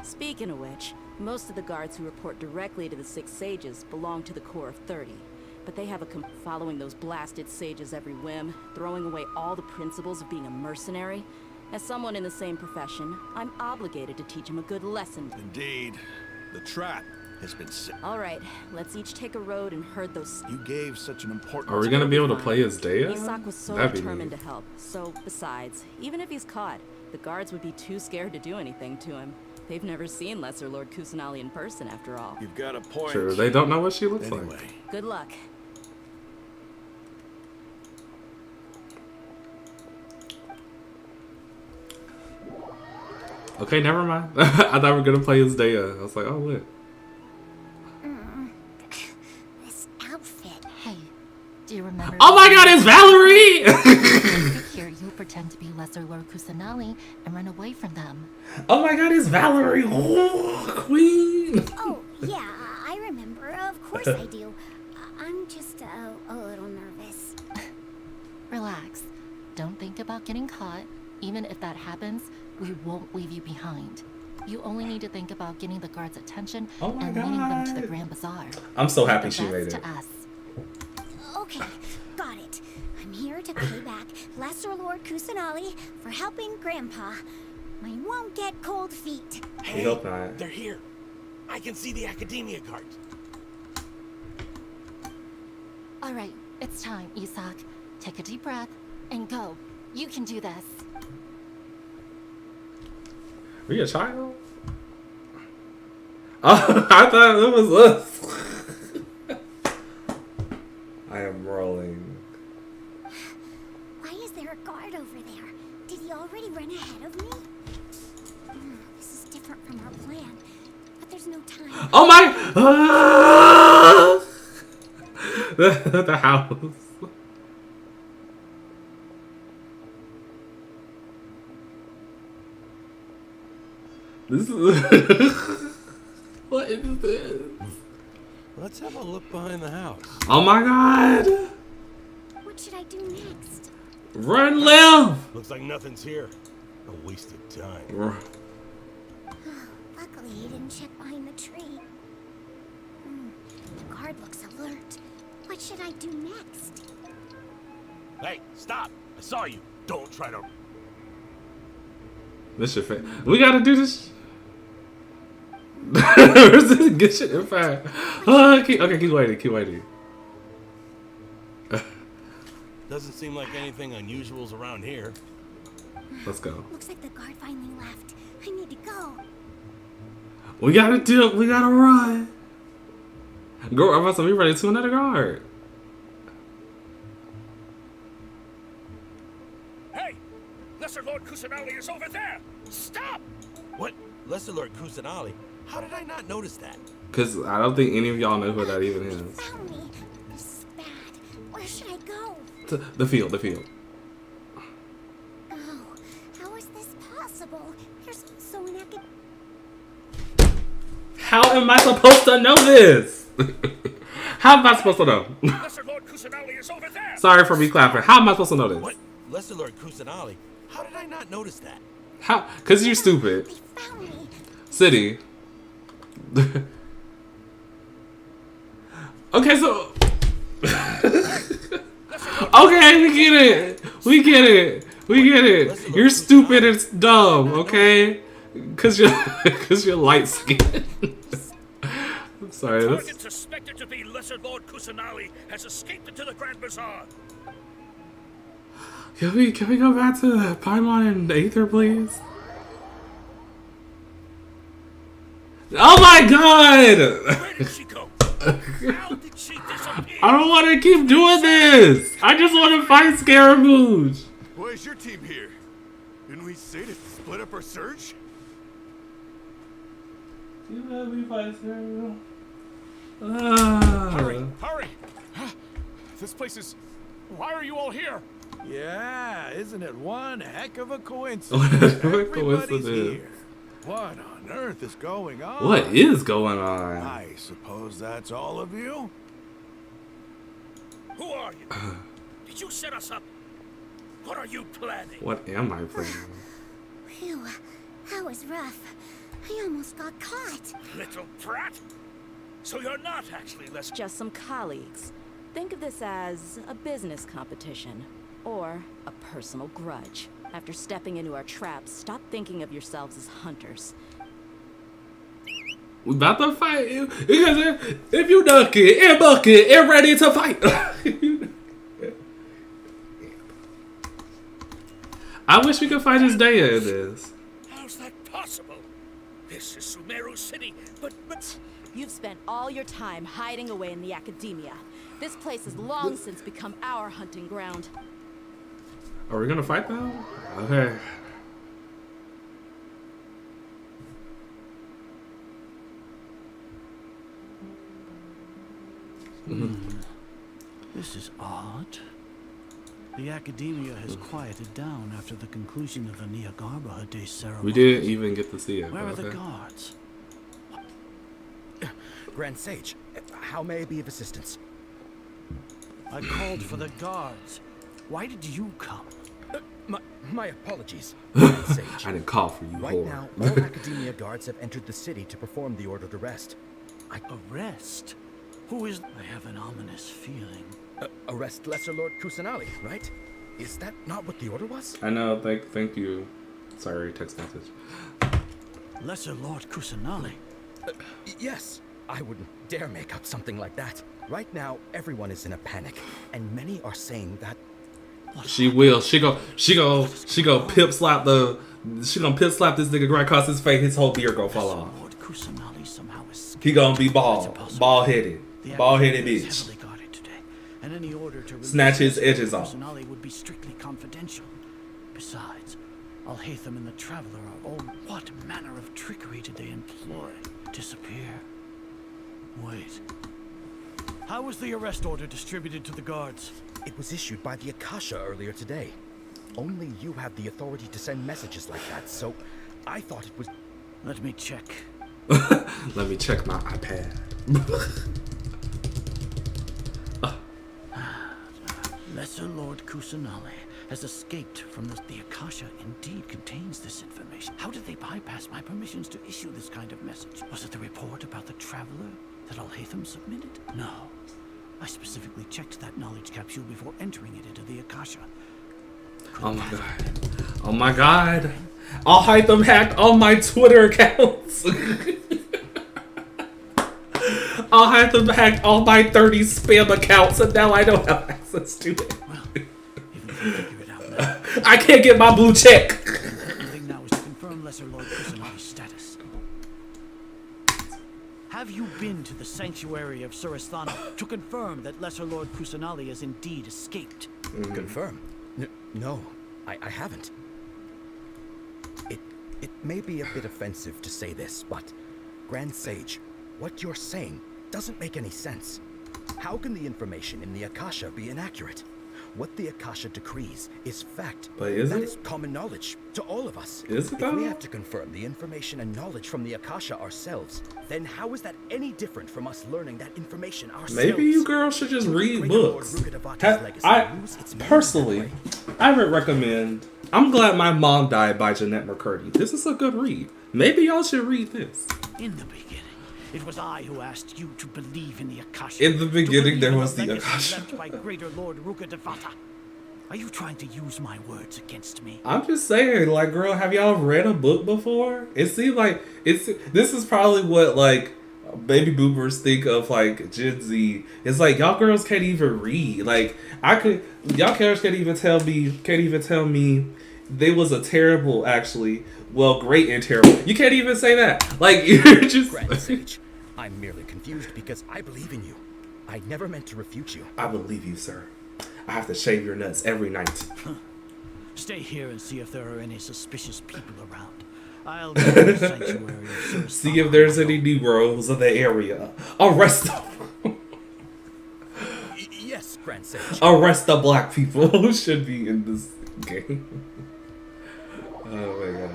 Speaking of which, most of the guards who report directly to the 6 sages belong to the core of 30. But they have following those blasted sages every whim, throwing away all the principles of being a mercenary. As someone in the same profession, I'm obligated to teach them a good lesson. Indeed. The trap has been set. All right, let's each take a road and herd those... You gave such an important... Are we gonna be able to play as Dea? Isak was so That'd be determined neat. to help. So, besides, even if he's caught, the guards would be too scared to do anything to him. They've never seen Lesser Lord Kusanali in person, after all. You've got a point. Sure, they don't know what she looks like. Good luck. Okay, never mind. I thought we were gonna play as Dea. I was like, oh, lit. This outfit. Hey, do you remember? Oh my god, it's Valerie! Here, you pretend to be Lesser Lord Kusanali and run away from them. Oh my god, it's Valerie! Oh, queen! Oh, yeah, I remember. Of course I do. I'm just a little nervous. Relax. Don't think about getting caught. Even if that happens, we won't leave you behind. You only need to think about getting the guards' attention and leading them to the Grand Bazaar. I'm so happy The she made best it. to us. Okay, got it. I'm here to pay back Lesser Lord Kusanali for helping Grandpa. I won't get cold feet. We hope not. They're here. I can see the Academia guards. All right, it's time, Isak. Take a deep breath and go. You can do this. Are you a child? Oh, I thought it was us. I am rolling. Why is there a guard over there? Did he already run ahead of me? This is different from our plan, but there's no time. Oh my! Ah! The house. This is what is this? Let's have a look behind the house. Oh my god! What should I do next? Run left! Looks like nothing's here. A waste of time. Luckily, he didn't check behind the tree. The guard looks alert. What should I do next? Hey, stop! I saw you. Don't try to... This shit fast. We gotta do this. Get shit in fast. Okay, keep waiting. Doesn't seem like anything unusual's around here. Let's go. Looks like the guard finally left. I need to go. We gotta run. Girl, I'm about to be ready to another guard. Hey! Lesser Lord Kusanali is over there! Stop! What? Lesser Lord Kusanali? How did I not notice that? Cause I don't think any of y'all know who that even is. Found me. This is bad. Where should I go? To the field. Oh, how is this possible? There's also an How am I supposed to know this? How am I supposed to know? Lesser Lord Kusanali is over there! Sorry for me clapping. How am I supposed to know this? What? Lesser Lord Kusanali? How did I not notice that? How? Cause you're stupid. City. Okay, so. Okay, we get it. You're stupid and dumb, okay? Cause you're light skinned. I'm sorry. Target suspected to be Lesser Lord Kusanali has escaped into the Grand Bazaar. Can we go back to Paimon and Aether, please? Oh my god! Where did she go? How did she disappear? I don't want to keep doing this. I just want to fight Scaramouche. Where's your team here? Didn't we say to split up our search? You let me fight Scaramouche. Hurry! This place is... Why are you all here? Yeah, isn't it one heck of a coincidence? Everybody's here. What on earth is going on? What is going on? I suppose that's all of you? Who are you? Did you set us up? What are you planning? What am I planning? Phew, that was rough. I almost got caught. Little brat. So you're not actually just some colleagues. Think of this as a business competition or a personal grudge. After stepping into our traps, stop thinking of yourselves as hunters. We about to fight you because if you duck it and buck it and ready to fight. I wish we could find his day in this. How's that possible? This is Sumeru City, but... You've spent all your time hiding away in the academia. This place has long since become our hunting ground. Are we gonna fight now? Okay. This is odd. The academia has quieted down after the conclusion of the Niagarbahade ceremony. We didn't even get to see it. Where are the guards? Grand Sage, how may I be of assistance? I called for the guards. Why did you come? My apologies, Grand Sage. I didn't call for you, Right whore. now, all academia guards have entered the city to perform the ordered arrest. Arrest? Who is... I have an ominous feeling. Arrest Lesser Lord Kusanali, right? Is that not what the order was? I know. Thank you. Sorry, text message. Lesser Lord Kusanali? Yes. I wouldn't dare make up something like that. Right now, everyone is in a panic, and many are saying that... She will. She go pip slap this nigga right across his face. His whole beard gonna fall off. Lord Kusanali somehow escaped. He gonna be bald headed bitch. And any order to Snatch his edges off. Kusanali would be strictly confidential. Besides, Al-Haytham and the Traveler are all... What manner of trickery did they employ? Disappear? Wait. How was the arrest order distributed to the guards? It was issued by the Akasha earlier today. Only you have the authority to send messages like that, so I thought it was... Let me check. Let me check my iPad. Lesser Lord Kusanali has escaped from the Akasha indeed contains this information. How did they bypass my permissions to issue this kind of message? Was it the report about the traveler that Al-Haytham submitted? No. I specifically checked that knowledge capsule before entering it into the Akasha. Oh my god. Oh my god. Al-Haytham hacked all my Twitter accounts. Al-Haytham hacked all my 30 spam accounts and now I don't have access to it. I can't get my blue check. The thing now is to confirm Lesser Lord Kusanali's status. Have you been to the sanctuary of Suristhana to confirm that Lesser Lord Kusanali has indeed escaped? Confirm? No, I haven't. It may be a bit offensive to say this, but Grand Sage, what you're saying doesn't make any sense. How can the information in the Akasha be inaccurate? What the Akasha decrees is fact. But is that it? is common knowledge to all of us. Is it If though? we have to confirm the information and knowledge from the Akasha ourselves, then how is that any different from us learning that information ourselves? Maybe you girls should just read Greater books. Lord Rukkhadevata's legacy I lose its meaning personally, that way? I would recommend. I'm glad my mom died by Jeanette McCurdy. This is a good read. Maybe y'all should read this. In the beginning, it was I who asked you to believe in the Akasha. In the beginning, there was the legacy Akasha. left by Greater Lord Rukkhadevata. Are you trying to use my words against me? I'm just saying, like, girl, have y'all read a book before? It seems like this is probably what like baby boomers think of like Gen Z. It's like y'all girls can't even read. Like y'all girls can't even tell me they was a terrible, actually, well, great and terrible. You can't even say that. Like, you're just Grand Sage, I'm merely confused because I believe in you. I never meant to refute you. I believe you, sir. I have to shave your nuts every night. Stay here and see if there are any suspicious people around. I'll go to the sanctuary of Suristhana. See if there's any Negroes in the area. Arrest them. Yes, Grand Sage. Arrest the black people who should be in this game. Oh my god.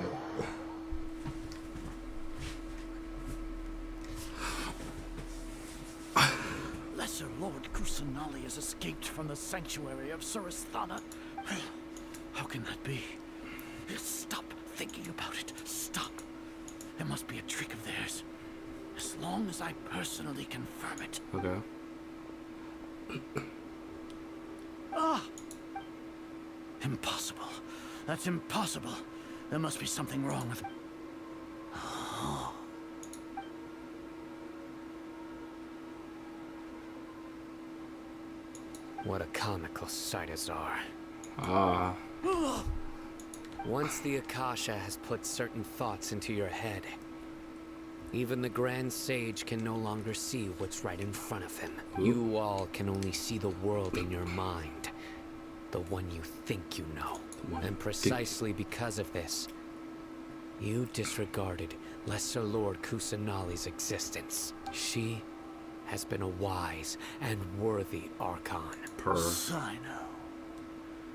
Lesser Lord Kusanali has escaped from the sanctuary of Suristhana. How can that be? Stop thinking about it. Stop. There must be a trick of theirs. As long as I personally confirm it. Okay. Ah! Impossible. That's impossible. There must be something wrong with... Oh. What a comical sight, Azar. Ah. Once the Akasha has put certain thoughts into your head, even the Grand Sage can no longer see what's right in front of him. You all can only see the world in your mind, the one you think you know. And precisely because of this, you disregarded Lesser Lord Kusanali's existence. She has been a wise and worthy Archon. Sino,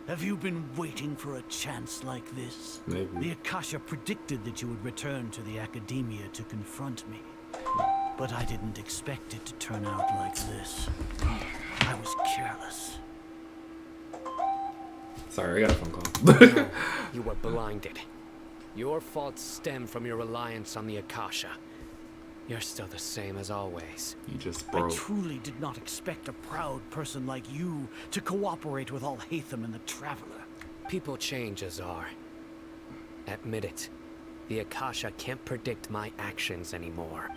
have you been waiting for a chance like this? Maybe. The Akasha predicted that you would return to the Academia to confront me. But I didn't expect it to turn out like this. I was careless. Sorry, I got a phone call. No, you were blinded. Your faults stem from your reliance on the Akasha. You're still the same as always. You just I broke. truly did not expect a proud person like you to cooperate with Al-Haytham and the Traveler. People change, Azar. Admit it. The Akasha can't predict my actions anymore.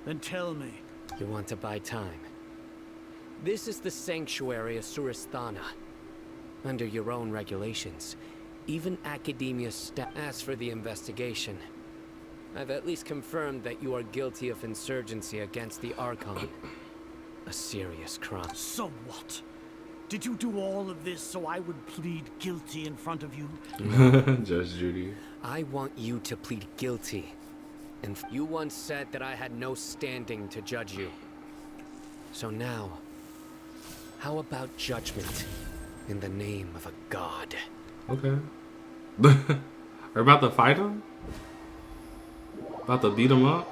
Then tell me. You want to buy time? This is the sanctuary of Suristhana. Under your own regulations, even Academia as for the investigation, I've at least confirmed that you are guilty of insurgency against the Archon. A serious crime. So what? Did you do all of this so I would plead guilty in front of you? Judge Judy. I want you to plead guilty. And you once said that I had no standing to judge you. So now, how about judgment in the name of a god? Okay. We're about to fight him? About to beat him up?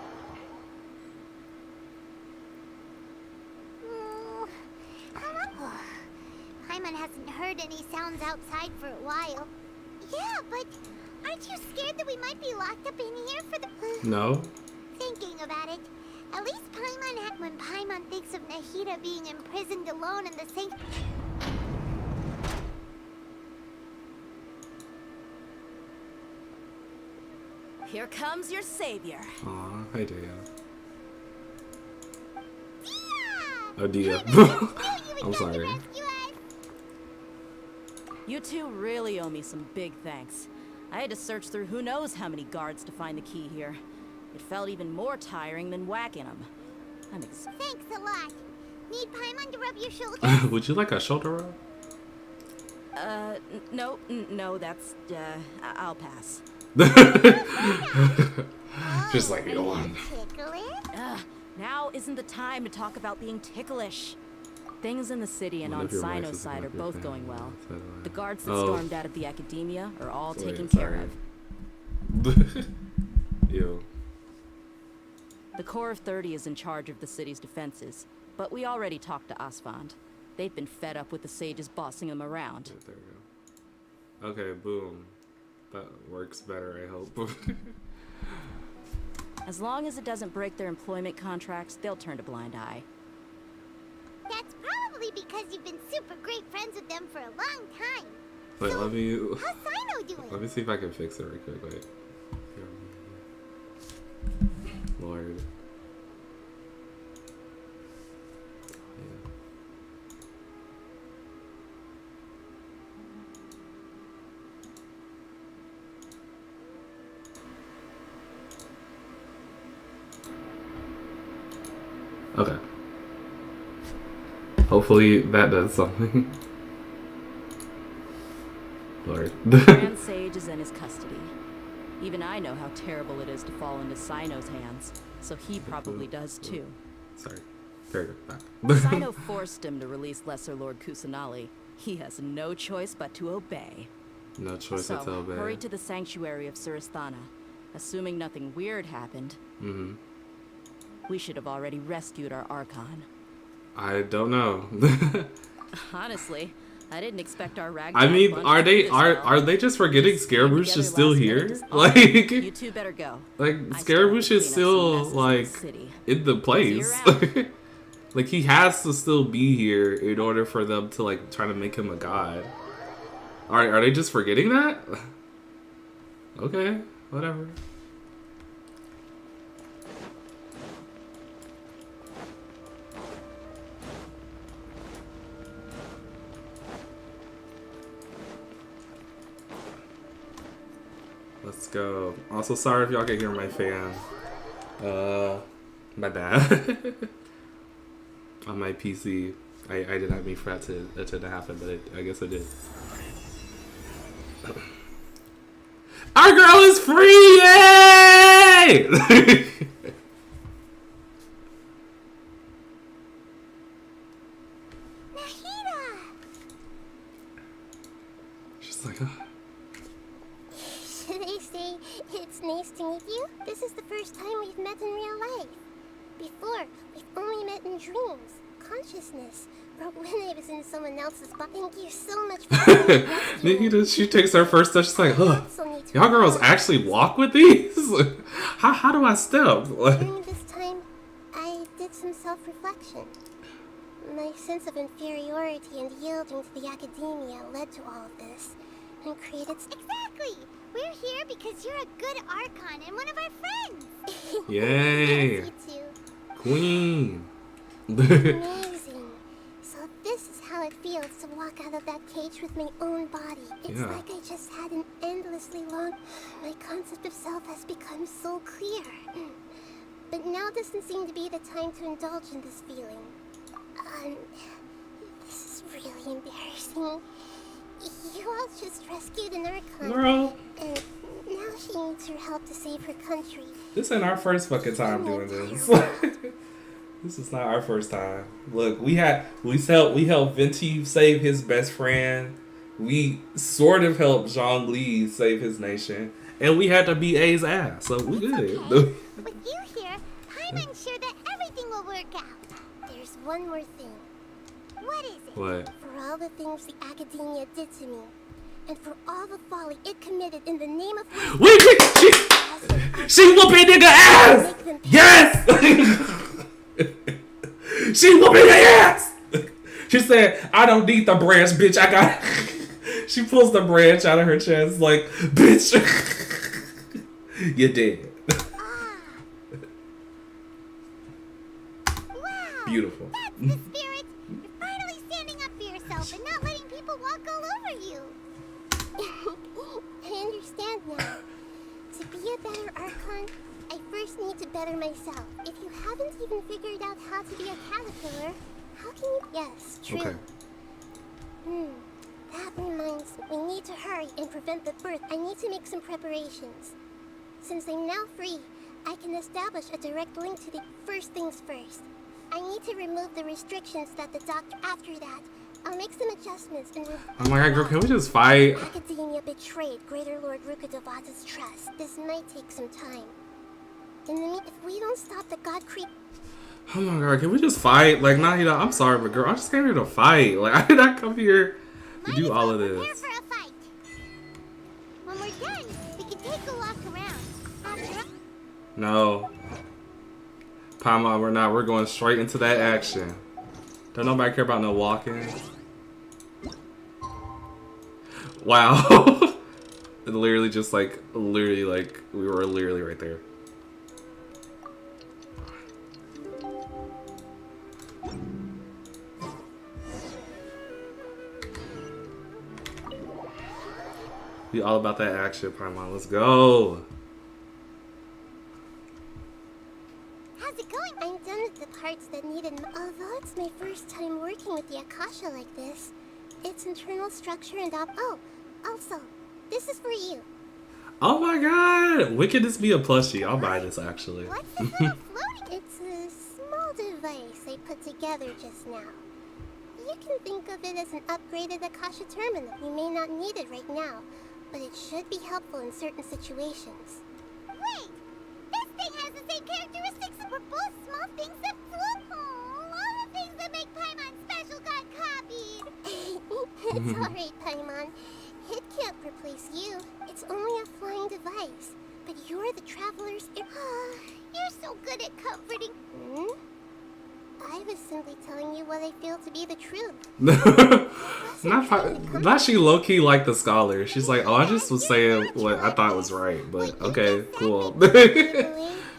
Paimon hasn't heard any sounds outside for a while. Yeah, but aren't you scared that we might be locked up in here for the... No. Thinking about it, at least when Paimon thinks of Nahida being imprisoned alone in the same... Here comes your savior. Aw, hey Dia. Oh, Dia. I'm sorry. You two really owe me some big thanks. I had to search through who knows how many guards to find the key here. It felt even more tiring than whacking them. Thanks a lot. Need Paimon to rub your shoulder? Would you like a shoulder rub? No, that's, I'll pass. Just like you want. Now isn't the time to talk about being ticklish. Things in the city and on Sino's side are both going well. The guards that stormed out of the academia are all taken care of. Ew. The Corps of 30 is in charge of the city's defenses, but we already talked to Asfand. They've been fed up with the sages bossing them around. There we go. Okay, boom. That works better, I hope. As long as it doesn't break their employment contracts, they'll turn a blind eye. That's probably because you've been super great friends with them for a long time. Wait, so, let me... how's Sino doing? Let me see if I can fix it real quick. Wait. Lord. Okay. Hopefully that does something. Lord. Grand Sage is in his custody. Even I know how terrible it is to fall into Sino's hands, so he probably does too. Sorry. There you go. Back. Sino forced him to release Lesser Lord Kusanali. He has no choice but to obey. No choice but to obey. Hurry to the sanctuary of Suristhana. Assuming nothing weird happened, we should have already rescued our Archon. I don't know. Honestly, I didn't expect our ragtag I mean, bunch are to do they this well. are they just forgetting Scaramouche is still here? Like, you two better go. Like Scaramouche is still like in the place. Like he has to still be here in order for them to like try to make him a god. Are they just forgetting that? Okay, whatever. Let's go. Also, sorry if y'all can hear my fan. My bad. On my PC, I did not mean for that to happen, but I guess I did. Our girl is free! Yay! She's like, oh. Should I say it's nice to meet you? This is the first time we've met in real life. Before, we've only met in dreams, consciousness, or when I was in someone else's body. Thank you so much for She takes her first step. She's like, huh, y'all girls actually walk with these? How do I step? During this time, I did some self-reflection. My sense of inferiority and yielding to the academia led to all of this, and created... Exactly! We're here because you're a good Archon and one of our friends! Yay! Yes, you too. Queen! Amazing. So this is how it feels to walk out of that cage with my own body. It's like I just had an endlessly long... My concept of self has become so clear. But now doesn't seem to be the time to indulge in this feeling. This is really embarrassing. You all just rescued an Archon. Girl. And now she needs your help to save her country. This ain't our first fucking time doing this. This is not our first time. Look, we helped Venti save his best friend. We sort of helped Zhongli save his nation. and we had to beat A's ass, so we good. Okay. With you here, I'm unsure that everything will work out. There's one more thing. What is it? What? For all the things the Academia did to me, and for all the folly it committed in the name of... Wait, she whooping nigga ass! Yes! She whooping their ass! She said, I don't need the branch, bitch, I got... She pulls the branch out of her chest like, bitch, you're dead. Wow, beautiful. That's the spirit. You're finally standing up for yourself and not letting people walk all over you. I understand now. To be a better Archon, I first need to better myself. If you haven't even figured out how to be a caterpillar, how can you... Yes, true. Okay. That reminds me, we need to hurry and prevent the birth. I need to make some preparations. Since I'm now free, I can establish a direct link to the first things first. I need to remove the restrictions that the doctor... After that, I'll make some adjustments and... Oh my god, girl, can we just fight? Academia betrayed Greater Lord Rukadavasa's trust. This might take some time. In the if we don't stop the god creep... Oh my god, can we just fight? Like, Nahida, I'm sorry, but girl, I just came here to fight. Like, I did not come here to do all of this. Prepare for a fight. When we're done, we can take a walk around. After... No. Paimon, we're not. We're going straight into that action. Don't nobody care about no walking. Wow. Literally just like, we were literally right there. We all about that action, Paimon. Let's go. How's it going? I'm done with the parts that needed... Although it's my first time working with the Akasha like this, its internal structure and oh, also, this is for you. Oh my god! Wickedness be a plushie. I'll buy this actually. What's this little floating? It's a small device I put together just now. You can think of it as an upgraded Akasha terminal. You may not need it right now, but it should be helpful in certain situations. Wait! This thing has the same characteristics and we're both small things that float. All the things that make Paimon special got copied. It's alright, Paimon. It can't replace you. It's only a flying device. But you're the traveler's... You're so good at comforting... I was simply telling you what I feel to be the truth. Not she low-key like the scholar. She's like, oh, I just was saying what I thought was right. But okay, cool.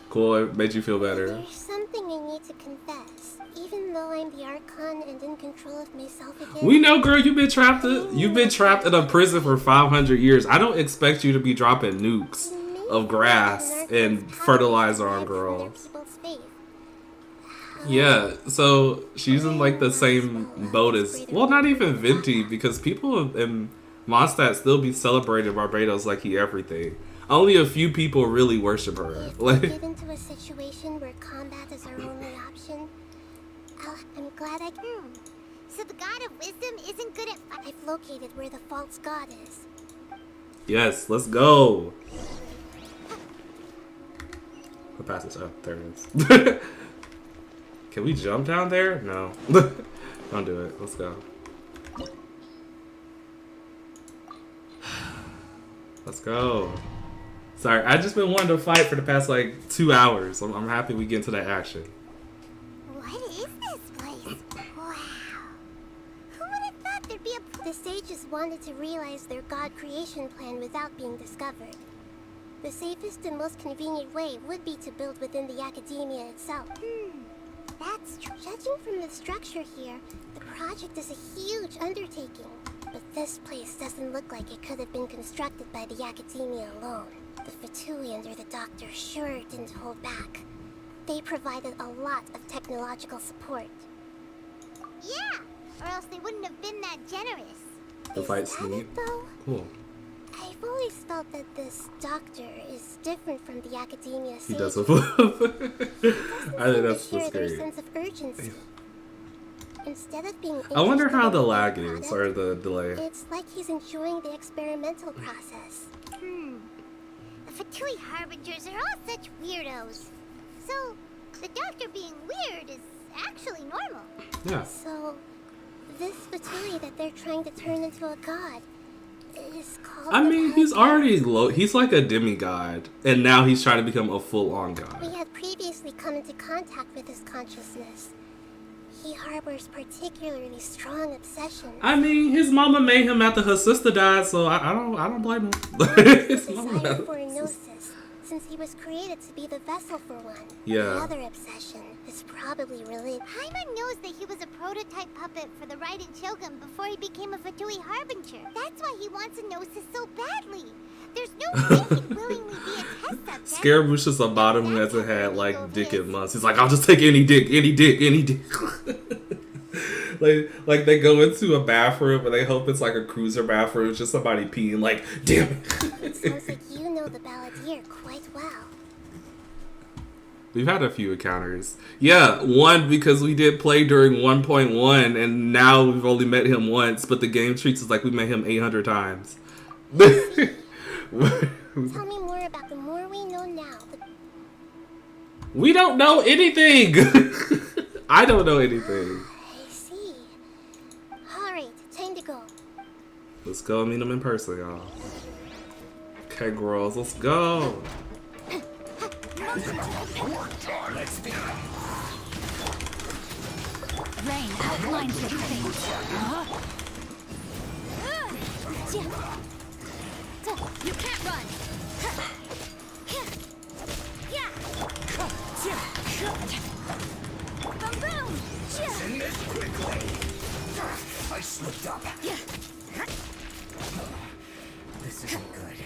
Cool, it made you feel better. There's something I need to confess. Even though I'm the Archon and in control of myself again... We know, girl, you've been trapped in a prison for 500 years. I don't expect you to be dropping nukes of grass and fertilizer on girls. Yeah, so she's in like the same boat as, well, not even Venti, because people in Mondstadt still be celebrating Barbados like he everything. Only a few people really worship her. Like, get into a situation where combat is our only option. I'm glad I can. So the god of wisdom isn't good at... I've located where the false god is. Yes, let's go. What passage? Oh, there it is. Can we jump down there? No. Don't do it. Let's go. Let's go. Sorry, I just been wanting to fight for the past like 2 hours. I'm happy we get into that action. What is this place? Wow. Who would have thought there'd be a... The sages wanted to realize their god creation plan without being discovered. The safest and most convenient way would be to build within the Academia itself. That's true. Judging from the structure here, the project is a huge undertaking. But this place doesn't look like it could have been constructed by the Academia alone. The Fatui under the Doctor sure didn't hold back. They provided a lot of technological support. Yeah, or else they wouldn't have been that generous. The fight's neat. Cool. I've always felt that this doctor is different from the Academia. He does with I think that's their scary. sense of urgency. Instead of being I wonder how the interested in lag product, is, or the delay. It's like he's enjoying the experimental process. Fatui Harbingers are all such weirdos. So, the Doctor being weird is actually normal. Yeah. So, this Fatui that they're trying to turn into a god is called... I mean, he's already low. He's like a demigod, and now he's trying to become a full-on god. We had previously come into contact with his consciousness. He harbors particularly strong obsessions. I mean, his mama made him after her sister died, so I don't blame him. His mama Desire for a gnosis, since he was created to be the vessel for one. Yeah. The other obsession is probably related. Paimon knows that he was a prototype puppet for the Raiden Shogun before he became a Fatui Harbinger. That's why he wants a gnosis so badly. There's no way he'd willingly be a test subject. Scaramouche just a bottom who hasn't had like dick in months. He's like, I'll just take any dick. like they go into a bathroom and they hope it's like a cruiser bathroom. It's just somebody peeing. Like, damn it. It sounds like you know the Balladeer quite well. We've had a few encounters. Yeah, one because we did play during 1.1 and now we've only met him once, but the game treats us like we met him 800 times. Tell me more about the more we know now. We don't know anything. I don't know anything. I see. Alright, time to go. Let's go meet him in person, y'all. Okay, girls, let's go. Rain outlines your face. You can't run. Boom, boom. Send this quickly. I slipped up. This isn't good.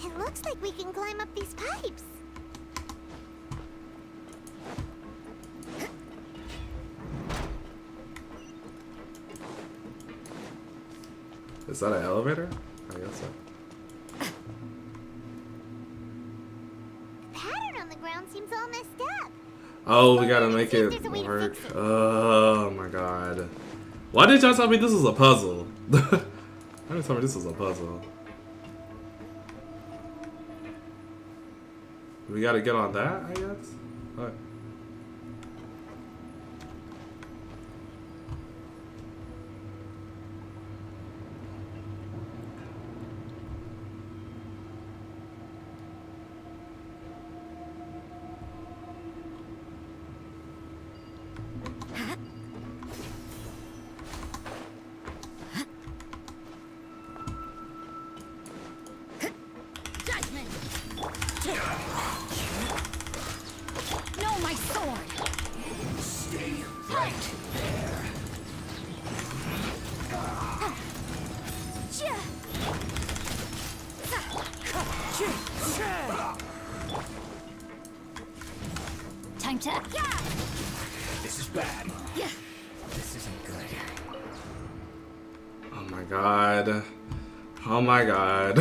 It looks like we can climb up these pipes. Is that an elevator? I guess so. The pattern on the ground seems all messed up. Oh, we gotta make it work. Oh my god. Why did y'all tell me this was a puzzle? Why did you tell me this was a puzzle? We gotta get on that, I guess? What? No, my sword. Stay right there. Time to. This is bad. This isn't good. Oh my god. Oh my god.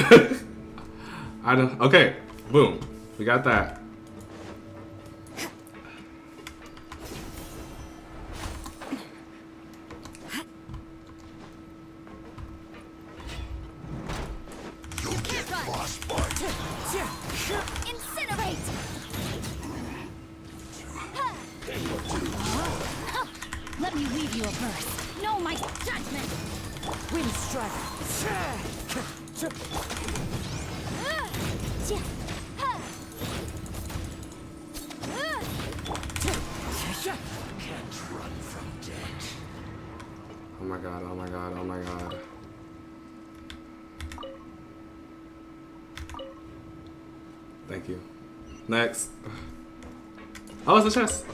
I don't. Okay, boom. We got that. Incinerate! Let me weave you a verse. Know my judgment. Wind strike. Can't run from death. Oh my god, oh my god, oh my god. Thank you. Next. Oh, it's a chest.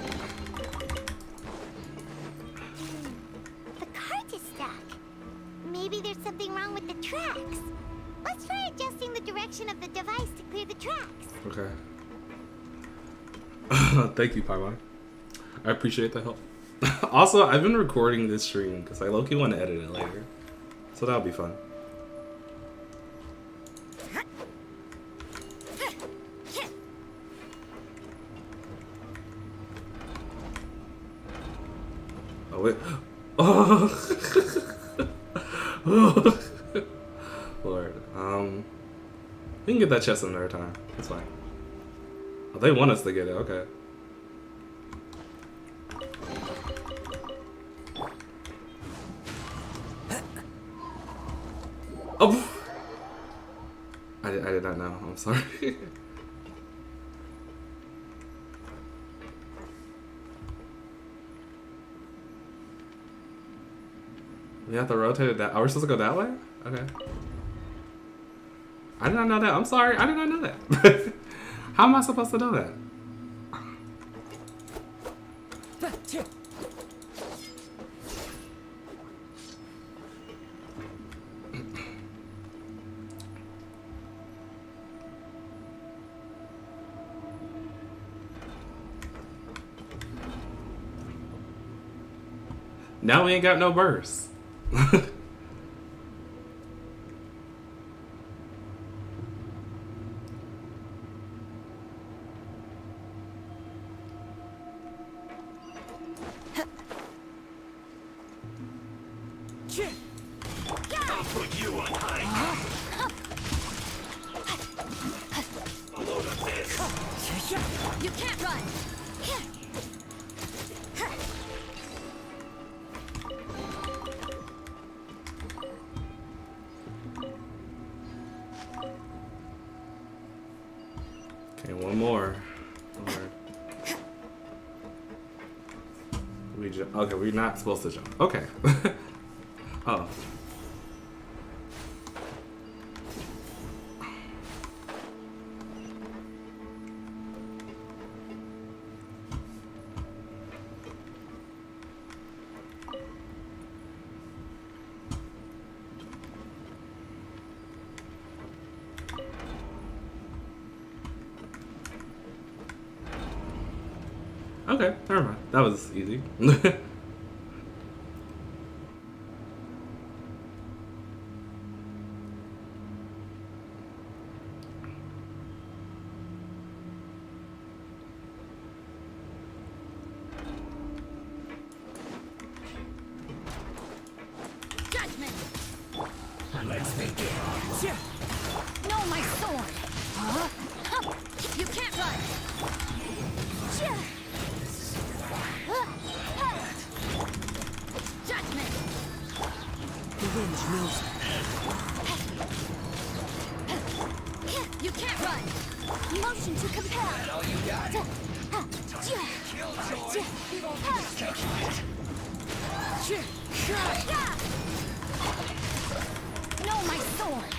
The cart is stuck. Maybe there's something wrong with the tracks. Let's try adjusting the direction of the device to clear the tracks. Okay. Thank you, Paimon. I appreciate the help. Also, I've been recording this stream because I low-key want to edit it later. So that'll be fun. Oh, wait. Oh. Lord. We can get that chest another time. That's fine. Oh, they want us to get it. Okay. Oh. I did not know. I'm sorry. We have to rotate it that. Are we supposed to go that way? Okay. I did not know that. I'm sorry. I did not know that. How am I supposed to know that? Now we ain't got no burst. I'll put you on high. A load of this. You can't run. Okay, one more. We jump. Okay, we're not supposed to jump. Okay. Oh. Okay, never mind. That was easy. Judgment. Let's begin. No, my sword. Huh? You can't run. Judgment. The wind knows. You can't run. Motion to compel. All you got? No, my sword.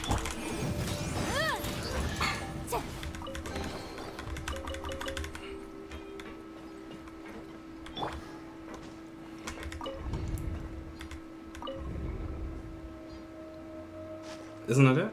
Isn't that it?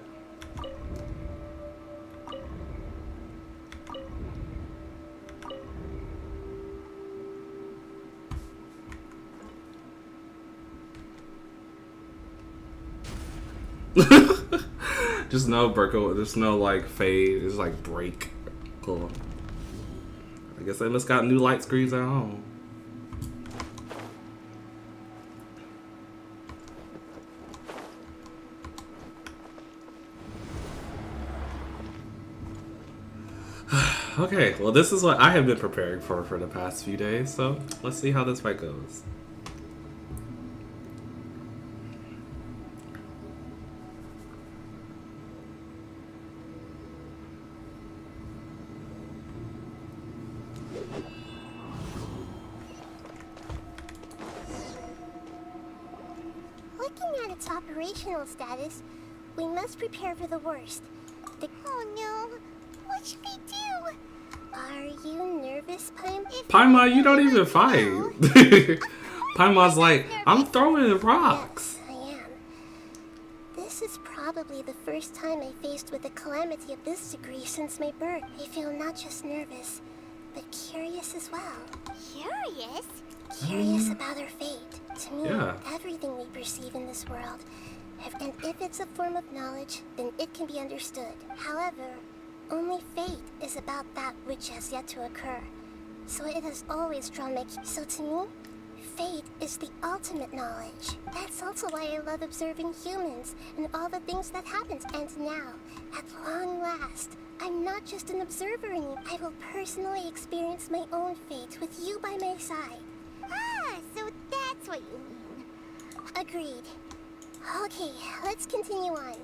Just no Burko, there's no like fade, it's like break. Cool. I guess they must got new light screens at home. Okay, well this is what I have been preparing for the past few days, so let's see how this fight goes. Looking at its operational status, we must prepare for the worst. Oh no! What should we do? Are you nervous, Paimon? Paimon, you don't even fight. Paimon's like, I'm throwing rocks. Yes, I am. This is probably the first time I faced with a calamity of this degree since my birth. I feel not just nervous, but curious as well. Curious? Curious about our fate. To me, Yeah. everything we perceive in this world, and if it's a form of knowledge, then it can be understood. However, only fate is about that which has yet to occur. So it has always drawn my... So to me, Fate is the ultimate knowledge. That's also why I love observing humans and all the things that happen. And now, at long last, I'm not just an observer anymore. I will personally experience my own fate with you by my side. Ah, so that's what you mean. Agreed. Okay, let's continue on.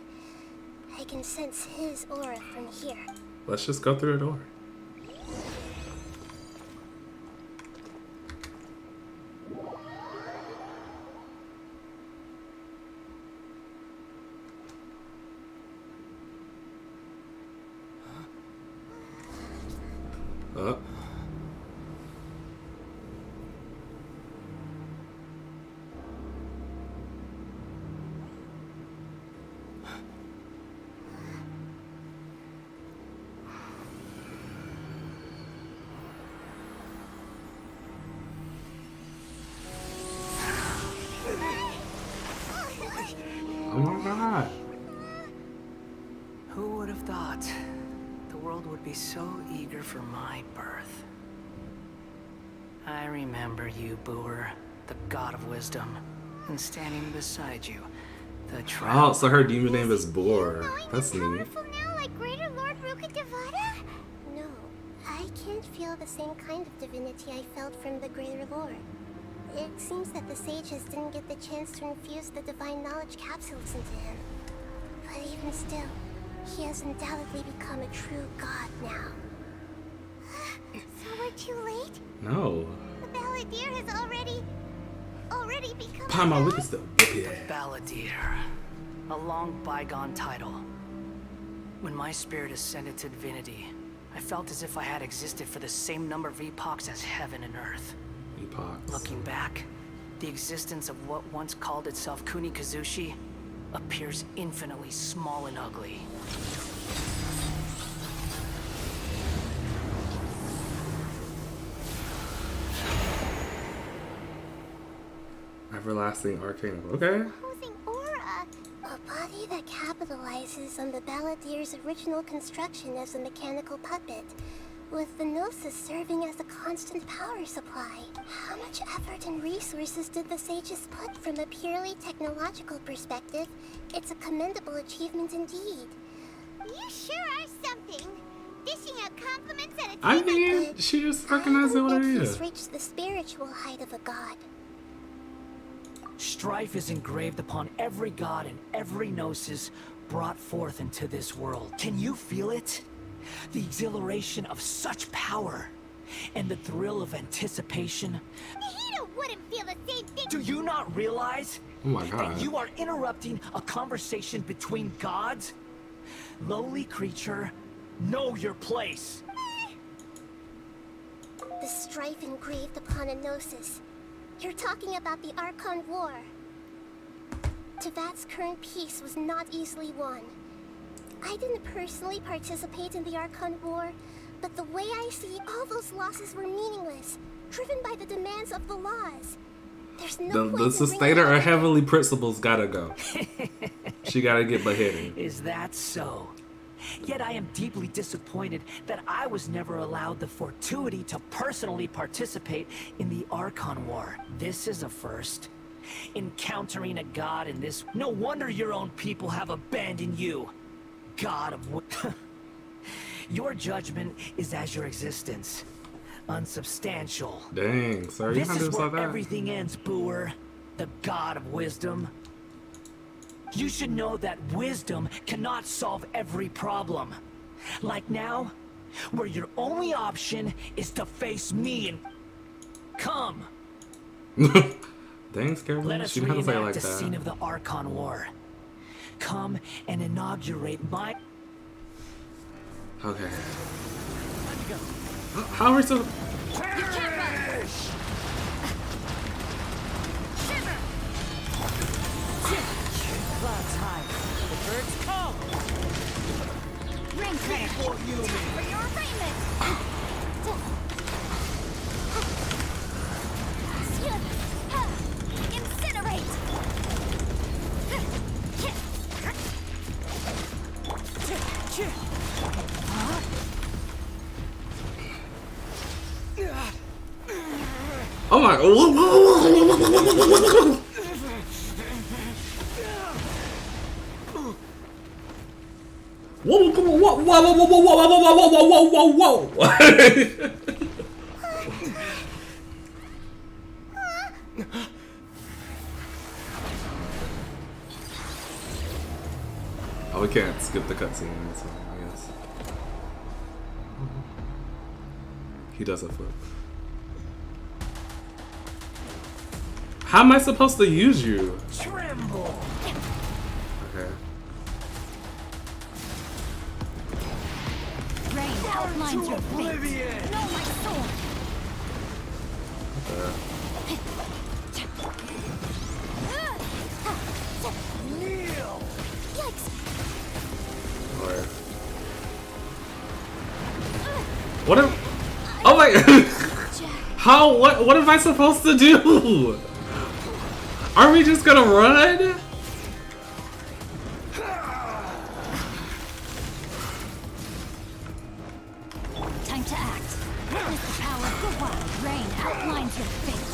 I can sense his aura from here. Let's just go through the door. Oh my god. Who would have thought the world would be so eager for my birth? I remember you, Booer, the god of wisdom, and standing beside you, the Oh, so her demon name is Boar. That's neat. Now, like Greater Lord Rukkhadevata? No, I can't feel the same kind of divinity I felt from the Greater Lord. It seems that the sages didn't get the chance to infuse the divine knowledge capsules into him. But even still, he has undoubtedly become a true god now. So we're too late? No. The Balladeer has already become Paimon, we can still get The here. Balladeer, a long bygone title. When my spirit ascended to divinity, I felt as if I had existed for the same number of epochs as heaven and earth. Epochs. Looking back, the existence of what once called itself Kunikazushi appears infinitely small and ugly. Everlasting arcane. Okay. Opposing aura. A body that capitalizes on the Balladeer's original construction as a mechanical puppet, with the Gnosis serving as a constant power supply. How much effort and resources did the sages put from a purely technological perspective? It's a commendable achievement indeed. You sure are something. Dishing out compliments at a time I mean, she just recognized it what it He's is. reached the spiritual height of a god. Strife is engraved upon every god and every gnosis brought forth into this world. Can you feel it? The exhilaration of such power and the thrill of anticipation. Nihito wouldn't feel the same thing. Do you not realize Oh my god. that you are interrupting a conversation between gods? Lowly creature, know your place. The strife engraved upon a Gnosis. You're talking about the Archon War. Tevat's current peace was not easily won. I didn't personally participate in the Archon War, but the way I see all those losses were meaningless, driven by the demands of the laws. There's no The point in sustainer bringing of heavenly principles gotta go. She gotta get beheaded. Is that so? Yet I am deeply disappointed that I was never allowed the fortuity to personally participate in the Archon War. This is a first. Encountering a god in this... No wonder your own people have abandoned you. God of... Your judgment is as your existence. Unsubstantial. Dang, sir, you This can't is do this where like that. everything ends, Booer. The god of wisdom. You should know that wisdom cannot solve every problem. Like now, where your only option is to face me and... Come! Dang, Scara, Let us she didn't have to say it reenact like the scene that. of the Archon War. Come and inaugurate my... Okay. How are we so... Clouds high. The birds come. Ring credit for your arraignment. Incinerate. Oh my. Whoa, come on, whoa, whoa, whoa, whoa, whoa, whoa, whoa, whoa, whoa, whoa, whoa. Oh, we can't skip the cutscene, that's fine, I guess. He does a flip. How am I supposed to use you? Tremble. Okay. Rain outlines your fate. No, my sword. Kneel. Yikes. What am? Oh my! How? What am I supposed to do? Are we just gonna run? Time to act. Witness the power of the wild. Rain outlines your fate.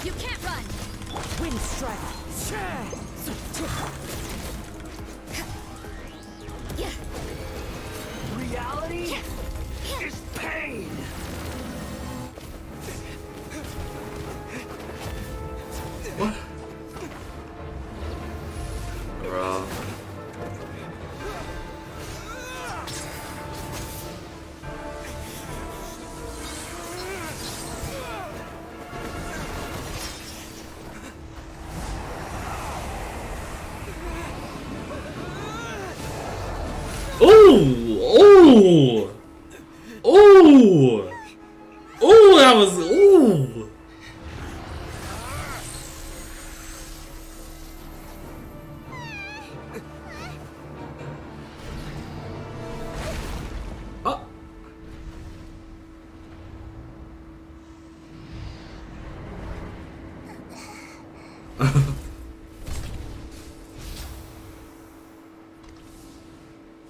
You can't run. Wind strike. Reality is pain. What? Bro. Ooh! Ooh! Ooh! Ooh! That was ooh! Oh!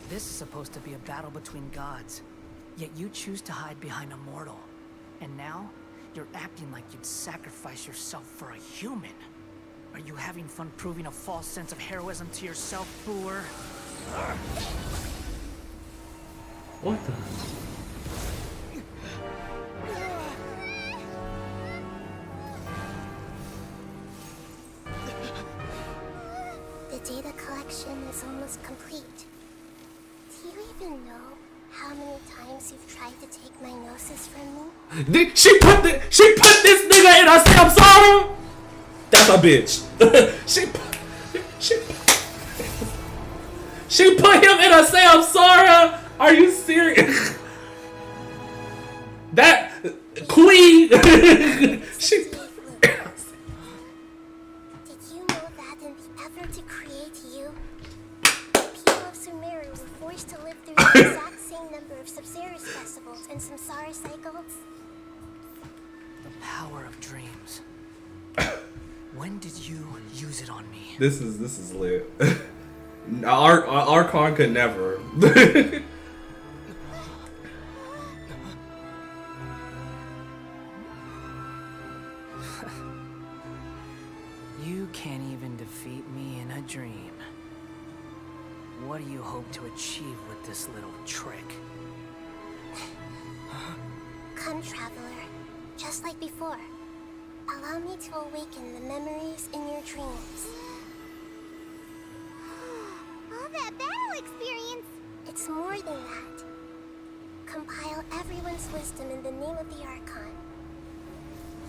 This is supposed to be a battle between gods, yet you choose to hide behind a mortal. And now, you're acting like you'd sacrifice yourself for a human. Are you having fun proving a false sense of heroism to yourself, Brewer? What the? The data collection is almost complete. Do you even know how many times you've tried to take my gnosis from me? She put this nigga in a samsara? That's a bitch. she put him in a samsara? Are you serious? That queen. she put Did you know that in the effort to create you, the people of Sumeru were forced to live through the exact same number of Subceres festivals and samsara cycles? The power of dreams. When did you use it on me? This is lit. Archon could never. You can't even defeat me in a dream. What do you hope to achieve with this little trick? Come, traveler. Just like before. Allow me to awaken the memories in your dreams. All that battle experience! It's more than that. Compile everyone's wisdom in the name of the Archon.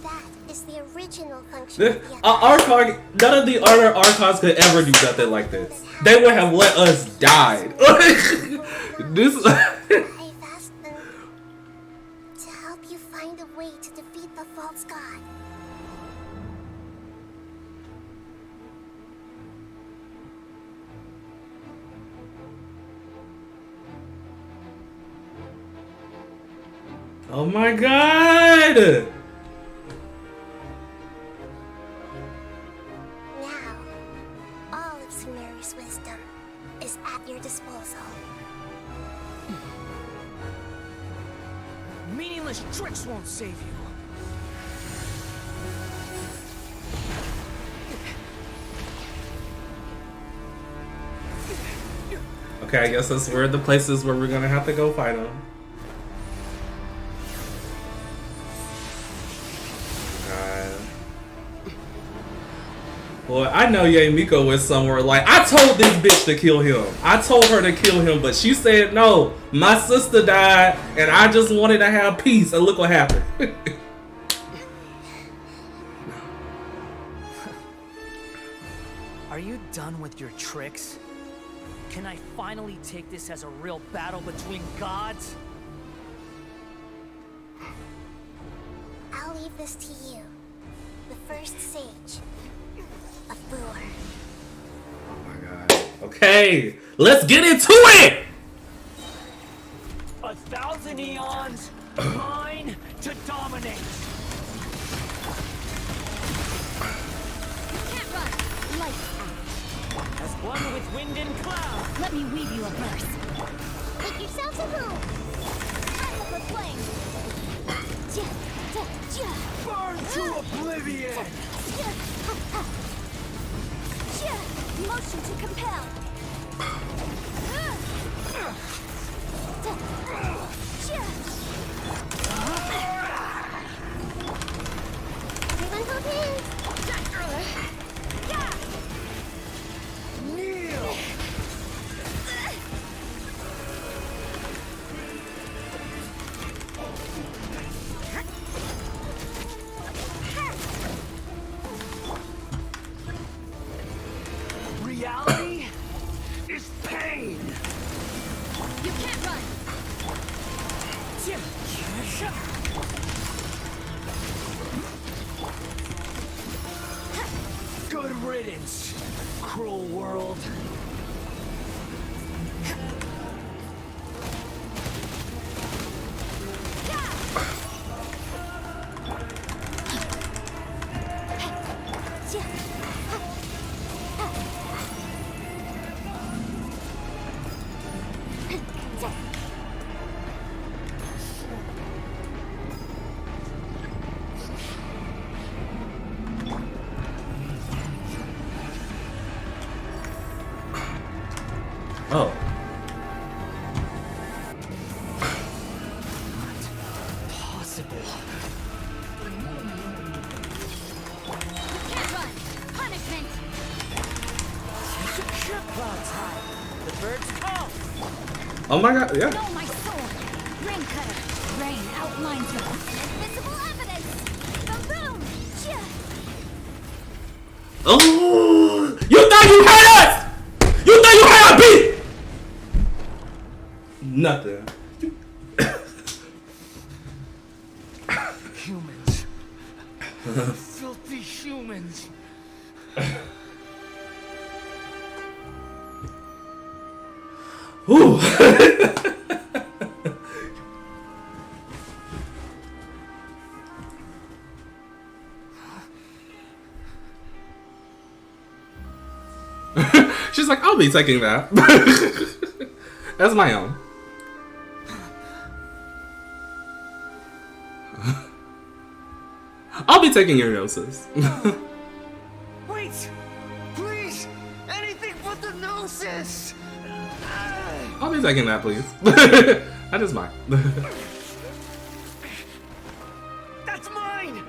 That is the original function of the Archon, none of the other Archons could ever do nothing like this. They would have let us die. This. I've asked them to help you find a way to defeat the false god. Oh my god! Now, all of Sumeru's wisdom is at your disposal. Meaningless tricks won't save you. Okay, I guess that's where the places where we're gonna have to go fight them. Well, I know Miko was somewhere like, I told this bitch to kill him. I told her to kill him, but she said no. My sister died, and I just wanted to have peace, and look what happened. Are you done with your tricks? Can I finally take this as a real battle between gods? I'll leave this to you. The first sage. A Boor. Oh my god. Okay, let's get into it! 1,000 eons, mine to dominate. You can't run. Lights out. As one with wind and cloud. Let me weave you a verse. Make yourselves a move. Time of the flame. Burn to oblivion. Motion to compel. Everyone hold hands. Kneel. Reality is pain. You can't run. Good riddance, cruel world. Oh. Possible. You can't run. Punishment. Cloud's high. The birds call. Oh my god, yeah. Know my sword. Rain cutter. Rain outlines them. Invisible evidence. Boom boom. Oh, you thought you had us! You thought you had a beat! Nothing. Humans. Filthy humans. Ooh. She's like, I'll be taking that. That's my own. I'll be taking your gnosis. Wait! Please! Anything but the gnosis! I'll be taking that, please. That is mine. That's mine!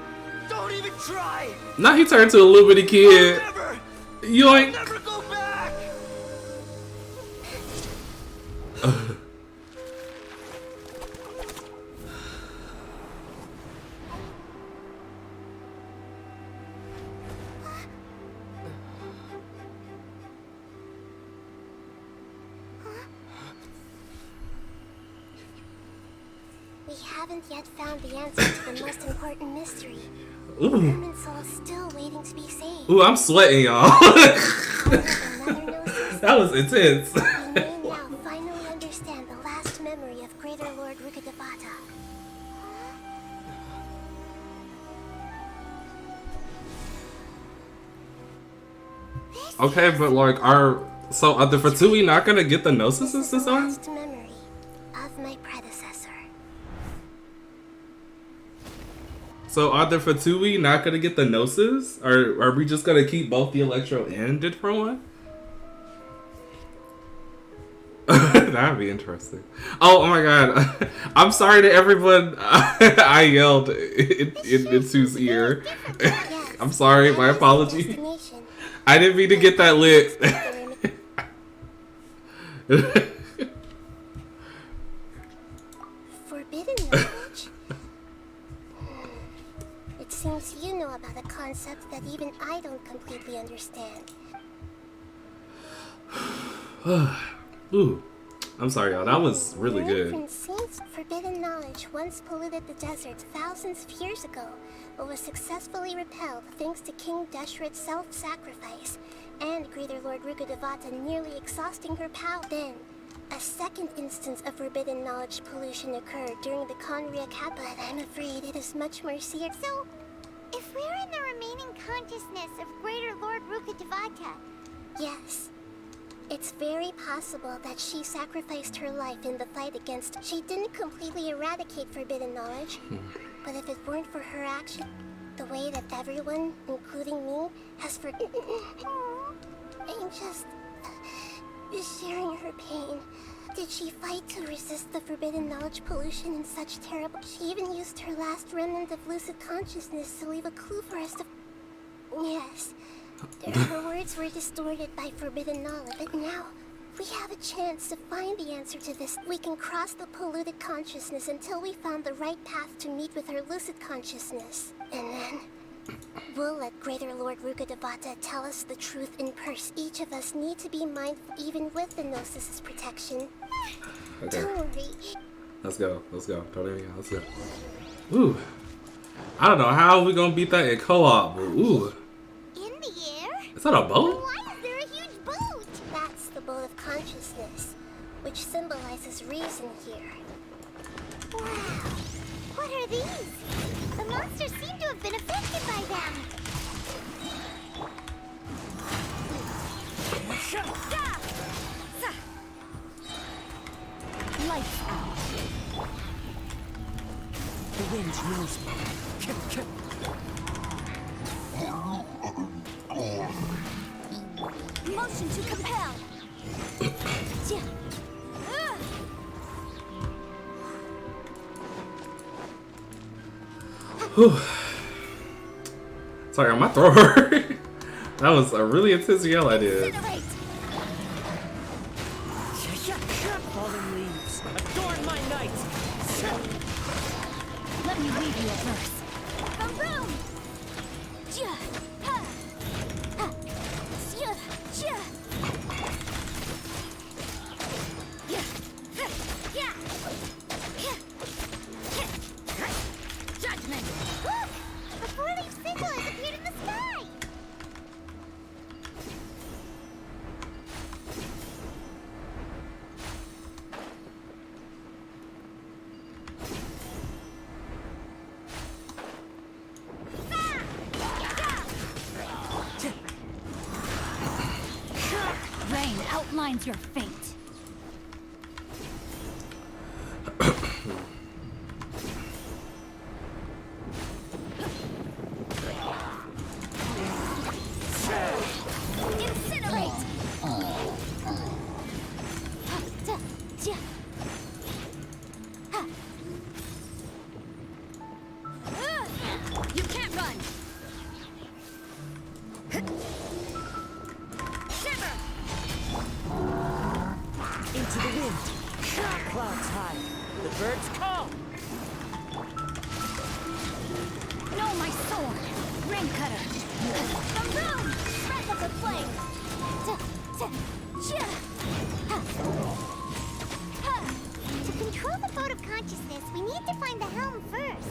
Don't even try! Now he turned to a little bitty kid. Yoink! Never go back! We haven't yet found the answer to the most important mystery. Ooh. Human soul still waiting to be saved. Ooh, I'm sweating, y'all. That was intense. We may now finally understand the last memory of Greater Lord Rukkhadevata. Okay, but like, are the Fatui not gonna get the gnosis this time? Last memory of my predecessor. So are the Fatui not gonna get the Gnosis? Or are we just gonna keep both the Electro and different one? That'd be interesting. Oh my god. I'm sorry to everyone I yelled in Sue's ear. I'm sorry, my apology. I didn't mean to get that lit. Forbidden knowledge? It seems you know about a concept that even I don't completely understand. Ooh. I'm sorry, y'all. That was really good. Forbidden knowledge once polluted the desert thousands of years ago, but was successfully repelled thanks to King Deshret's self-sacrifice and Greater Lord Rukkhadevata nearly exhausting her power. Then, a second instance of forbidden knowledge pollution occurred during the Conria Kappa, but I'm afraid it is much more serious. So, if we're in the remaining consciousness of Greater Lord Rukkhadevata... Yes. It's very possible that she sacrificed her life in the fight against... She didn't completely eradicate forbidden knowledge, but if it weren't for her action, the way that everyone, including me, has I'm just... sharing her pain. Did she fight to resist the forbidden knowledge pollution in such terrible... She even used her last remnant of lucid consciousness to leave a clue for us to... Yes. Her words were distorted by forbidden knowledge, but now we have a chance to find the answer to this. We can cross the polluted consciousness until we found the right path to meet with her lucid consciousness. And then we'll let Greater Lord Rukkhadevata tell us the truth in person. Each of us need to be mindful even with the Gnosis' protection. Okay. Don't worry. Let's go. Let's go. Don't even. Let's go. Ooh. I don't know how we gonna beat that in co-op, but ooh. Is that a boat? Why is there a huge boat? That's the boat of consciousness, which symbolizes reason here. Wow. What are these? The monsters seem to have been affected by them. Lights out. The wind knows me. Motion to compel. Whew. Sorry, my throat hurt. That was a really intense yell I did. Fallen leaves, adorn my night. Let me leave you a verse. Boom! Judgment! Look! A four-leaf sigil has appeared in the sky! Rain outlines your fate. Incinerate! You can't run! Shiver! Into the wind. Clouds high. The birds call. No, my sword! Rain cutter! The moon! Breath of the flame! To control the boat of consciousness, we need to find the helm first.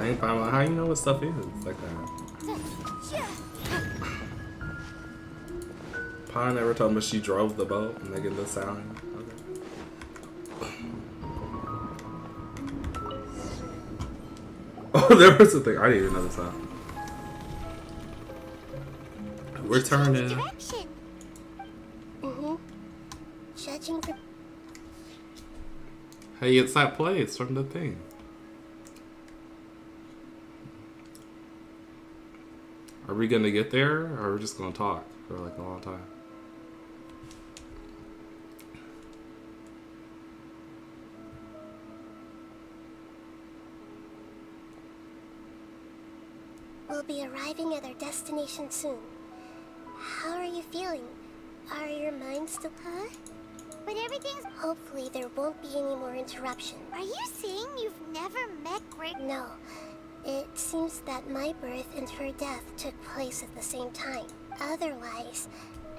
I ain't finding out how you know what stuff is like that. Pa never told me she drove the boat, making the sound. Okay. Oh, there was a thing. I didn't even know this. We're turning. Direction. Judging for... Hey, it's that place from the thing. Are we gonna get there, or are we just gonna talk for like a long time? We'll be arriving at our destination soon. How are you feeling? Are your minds still... Huh? But everything's... Hopefully there won't be any more interruption. Are you saying you've never met Greg? No. It seems that my birth and her death took place at the same time. Otherwise,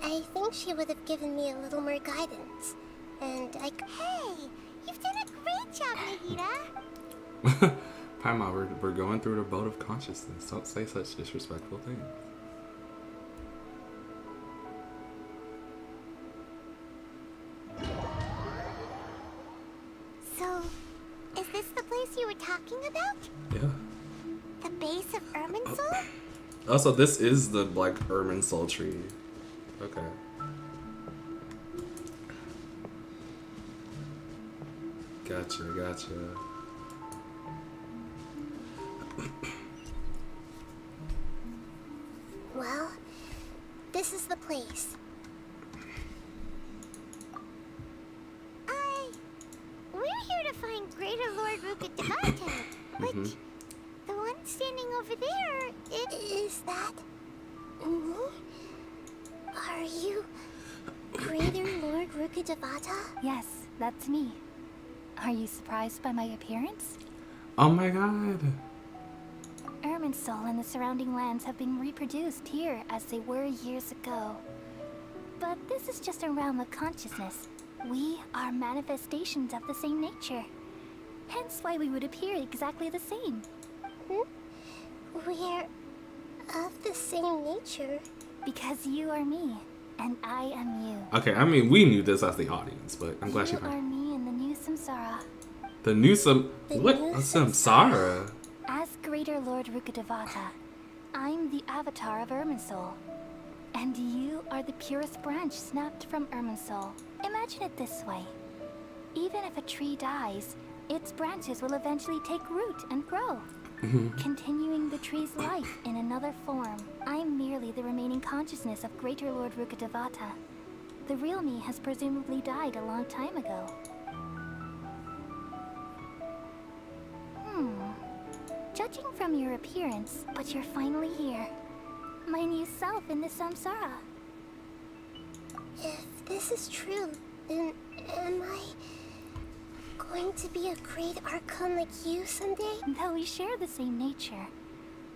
I think she would have given me a little more guidance. And I... Hey! You've done a great job, Nahida! Paimon, we're going through the boat of consciousness. Don't say such disrespectful things. So, is this the place you were talking about? Yeah. The base of Irminsul? Also, this is the like Irminsul tree. Okay. Gotcha. Well, this is the place. We're here to find Greater Lord Ruka Devata, but the one standing over there, is that... me? Are you Greater Lord Ruka Devata? Yes, that's me. Are you surprised by my appearance? Oh my god. Irminsul and the surrounding lands have been reproduced here as they were years ago. But this is just a realm of consciousness. We are manifestations of the same nature. Hence why we would appear exactly the same. We're of the same nature? Because you are me, and I am you. Okay, I mean, we knew this as the audience, but I'm glad she You are me in the new samsara. The new what? A samsara? As Greater Lord Rukadevata, I'm the avatar of Irminsul. And you are the purest branch snapped from Irminsul. Imagine it this way. Even if a tree dies, its branches will eventually take root and grow, continuing the tree's life in another form. I'm merely the remaining consciousness of Greater Lord Rukadevata. The real me has presumably died a long time ago. Judging from your appearance, but you're finally here. My new self in the samsara. If this is true, then am I going to be a great Archon like you someday? Though we share the same nature,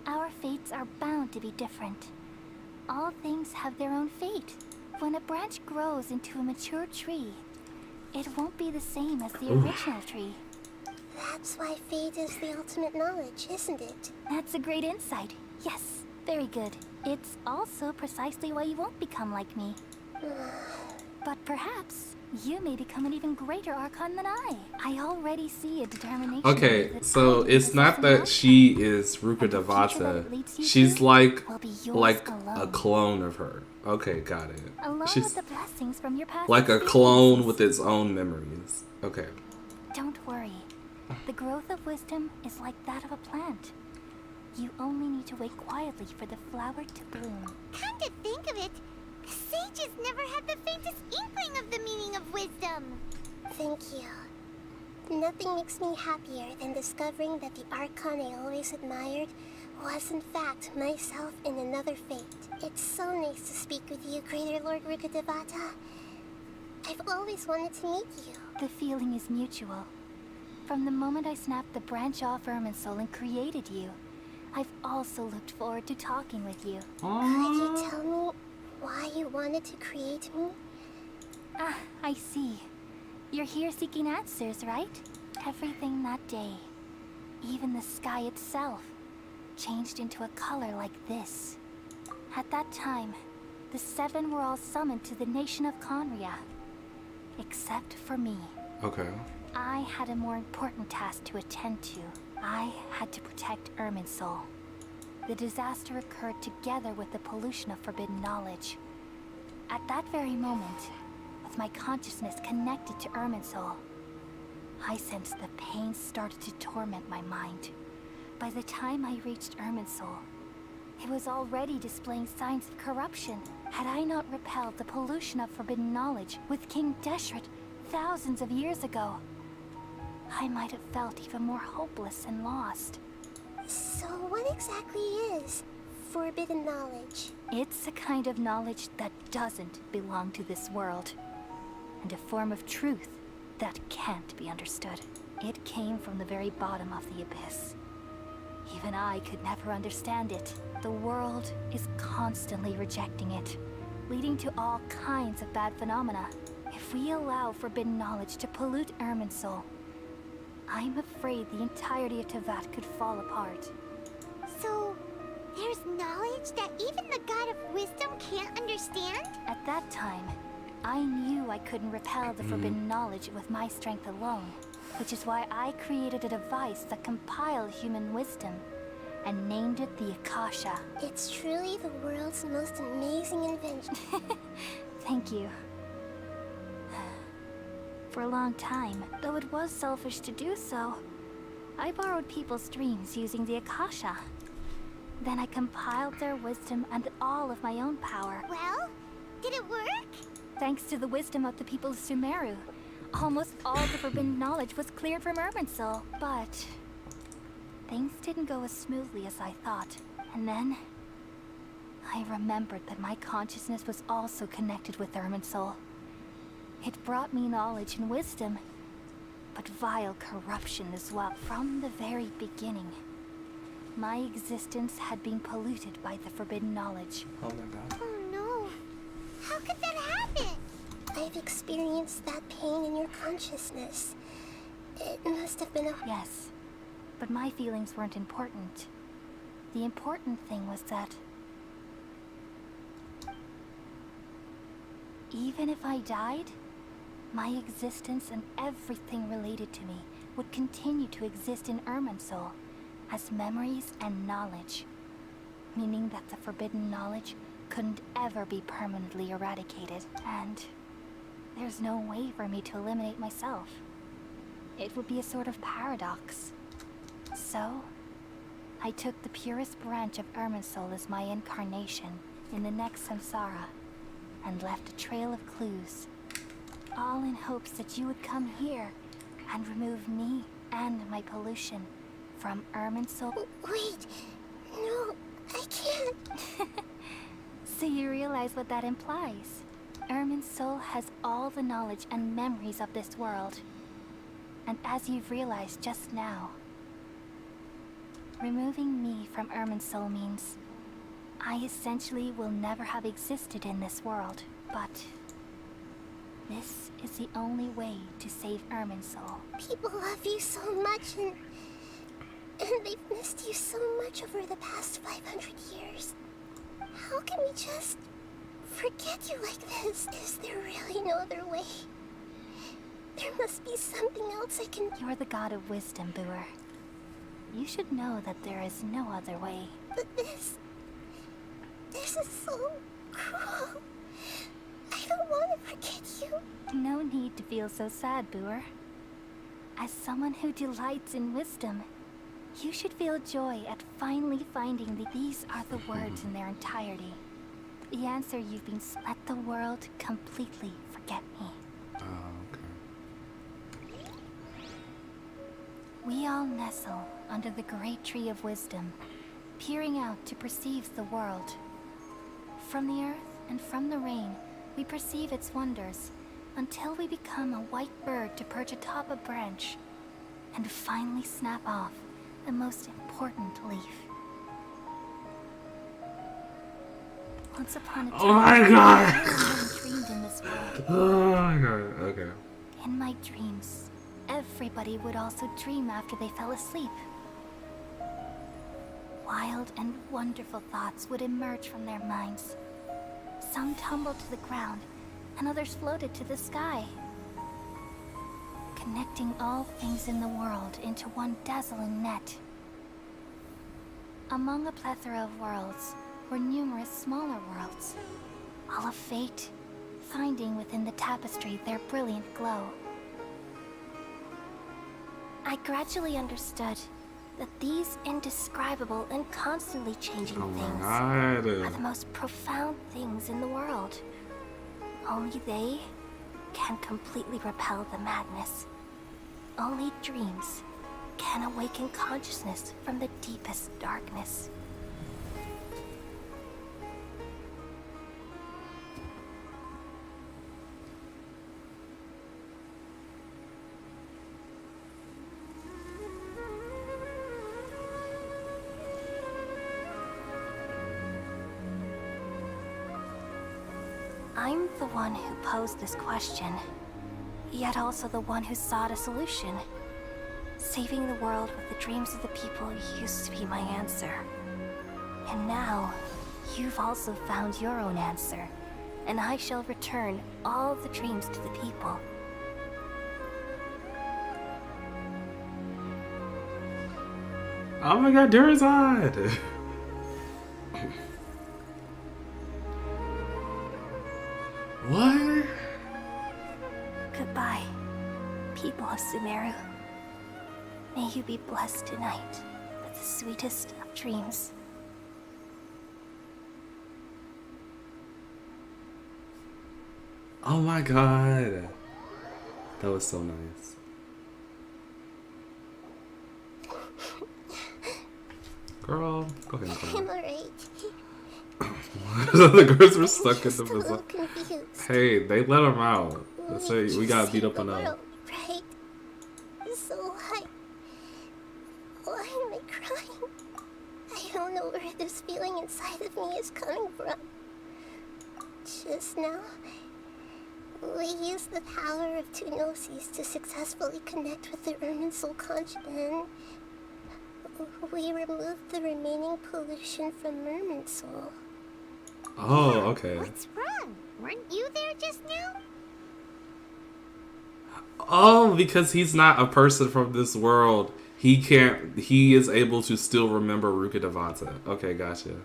our fates are bound to be different. All things have their own fate. When a branch grows into a mature tree, it won't be the same as the original tree. That's why fate is the ultimate knowledge, isn't it? That's a great insight. Yes, very good. It's also precisely why you won't become like me. But perhaps you may become an even greater Archon than I. I already see a determination. Okay, so it's not that she is Rukadevata. She's like a clone of her. Okay, got it. She's with the blessings from your past like a clone with its own memories. Okay. Don't worry. The growth of wisdom is like that of a plant. You only need to wait quietly for the flower to bloom. Come to think of it, sages never had the faintest inkling of the meaning of wisdom. Thank you. Nothing makes me happier than discovering that the Archon I always admired was in fact myself in another fate. It's so nice to speak with you, Greater Lord Rukadevata. I've always wanted to meet you. The feeling is mutual. From the moment I snapped the branch off Irminsul and created you, I've also looked forward to talking with you. Could you tell me why you wanted to create me? Ah, I see. You're here seeking answers, right? Everything that day, even the sky itself, changed into a color like this. At that time, the seven were all summoned to the nation of Conria. Except for me. Okay. I had a more important task to attend to. I had to protect Irminsul. The disaster occurred together with the pollution of forbidden knowledge. At that very moment, with my consciousness connected to Irminsul, I sensed the pain started to torment my mind. By the time I reached Irminsul, It was already displaying signs of corruption. Had I not repelled the pollution of forbidden knowledge with King Deshret thousands of years ago, I might have felt even more hopeless and lost. So what exactly is forbidden knowledge? It's a kind of knowledge that doesn't belong to this world, and a form of truth that can't be understood. It came from the very bottom of the abyss. Even I could never understand it. The world is constantly rejecting it, leading to all kinds of bad phenomena. If we allow forbidden knowledge to pollute Irminsul, I'm afraid the entirety of Tevat could fall apart. So, there's knowledge that even the God of Wisdom can't understand? At that time, I knew I couldn't repel the forbidden knowledge with my strength alone, which is why I created a device that compiled human wisdom and named it the Akasha. It's truly the world's most amazing invention. Thank you. For a long time, though it was selfish to do so, I borrowed people's dreams using the Akasha. Then I compiled their wisdom and all of my own power. Well, did it work? Thanks to the wisdom of the people of Sumeru, almost all the forbidden knowledge was cleared from Irminsul. But things didn't go as smoothly as I thought. And then I remembered that my consciousness was also connected with Irminsul. It brought me knowledge and wisdom, but vile corruption as well. From the very beginning, my existence had been polluted by the forbidden knowledge. Oh my god. Oh no. How could that happen? I've experienced that pain in your consciousness. It must have been a... Yes, but my feelings weren't important. The important thing was that even if I died, my existence and everything related to me would continue to exist in Irminsul as memories and knowledge, meaning that the forbidden knowledge couldn't ever be permanently eradicated, and there's no way for me to eliminate myself. It would be a sort of paradox. So, I took the purest branch of Irminsul as my incarnation in the next samsara, and left a trail of clues, all in hopes that you would come here and remove me and my pollution from Irminsul. Wait, no, I can't. So you realize what that implies? Irminsul has all the knowledge and memories of this world. And as you've realized just now, removing me from Irminsul means I essentially will never have existed in this world. But this is the only way to save Irminsul. People love you so much, and they've missed you so much over the past 500 years. How can we just forget you like this? Is there really no other way? There must be something else I can... You're the god of wisdom, Boer. You should know that there is no other way. But this is so cruel. I don't want to forget you. No need to feel so sad, Boer. As someone who delights in wisdom, you should feel joy at finally finding these are the words in their entirety. The answer you've been... Let the world completely forget me. Okay. We all nestle under the great tree of wisdom, peering out to perceive the world. From the earth and from the rain, we perceive its wonders, until we become a white bird to perch atop a branch, and finally snap off the most important leaf. Once upon a time, oh my god! I dreamed in this world. Oh my god, okay. In my dreams, everybody would also dream after they fell asleep. Wild and wonderful thoughts would emerge from their minds. Some tumbled to the ground, and others floated to the sky, connecting all things in the world into one dazzling net. Among a plethora of worlds were numerous smaller worlds, all of fate, finding within the tapestry their brilliant glow. I gradually understood that these indescribable and constantly changing Oh my things God. are the most profound things in the world. Only they can completely repel the madness. Only dreams can awaken consciousness from the deepest darkness. I'm the one who posed this question, yet also the one who sought a solution. Saving the world with the dreams of the people used to be my answer. And now, you've also found your own answer, and I shall return all the dreams to the people. Oh my God, Durazad! What? Goodbye, people of Sumeru. May you be blessed tonight with the sweetest of dreams. Oh my God. That was so nice. Girl, go ahead. I'm alright. The girls were stuck in the Still a little middle. confused. Hey, they let them out. That's why we got beat up enough. Right? So why am I crying? I don't know where this feeling inside of me is coming from. Just now, we used the power of two gnosis to successfully connect with the Ermin soul conscience. We removed the remaining pollution from Merman's soul. Oh, okay. What's wrong? Weren't you there just now? Oh, because he's not a person from this world. He is able to still remember Ruka Devonta. Okay, gotcha.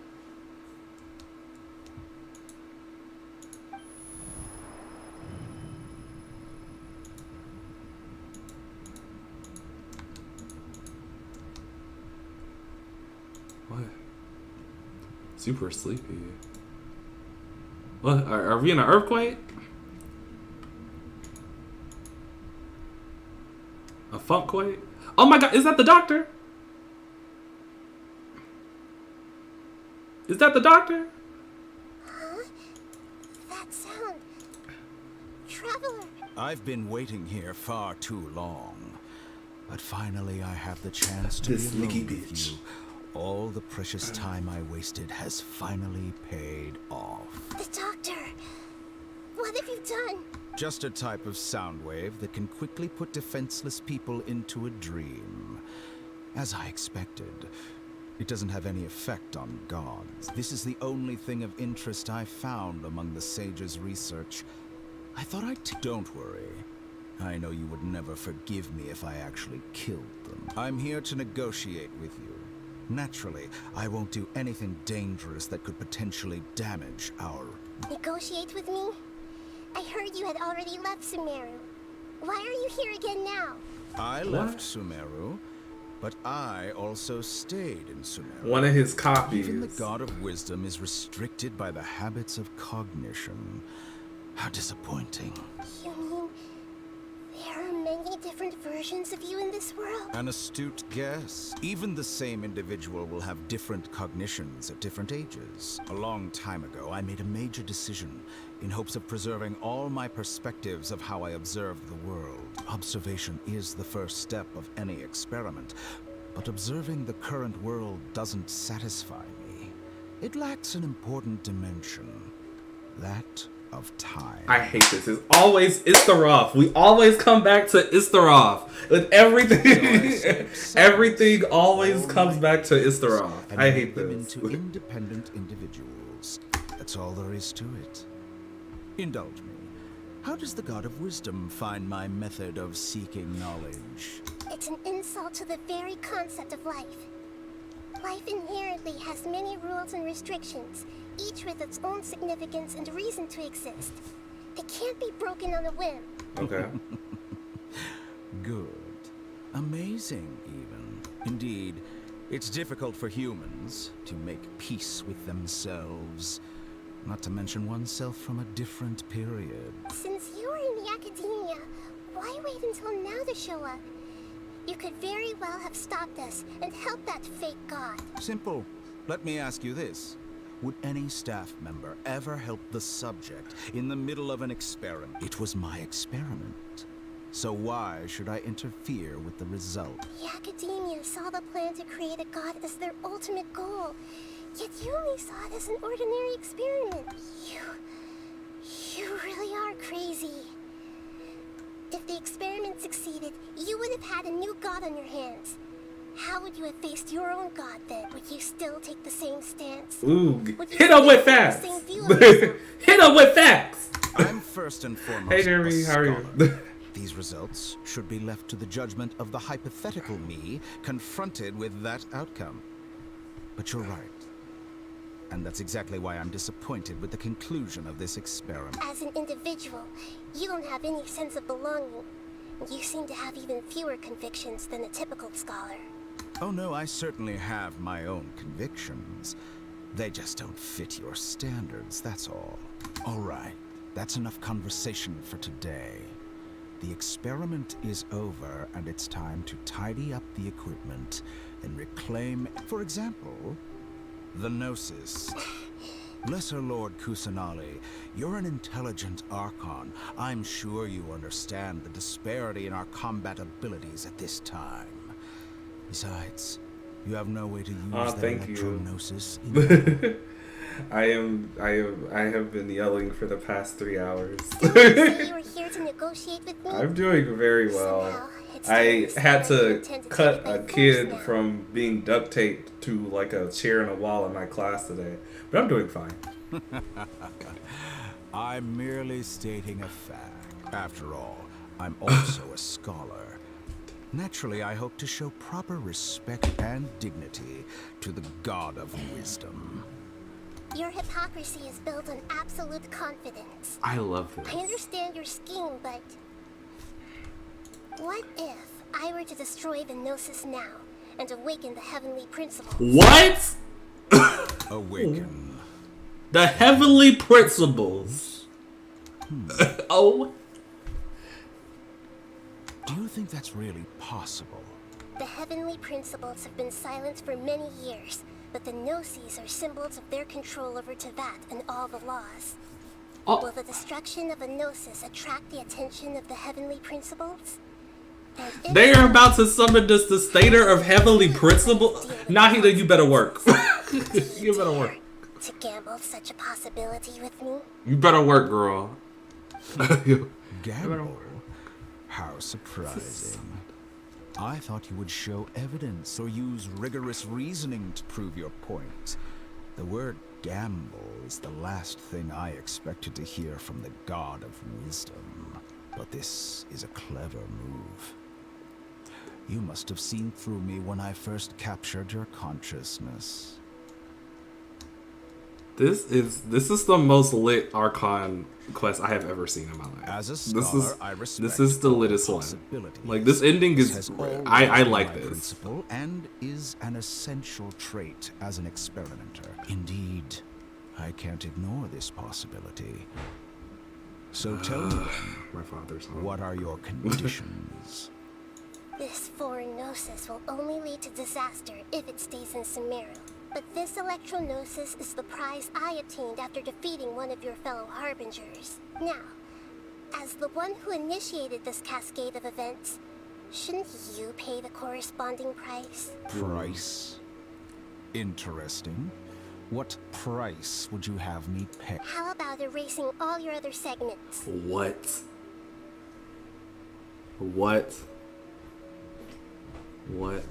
What? Super sleepy. What? Are we in an earthquake? A funkquake? Oh my God, is that the doctor? Is that the doctor? Huh? That sound. Traveler. I've been waiting here far too long. But finally I have the chance to This be alone sneaky with bitch. you. All the precious time I wasted has finally paid off. The doctor. What have you done? Just a type of sound wave that can quickly put defenseless people into a dream. As I expected, it doesn't have any effect on gods. This is the only thing of interest I found among the sage's research. I thought Don't worry. I know you would never forgive me if I actually killed them. I'm here to negotiate with you. Naturally, I won't do anything dangerous that could potentially damage our... Negotiate with me? I heard you had already left Sumeru. Why are you here again now? I left Sumeru, but I also stayed in Sumeru. One of his copies. Even the God of Wisdom is restricted by the habits of cognition. How disappointing. You mean there are many different versions of you in this world? An astute guess. Even the same individual will have different cognitions at different ages. A long time ago, I made a major decision in hopes of preserving all my perspectives of how I observed the world. Observation is the first step of any experiment, but observing the current world doesn't satisfy me. It lacks an important dimension, that of time. I hate this. It's always Istaroth. We always come back to Istaroth. With everything. Everything always comes back to Istaroth. And I hate make them this. into independent individuals. That's all there is to it. Indulge me. How does the God of Wisdom find my method of seeking knowledge? It's an insult to the very concept of life. Life inherently has many rules and restrictions, each with its own significance and reason to exist. They can't be broken on a whim. Okay. Good. Amazing, even. Indeed, it's difficult for humans to make peace with themselves, not to mention oneself from a different period. Since you are in the academia, why wait until now to show up? You could very well have stopped us and helped that fake god. Simple. Let me ask you this. Would any staff member ever help the subject in the middle of an experiment? It was my experiment. So why should I interfere with the result? The academia saw the plan to create a god as their ultimate goal. Yet you only saw it as an ordinary experiment. You really are crazy. If the experiment succeeded, you would have had a new god on your hands. How would you have faced your own god then? Would you still take the same stance? Ooh, hit him with facts! Hit him with facts! I'm first and foremost Hey Jeremy, how are you? These results should be left to the judgment of the hypothetical me confronted with that outcome. But you're right. And that's exactly why I'm disappointed with the conclusion of this experiment. As an individual, you don't have any sense of belonging. You seem to have even fewer convictions than a typical scholar. Oh no, I certainly have my own convictions. They just don't fit your standards, that's all. All right, that's enough conversation for today. The experiment is over, and it's time to tidy up the equipment and reclaim, for example, the Gnosis. Lesser Lord Kusanali, you're an intelligent Archon. I'm sure you understand the disparity in our combat abilities at this time. Besides, you have no way to use that electro-gnosis. I have been yelling for the past 3 hours. You were here to negotiate with me? I'm doing very well. I had to cut a kid from being duct taped to like a chair and a wall in my class today. But I'm doing fine. I'm merely stating a fact. After all, I'm also a scholar. Naturally, I hope to show proper respect and dignity to the God of Wisdom. Your hypocrisy is built on absolute confidence. I love this. I understand your scheme, but what if I were to destroy the Gnosis now and awaken the heavenly principles? What? Awaken. The heavenly principles. Oh. Do you think that's really possible? The heavenly principles have been silent for many years, but the Gnosis are symbols of their control over Tevat and all the laws. Oh. Will the destruction of a Gnosis attract the attention of the heavenly principles? They are about to summon the sustainer of heavenly principle. Nahida, you better work. You better work. To gamble such a possibility with me? You better work, girl. Gamble? How surprising. I thought you would show evidence or use rigorous reasoning to prove your point. The word gamble is the last thing I expected to hear from the God of Wisdom. But this is a clever move. You must have seen through me when I first captured your consciousness. This is the most lit Archon quest I have ever seen in my life. As a scholar, I respect this is the littest one. Like, this ending is I like this. Principle and is an essential trait as an experimenter. Indeed, I can't ignore this possibility. So tell me, my father's home. What are your conditions? This foreign Gnosis will only lead to disaster if it stays in Sumeru. But this electro-gnosis is the prize I obtained after defeating one of your fellow Harbingers. Now, as the one who initiated this cascade of events, shouldn't you pay the corresponding price? Price? Interesting. What price would you have me pay? How about erasing all your other segments? What? What? What?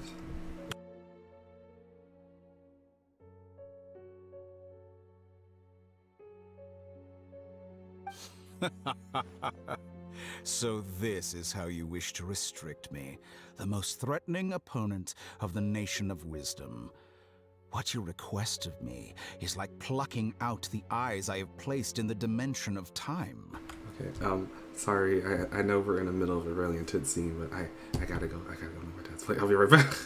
So this is how you wish to restrict me, the most threatening opponent of the Nation of Wisdom. What you request of me is like plucking out the eyes I have placed in the dimension of time. Okay, sorry, I know we're in the middle of a really intense scene, but I gotta go. I gotta go to my dad's place. I'll be right back.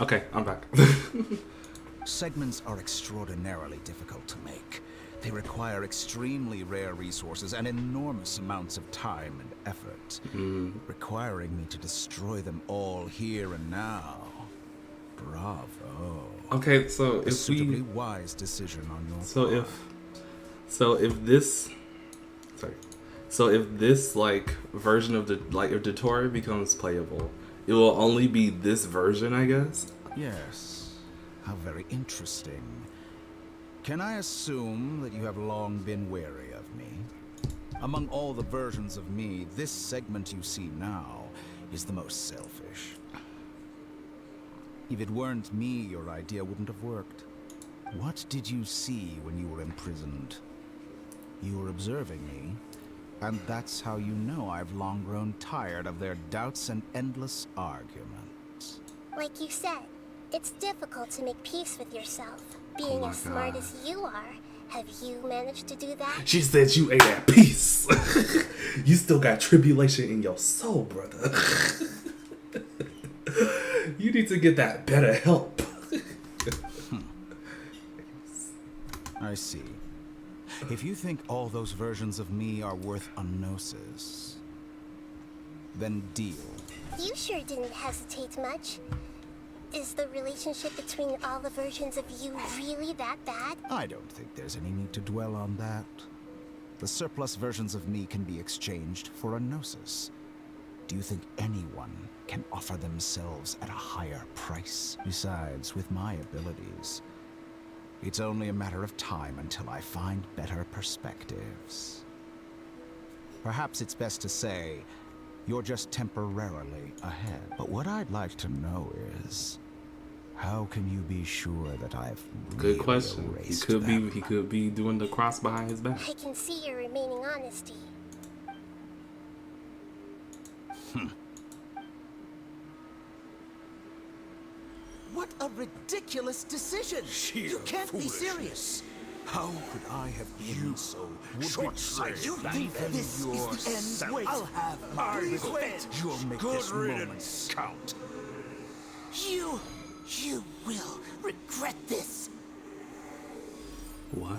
Okay, I'm back. Segments are extraordinarily difficult to make. They require extremely rare resources and enormous amounts of time and effort, requiring me to destroy them all here and now. Bravo. Okay, so a if suitably wise decision on your part. So if this like version of the if Dottore becomes playable, it will only be this version, I guess. Yes. How very interesting. Can I assume that you have long been wary of me? Among all the versions of me, this segment you see now is the most selfish. If it weren't me, your idea wouldn't have worked. What did you see when you were imprisoned? You were observing me, and that's how you know I've long grown tired of their doubts and endless arguments. Like you said, it's difficult to make peace with yourself. Being as smart as you are, have you managed to do that? She said you ain't at peace. You still got tribulation in your soul, brother. You need to get that better help. I see. If you think all those versions of me are worth a gnosis, then deal. You sure didn't hesitate much. Is the relationship between all the versions of you really that bad? I don't think there's any need to dwell on that. The surplus versions of me can be exchanged for a gnosis. Do you think anyone can offer themselves at a higher price? Besides, with my abilities, it's only a matter of time until I find better perspectives. Perhaps it's best to say, you're just temporarily ahead. But what I'd like to know is, how can you be sure that I've Good question. He could be doing the cross behind his back. I can see your remaining honesty. What a ridiculous decision! You can't be serious! How could I have been so short-sighted? You think this is the end? Wait, I'll have my revenge. You'll make this moment count. You will regret this. What?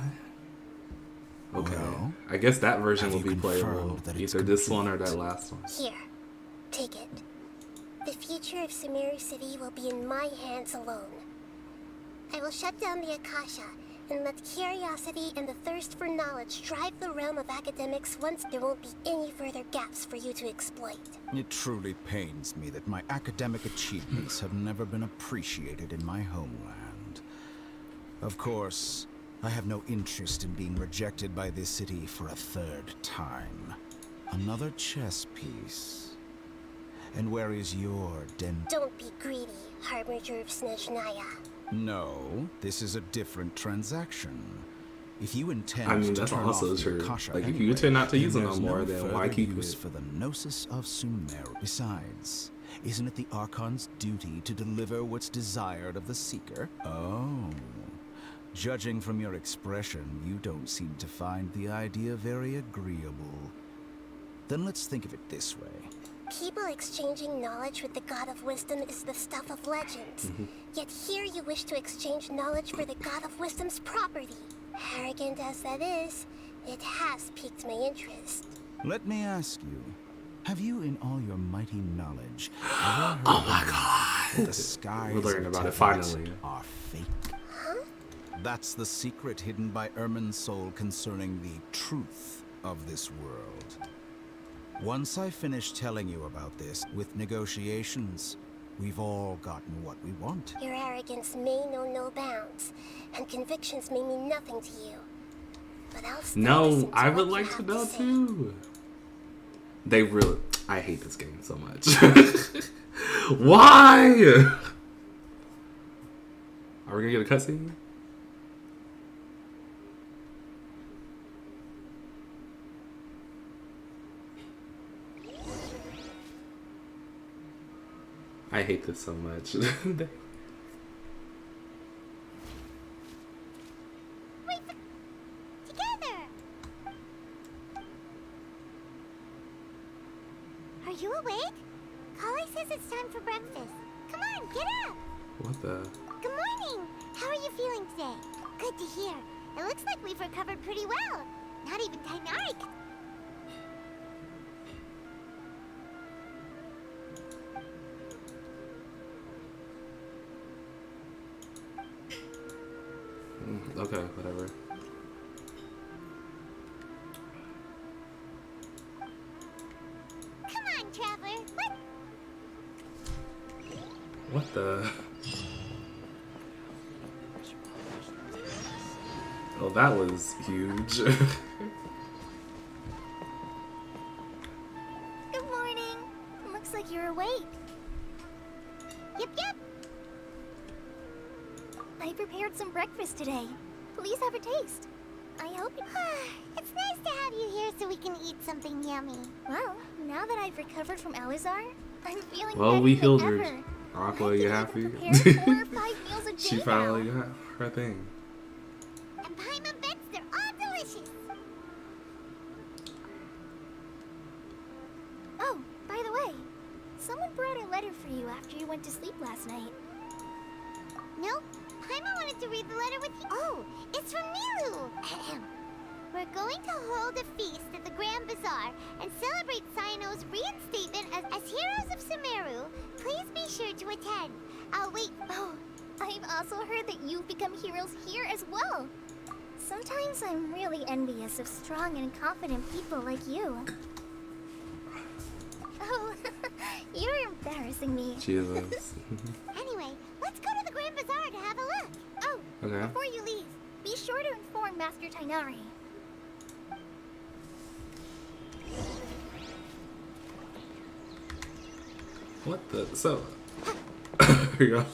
Okay. Well, I guess that version will be confirmed playable. that it's Either this one or that last one. Here, take it. The future of Sumeru City will be in my hands alone. I will shut down the Akasha and let curiosity and the thirst for knowledge drive the realm of academics once there won't be any further gaps for you to exploit. It truly pains me that my academic achievements have never been appreciated in my homeland. Of course, I have no interest in being rejected by this city for a third time. Another chess piece. And where is your Don't be greedy, Harbinger of Snezhnaya. No, this is a different transaction. If you intend I mean, to that's turn also off the true. Akasha Like, if anyway, you intend not to use then it no there's more, then why further keep use it? for the Gnosis of Sumeru. Besides, isn't it the Archon's duty to deliver what's desired of the Seeker? Oh. Judging from your expression, you don't seem to find the idea very agreeable. Then let's think of it this way. People exchanging knowledge with the God of Wisdom is the stuff of legends. Yet here you wish to exchange knowledge for the God of Wisdom's property. Arrogant as that is, it has piqued my interest. Let me ask you, have you in all your mighty knowledge Oh my god! the skies We're learning of about it Tebet finally. are fake? That's the secret hidden by Ermin's soul concerning the truth of this world. Once I finish telling you about this, with negotiations, we've all gotten what we want. Your arrogance may know no bounds, and convictions may mean nothing to you. But I'll still listen No, to I what would you like have to know say. too. They really. I hate this game so much. Why? Are we gonna get a cutscene? I hate this so much. Together. Are you awake? Kali says it's time for breakfast. Come on, get up. What the? Good morning. How are you feeling today? Good to hear. It looks like we've recovered pretty well. Not even Tainari. Okay, whatever. Come on, traveler. What the? Oh, that was huge. Good morning. Looks like you're awake. Yep. I prepared some breakfast today. Please have a taste. I hope you... It's nice to have you here so we can eat something yummy. Well, now that I've recovered from Alizar, I'm feeling Well, better we than healed ever. her. Aqua, you happy? Prepare 4 or 5 meals a day She now. finally got her thing. And Paimon bets they're all delicious. Oh, by the way, someone brought a letter for you after you went to sleep last night. No, Paimon wanted to read the letter with you. Oh, it's from Milu. We're going to hold a feast at the Grand Bazaar and celebrate Cyano's reinstatement as heroes of Sumeru. Please be sure to attend. I'll wait. Oh, I've also heard that you've become heroes here as well. Sometimes I'm really envious of strong and confident people like you. Oh, you're embarrassing me. Jesus. Anyway, let's go to the Grand Bazaar to have a look. Oh, Okay. Before you leave, be sure to inform Master Tainari. What the? So. Here you go.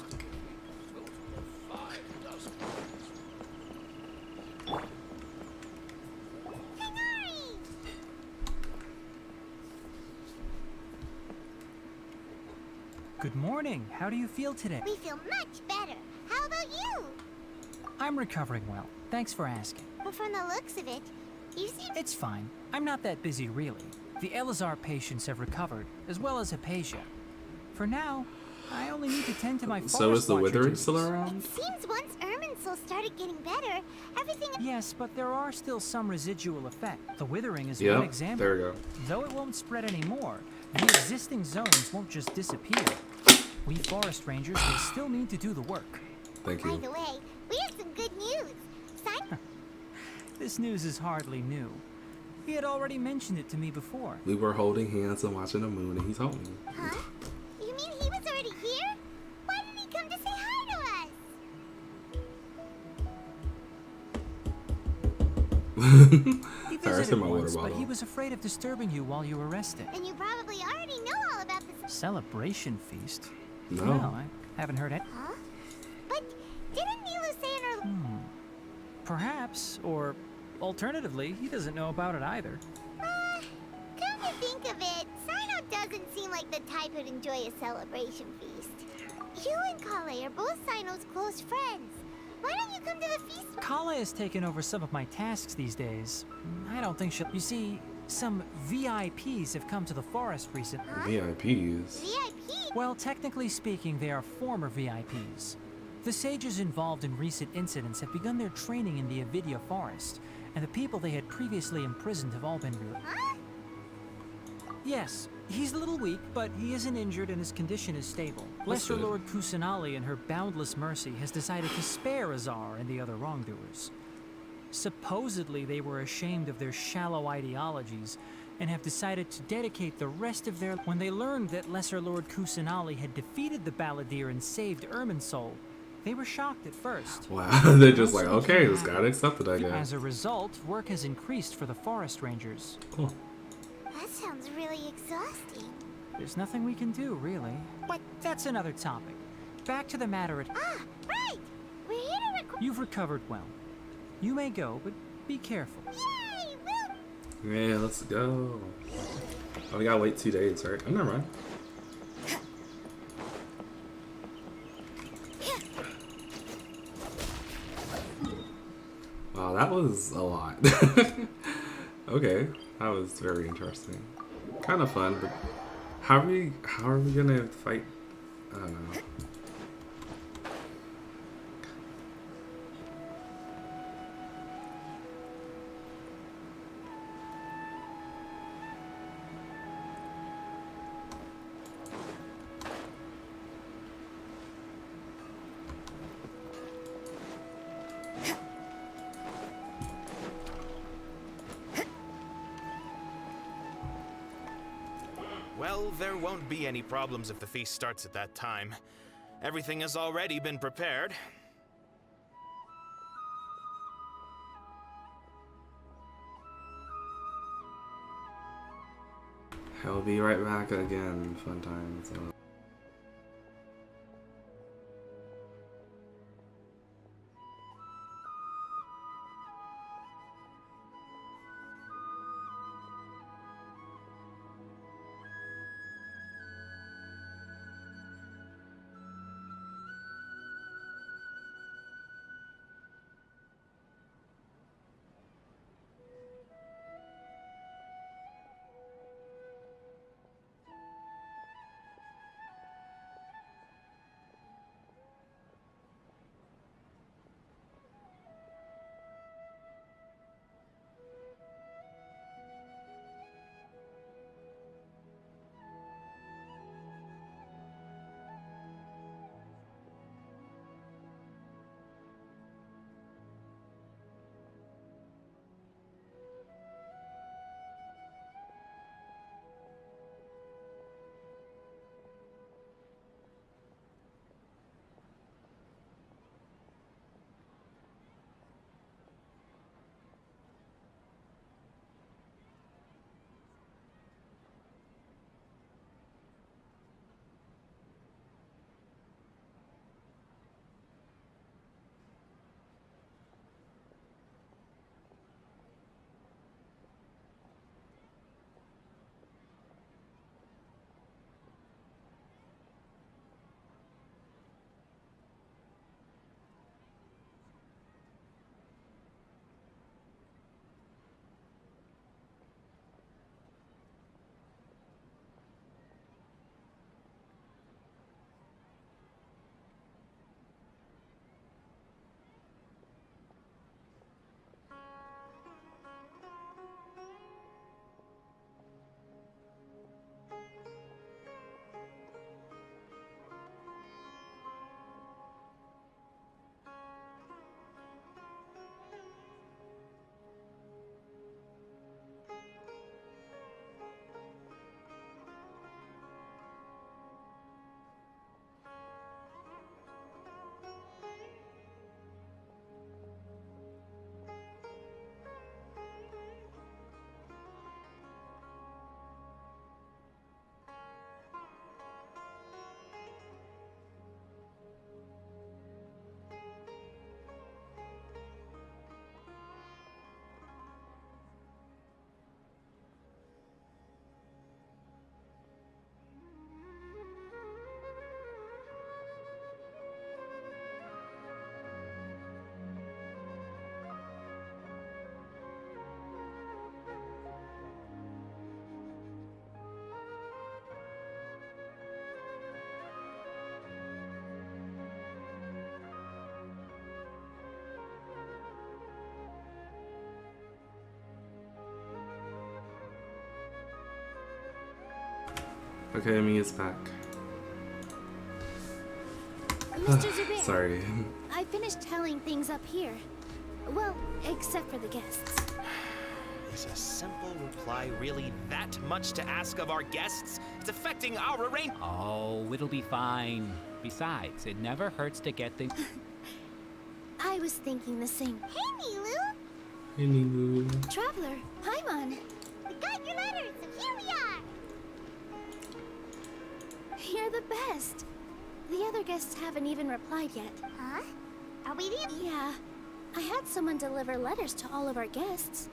Good morning. How do you feel today? We feel much better. How about you? I'm recovering well. Thanks for asking. But from the looks of it, you seem... It's fine. I'm not that busy, really. The Elazar patients have recovered, as well as Hypatia. For now, I only need to tend to my forest So is the watcher Withering duties. still around? Seems once Irminsul started getting better, everything... Yes, but there are still some residual effect. The Withering is Yep, one example. there we go. Though it won't spread anymore, the existing zones won't just disappear. We forest rangers will still need to do the work. Thank By you. the way, we have some good news. This news is hardly new. He had already mentioned it to me before. We were holding hands and watching the moon, and he told me. Huh? You mean he was already here? Why didn't he come to say hi to us? He Sorry, I visited said my water once, but bottle. he was afraid of disturbing you while you were resting. And you probably already know all about this. Celebration feast? No. I haven't heard it. Huh? But didn't Milu say in her... Perhaps, or alternatively, he doesn't know about it either. Come to think of it, Sino doesn't seem like the type who'd enjoy a celebration feast. You and Kale are both Sino's close friends. Why don't you come to the feast? Kala has taken over some of my tasks these days. I don't think she'll... You see, some VIPs have come to the forest recently. VIPs? VIP? Well, technically speaking, they are former VIPs. The sages involved in recent incidents have begun their training in the Avidya forest, and the people they had previously imprisoned have all been released. Huh? Yes, he's a little weak, but he isn't injured and his condition is stable. Lesser good. Lord Kusanali, in her boundless mercy, has decided to spare Azar and the other wrongdoers. Supposedly, they were ashamed of their shallow ideologies and have decided to dedicate the rest of their... When they learned that Lesser Lord Kusanali had defeated the Balladeer and saved Irminsul, they were shocked at first. Wow, they're just like, okay, just gotta accept it, I guess. As a result, work has increased for the forest rangers. Cool. That sounds really exhausting. There's nothing we can do, really. But that's another topic. Back to the matter at... Ah, right! We're here to record... You've recovered well. You may go, but be careful. Yay! Woo! Yeah, let's go. Oh, we gotta wait 2 days, right? Oh, never mind. Wow, that was a lot. Okay, that was very interesting. Kind of fun, but how are we gonna fight? I don't know. Well, there won't be any problems if the feast starts at that time. Everything has already been prepared. I'll be right back again. Fun times. Okay, Amy is back. Mr. Zubair. Sorry. I finished tallying things up here. Well, except for the guests. Is a simple reply really that much to ask of our guests? It's affecting our arrangement. Oh, it'll be fine. Besides, it never hurts to get things. I was thinking the same. Hey, Nilu! Hey, Nilu. Traveler, Paimon. We got your letters, and here we are! You're the best. The other guests haven't even replied yet. Huh? Are we the... Yeah. I had someone deliver letters to all of our guests.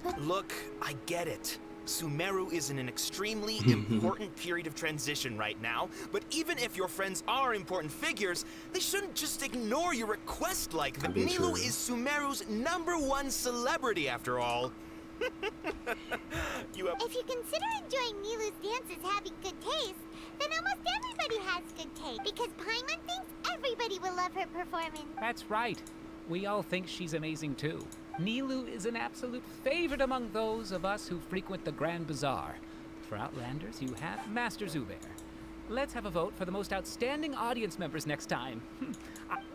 But... Look, I get it. Sumeru is in an extremely important period of transition right now, but even if your friends are important figures, they shouldn't just ignore your request like that. Nilu is Sumeru's #1 celebrity, after all. If you consider enjoying Nilu's dances having good taste, then almost everybody has good taste, because Paimon thinks everybody will love her performance. That's right. We all think she's amazing too. Nilu is an absolute favorite among those of us who frequent the Grand Bazaar. For Outlanders, you have Master Zubair. Let's have a vote for the most outstanding audience members next time.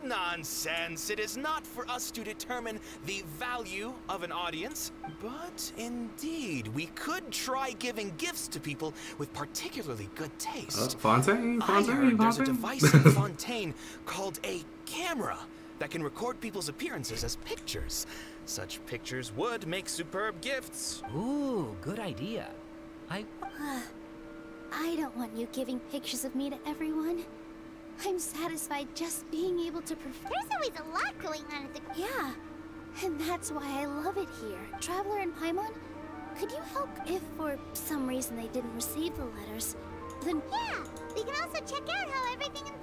Nonsense! It is not for us to determine the value of an audience, but indeed, we could try giving gifts to people with particularly good taste. Fontaine? I heard there's a Fontaine? device in Fontaine called a camera that can record people's appearances as pictures. Such pictures would make superb gifts. Ooh, good idea. I don't want you giving pictures of me to everyone. I'm satisfied just being able to perform. There's always a lot going on at the... Yeah, and that's why I love it here. Traveler and Paimon, could you help if for some reason they didn't receive the letters? Then... Yeah, we can also check out how everything...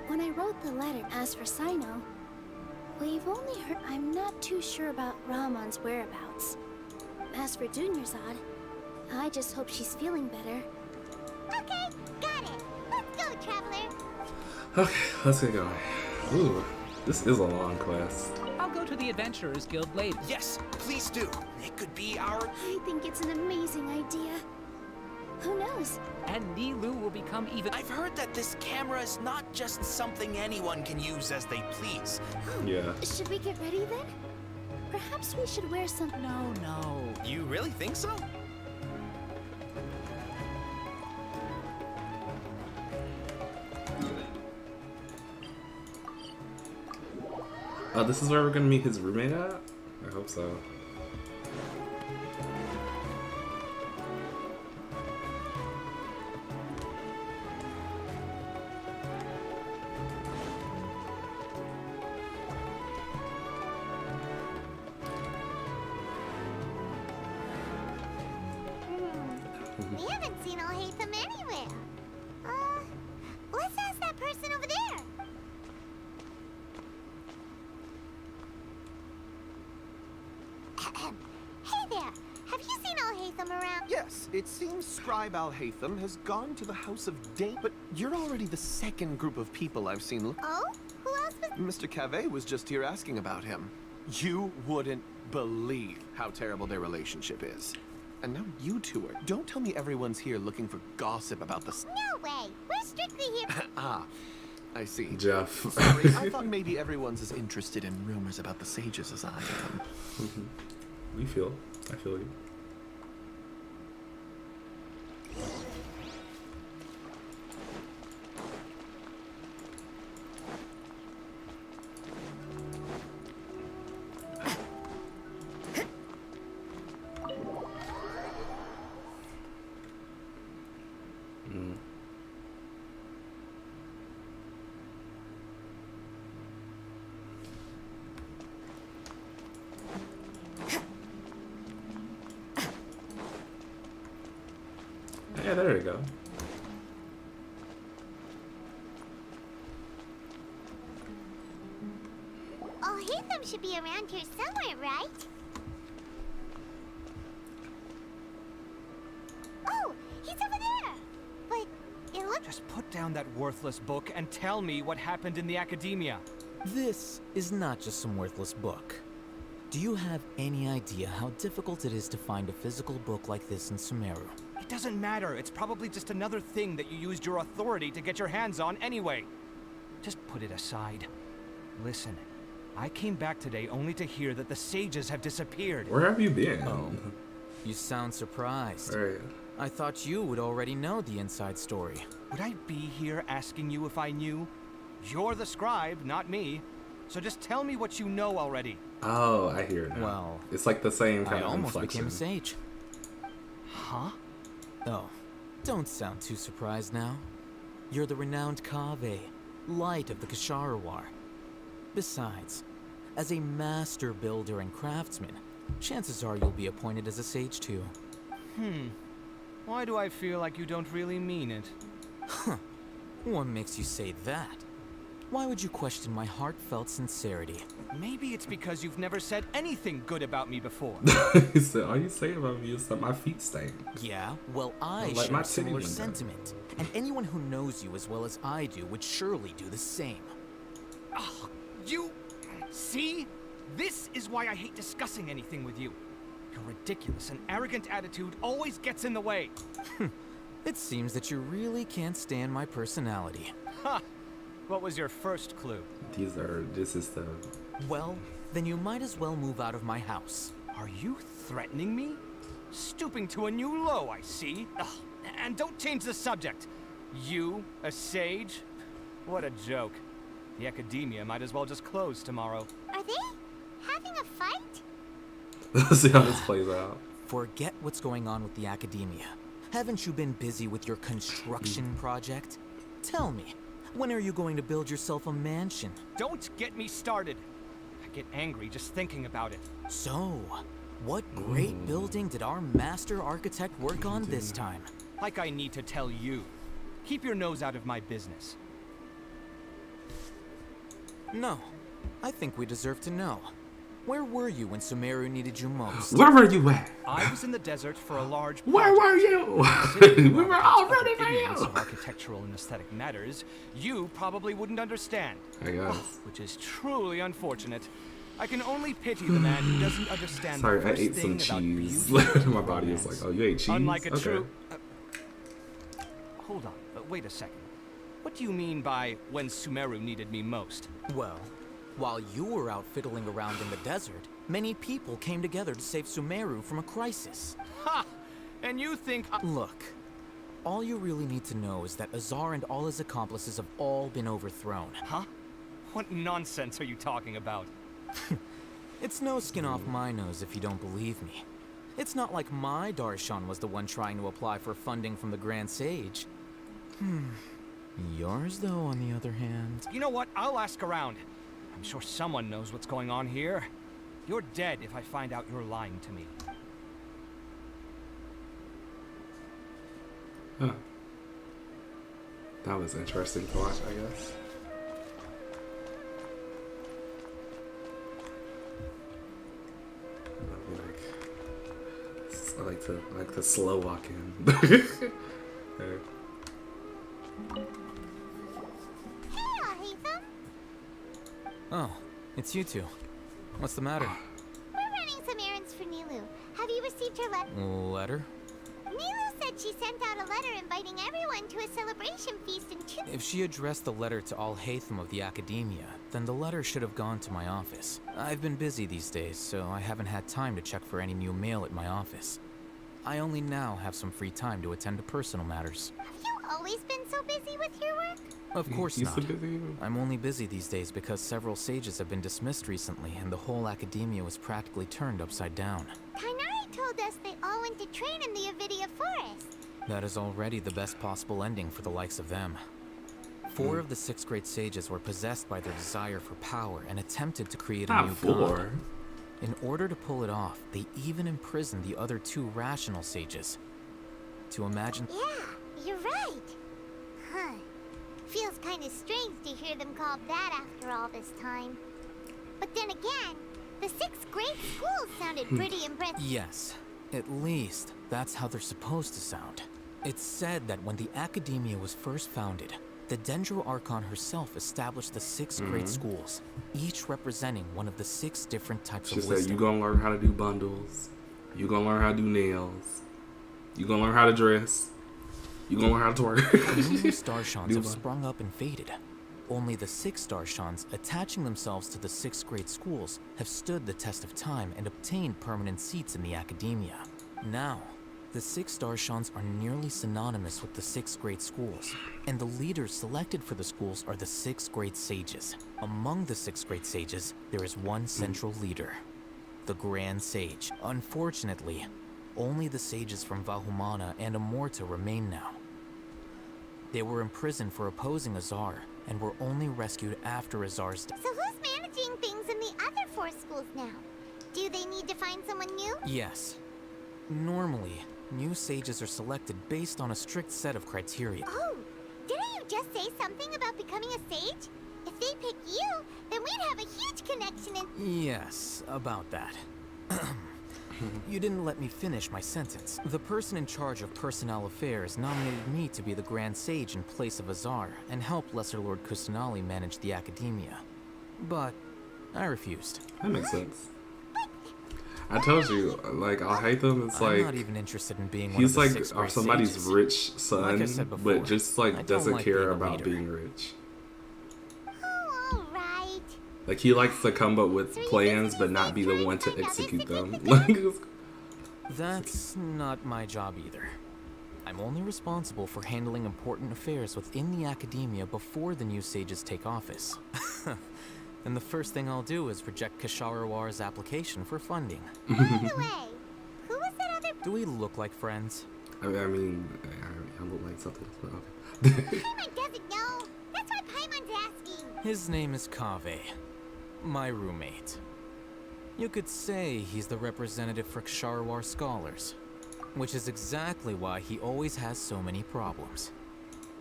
When I wrote the letter, as for Sino, we've only heard... I'm not too sure about Ramon's whereabouts. As for Dunyarzad, I just hope she's feeling better. Okay, got it. Let's go, Traveler. Okay, let's get going. Ooh, this is a long quest. I'll go to the Adventurers Guild later. Yes, please do. It could be our... I think it's an amazing idea. Who knows? And Nilu will become even... I've heard that this camera is not just something anyone can use as they please. Yeah. Should we get ready then? Perhaps we should wear some... No. You really think so? This is where we're gonna meet his roommate at? I hope so. We haven't seen Al-Haytham anywhere. Let's ask that person over there. Hey there, have you seen Al-Haytham around? Yes, it seems Scribe Al-Haytham has gone to the House of Dane, but you're already the second group of people I've seen. Oh? Who else was... Mr. Cavey was just here asking about him. You wouldn't believe how terrible their relationship is. And now you two are... Don't tell me everyone's here looking for gossip about the... No way, we're strictly here... Ah, I see. Jeff. Sorry, I thought maybe everyone's as interested in rumors about the sages as I am. I feel you. Yeah, there we go. Al-Haytham should be around here somewhere, right? Oh, he's over there! But it looks... Just put down that worthless book and tell me what happened in the academia. This is not just some worthless book. Do you have any idea how difficult it is to find a physical book like this in Sumeru? It doesn't matter. It's probably just another thing that you used your authority to get your hands on anyway. Just put it aside. Listen, I came back today only to hear that the sages have disappeared. Where have you been? Oh, you sound surprised. Right. I thought you would already know the inside story. Would I be here asking you if I knew? You're the scribe, not me. So just tell me what you know already. Oh, I hear it now. Well, it's like the same kind I of almost inflection. became a sage. Huh? Oh, don't sound too surprised now. You're the renowned Kaveh, light of the Ksharawar. Besides, as a master builder and craftsman, chances are you'll be appointed as a sage too. Why do I feel like you don't really mean it? Huh. What makes you say that? Why would you question my heartfelt sincerity? Maybe it's because you've never said anything good about me before. He said, all you say about me is that my feet stink. Yeah, well, I Like share my a similar titties. sentiment. And anyone who knows you as well as I do would surely do the same. Oh, you... See? This is why I hate discussing anything with you. Your ridiculous and arrogant attitude always gets in the way. It seems that you really can't stand my personality. Ha! What was your first clue? This is the... Well, then you might as well move out of my house. Are you threatening me? Stooping to a new low, I see. Ugh. And don't change the subject. You, a sage? What a joke. The academia might as well just close tomorrow. Are they having a fight? Let's see how this plays out. Forget what's going on with the academia. Haven't you been busy with your construction project? Tell me, when are you going to build yourself a mansion? Don't get me started. I get angry just thinking about it. So, what great building did our master architect work on this time? Like I need to tell you. Keep your nose out of my business. No, I think we deserve to know. Where were you when Sumeru needed you most? Where were you at? I was in the desert for a large Where were you? We were all ready for ignorance you. of architectural and aesthetic matters, you probably wouldn't understand. I guess. Which is truly unfortunate. I can only pity the man who doesn't understand Sorry, the I first ate thing some about cheese. beauty My and body is romance. like, oh, you ate cheese? Unlike a Okay. true... hold on, wait a second. What do you mean by when Sumeru needed me most? Well, while you were out fiddling around in the desert, many people came together to save Sumeru from a crisis. Ha! And you think Look, all you really need to know is that Azar and all his accomplices have all been overthrown. Huh? What nonsense are you talking about? It's no skin off my nose if you don't believe me. It's not like my Darshan was the one trying to apply for funding from the Grand Sage. Yours, though, on the other hand... You know what? I'll ask around. I'm sure someone knows what's going on here. You're dead if I find out you're lying to me. Huh. That was interesting to watch, I guess. I'll be like, I like to slow walk in. Hey, Alhaitham. Oh, it's you two. What's the matter? We're running some errands for Nilu. Have you received her letter? Letter? Nilu said she sent out a letter inviting everyone to a celebration feast in two. If she addressed the letter to Alhaitham of the Academia, then the letter should have gone to my office. I've been busy these days, so I haven't had time to check for any new mail at my office. I only now have some free time to attend to personal matters. Have you always been so busy with your work? Of course You not. so busy? I'm only busy these days because several sages have been dismissed recently, and the whole Academia was practically turned upside down. Tainari told us they all went to train in the Avidia Forest. That is already the best possible ending for the likes of them. 4 of the 6 great sages were possessed by their desire for power and attempted to create a Not new 4. god. In order to pull it off, they even imprisoned the other 2 rational sages. To imagine... Yeah, you're right. Huh. Feels kind of strange to hear them called that after all this time. But then again, the 6 great schools sounded pretty impressive. Yes, at least that's how they're supposed to sound. It's said that when the Academia was first founded, the Dendro Archon herself established the 6 great schools, each representing one of the 6 different types She of said, wisdom. you gonna learn how to do bundles. You gonna learn how to do nails. You gonna learn how to dress. You gonna learn how to twerk. Numerous Starshons have sprung up and faded. Only the 6 Starshons, attaching themselves to the 6th grade schools, have stood the test of time and obtained permanent seats in the academia. Now, the 6 Starshons are nearly synonymous with the 6th grade schools, and the leaders selected for the schools are the 6th grade sages. Among the 6th grade sages, there is one central leader, the Grand Sage. Unfortunately, only the sages from Vahumana and Amorta remain now. They were imprisoned for opposing Azar, and were only rescued after Azar's death. So who's managing things in the other 4 schools now? Do they need to find someone new? Yes. Normally, new sages are selected based on a strict set of criteria. Oh, didn't you just say something about becoming a sage? If they pick you, then we'd have a huge connection in— Yes, about that. You didn't let me finish my sentence. The person in charge of personnel affairs nominated me to be the Grand Sage in place of Azar and help Lesser Lord Kusanali manage the academia. But I refused. That makes sense. I told you, like, Al-Haytham, it's like, I'm not even interested in being one he's of the like 6th grade somebody's sages. rich son, Like I said before, but just I like don't doesn't like care being a about leader. being rich. Oh, alright. Like, he likes to come up with plans, but not be the one to execute them. Like, That's not my job either. I'm only responsible for handling important affairs within the academia before the new sages take office. And the first thing I'll do is reject Kasharawar's application for funding. By the way, who was that other— Do we look like friends? I mean, I look like something. But okay. Paimon doesn't know. That's why Paimon's asking. His name is Kaveh, my roommate. You could say he's the representative for Ksharawar scholars, which is exactly why he always has so many problems.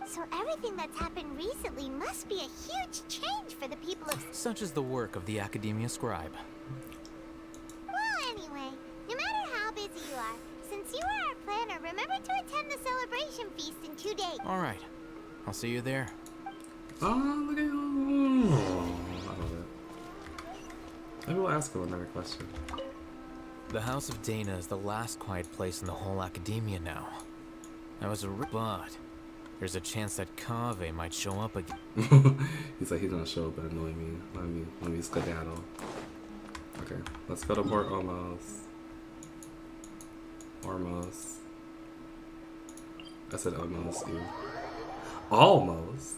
So everything that's happened recently must be a huge change for the people of— Such is the work of the Academia Scribe. Well, anyway, no matter how busy you are, since you are our planner, remember to attend the celebration feast in 2 days. Alright, I'll see you there. Oh, look at you. I love it. Maybe we'll ask him another question. The House of Dana is the last quiet place in the whole Academia now. I was but there's a chance that Kaveh might show up again. He's like, he's gonna show up and annoy me. Let me skedaddle. Okay, let's go to Port Ormos. Ormos. I said almost. Ew. Almost.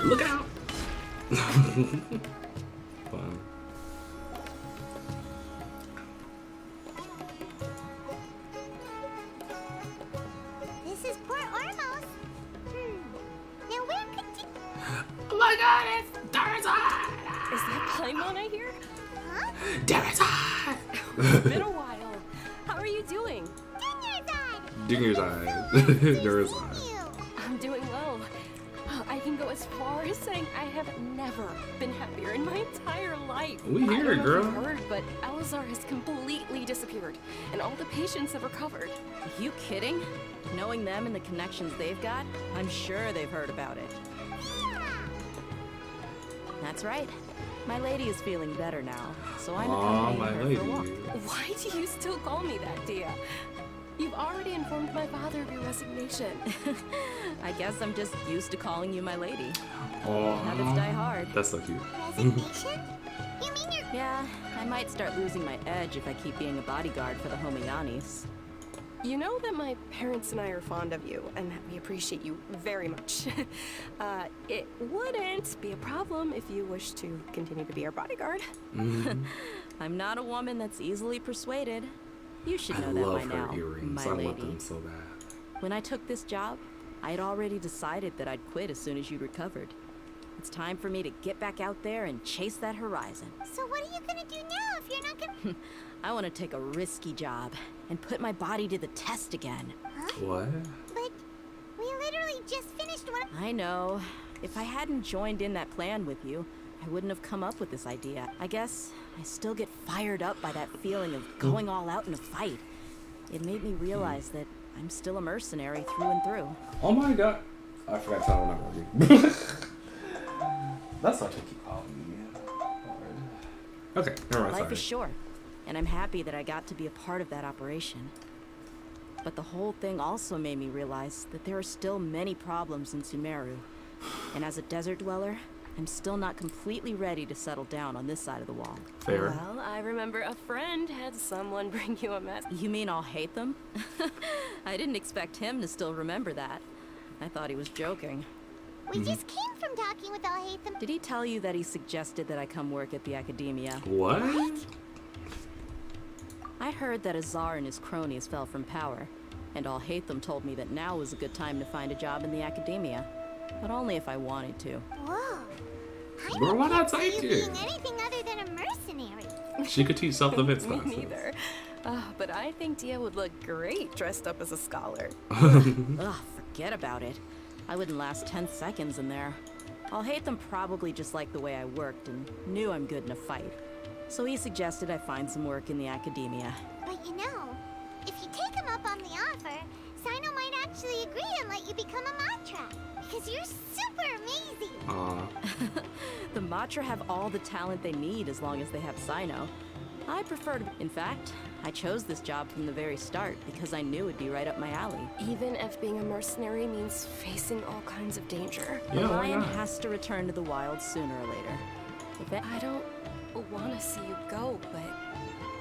Look out! Fun. This is Port Ormos. Now where could you— Oh my god, it's Darazan! Is that Paimon I hear? Huh? Darazan! It's been a while. How are you doing? Dinger's eye. Darazan. I'm doing well. I can go as far as saying I have never been happier in my entire life. We hear I it, don't know girl. if you've heard, but Alizar has completely disappeared, and all the patients have recovered. Are you kidding? Knowing them and the connections they've got, I'm sure they've heard about it. That's right. My lady is feeling better now, so I'm Aw, accompanying my her lady. for a walk. Why do you still call me that, Dia? You've already informed my father of your resignation. I guess I'm just used to calling you my lady. Aw. Habits die hard. That's so cute. Resignation? You mean you're— Yeah, I might start losing my edge if I keep being a bodyguard for the Homeyanis. You know that my parents and I are fond of you, and that we appreciate you very much. It wouldn't be a problem if you wish to continue to be our bodyguard. I'm not a woman that's easily persuaded. You should I know that love by her now, earrings. my I lady. want them so bad. When I took this job, I had already decided that I'd quit as soon as you'd recovered. It's time for me to get back out there and chase that horizon. So what are you gonna do now if you're not gonna— I want to take a risky job and put my body to the test again. What? But we literally just finished one. I know. If I hadn't joined in that plan with you, I wouldn't have come up with this idea. I guess I still get fired up by that feeling of going all out in a fight. It made me realize that I'm still a mercenary through and through. Oh my god. I forgot to tell him I'm not working. That's what you keep calling me. Okay, never mind. Life is short, and I'm happy that I got to be a part of that operation. But the whole thing also made me realize that there are still many problems in Sumeru. And as a desert dweller, I'm still not completely ready to settle down on this side of the wall. Fair. Well, I remember a friend had someone bring you a mess. You mean I'll hate them? I didn't expect him to still remember that. I thought he was joking. We just came from talking with I'll hate them. Did he tell you that he suggested that I come work at the academia? What? I heard that Azar and his cronies fell from power, and I'll hate them told me that now was a good time to find a job in the academia. But only if I wanted to. Whoa. Bro, why not take you it? being anything other than a mercenary. She could teach self-defense Me classes. neither. But I think Dia would look great dressed up as a scholar. Ugh, forget about it. I wouldn't last 10 seconds in there. I'll hate them probably just like the way I worked and knew I'm good in a fight. So he suggested I find some work in the academia. But you know, if you take him up on the offer, Sino might actually agree and let you become a Matra. Because you're super amazing. Aw. The Matra have all the talent they need as long as they have Sino. I prefer to... In fact, I chose this job from the very start because I knew it'd be right up my alley. Even if being a mercenary means facing all kinds of danger. The lion has to return to the wild sooner or later. I don't want to see you go, but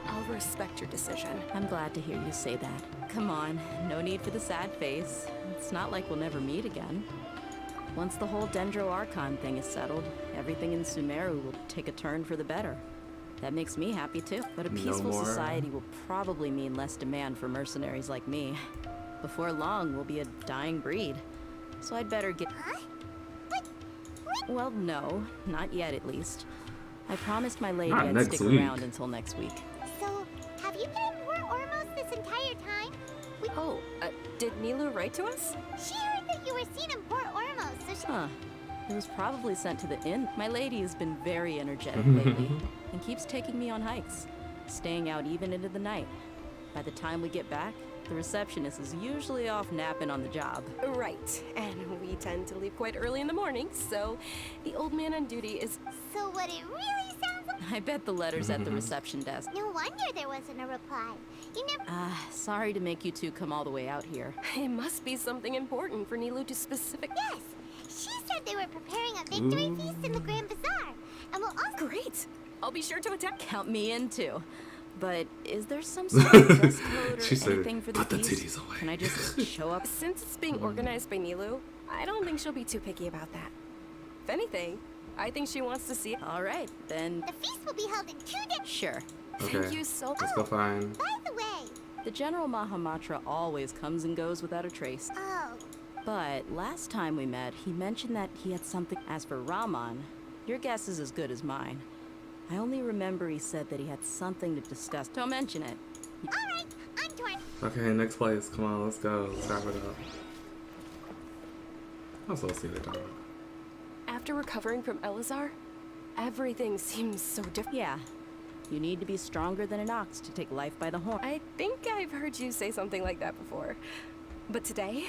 I'll respect your decision. I'm glad to hear you say that. Come on, no need for the sad face. It's not like we'll never meet again. Once the whole Dendro Archon thing is settled, everything in Sumeru will take a turn for the better. That makes me happy too. But a peaceful society will probably mean less demand for mercenaries like me. Before long, we'll be a dying breed. So I'd better get... Well, no. Not yet, at least. I promised my lady I'd stick around until next week. So, have you been in Port Ormos this entire time? Did Nilu write to us? She heard that you were seen in Port Ormos, so she... Huh. It was probably sent to the inn. My lady has been very energetic lately and keeps taking me on hikes, staying out even into the night. By the time we get back, the receptionist is usually off napping on the job. Right, and we tend to leave quite early in the morning, so the old man on duty is... So what it really sounds like... I bet the letter's at the reception desk. No wonder there wasn't a reply. You never... Sorry to make you two come all the way out here. It must be something important for Nilu to specific... Yes! She said they were preparing a victory feast in the Grand Bazaar, and we'll also... Great! I'll be sure to attend. Count me in too. But is there some sort of dress code or anything for the put the feast? titties away. Can I just show up? Since it's being organized by Nilu, I don't think she'll be too picky about that. If anything, I think she wants to see it. All right, then. The feast will be held in 2 days. Sure. Okay. Thank you so much. Let's go find... By the way... The General Mahamatra always comes and goes without a trace. Oh. But last time we met, he mentioned that he had something... As for Rahman, your guess is as good as mine. I only remember he said that he had something to discuss. Don't mention it. Alright, I'm torn. Okay, next place. Come on, let's go. Let's wrap it up. I'm so see the dog. After recovering from Elazar, everything seems so different. Yeah. You need to be stronger than an ox to take life by the horn. I think I've heard you say something like that before. But today?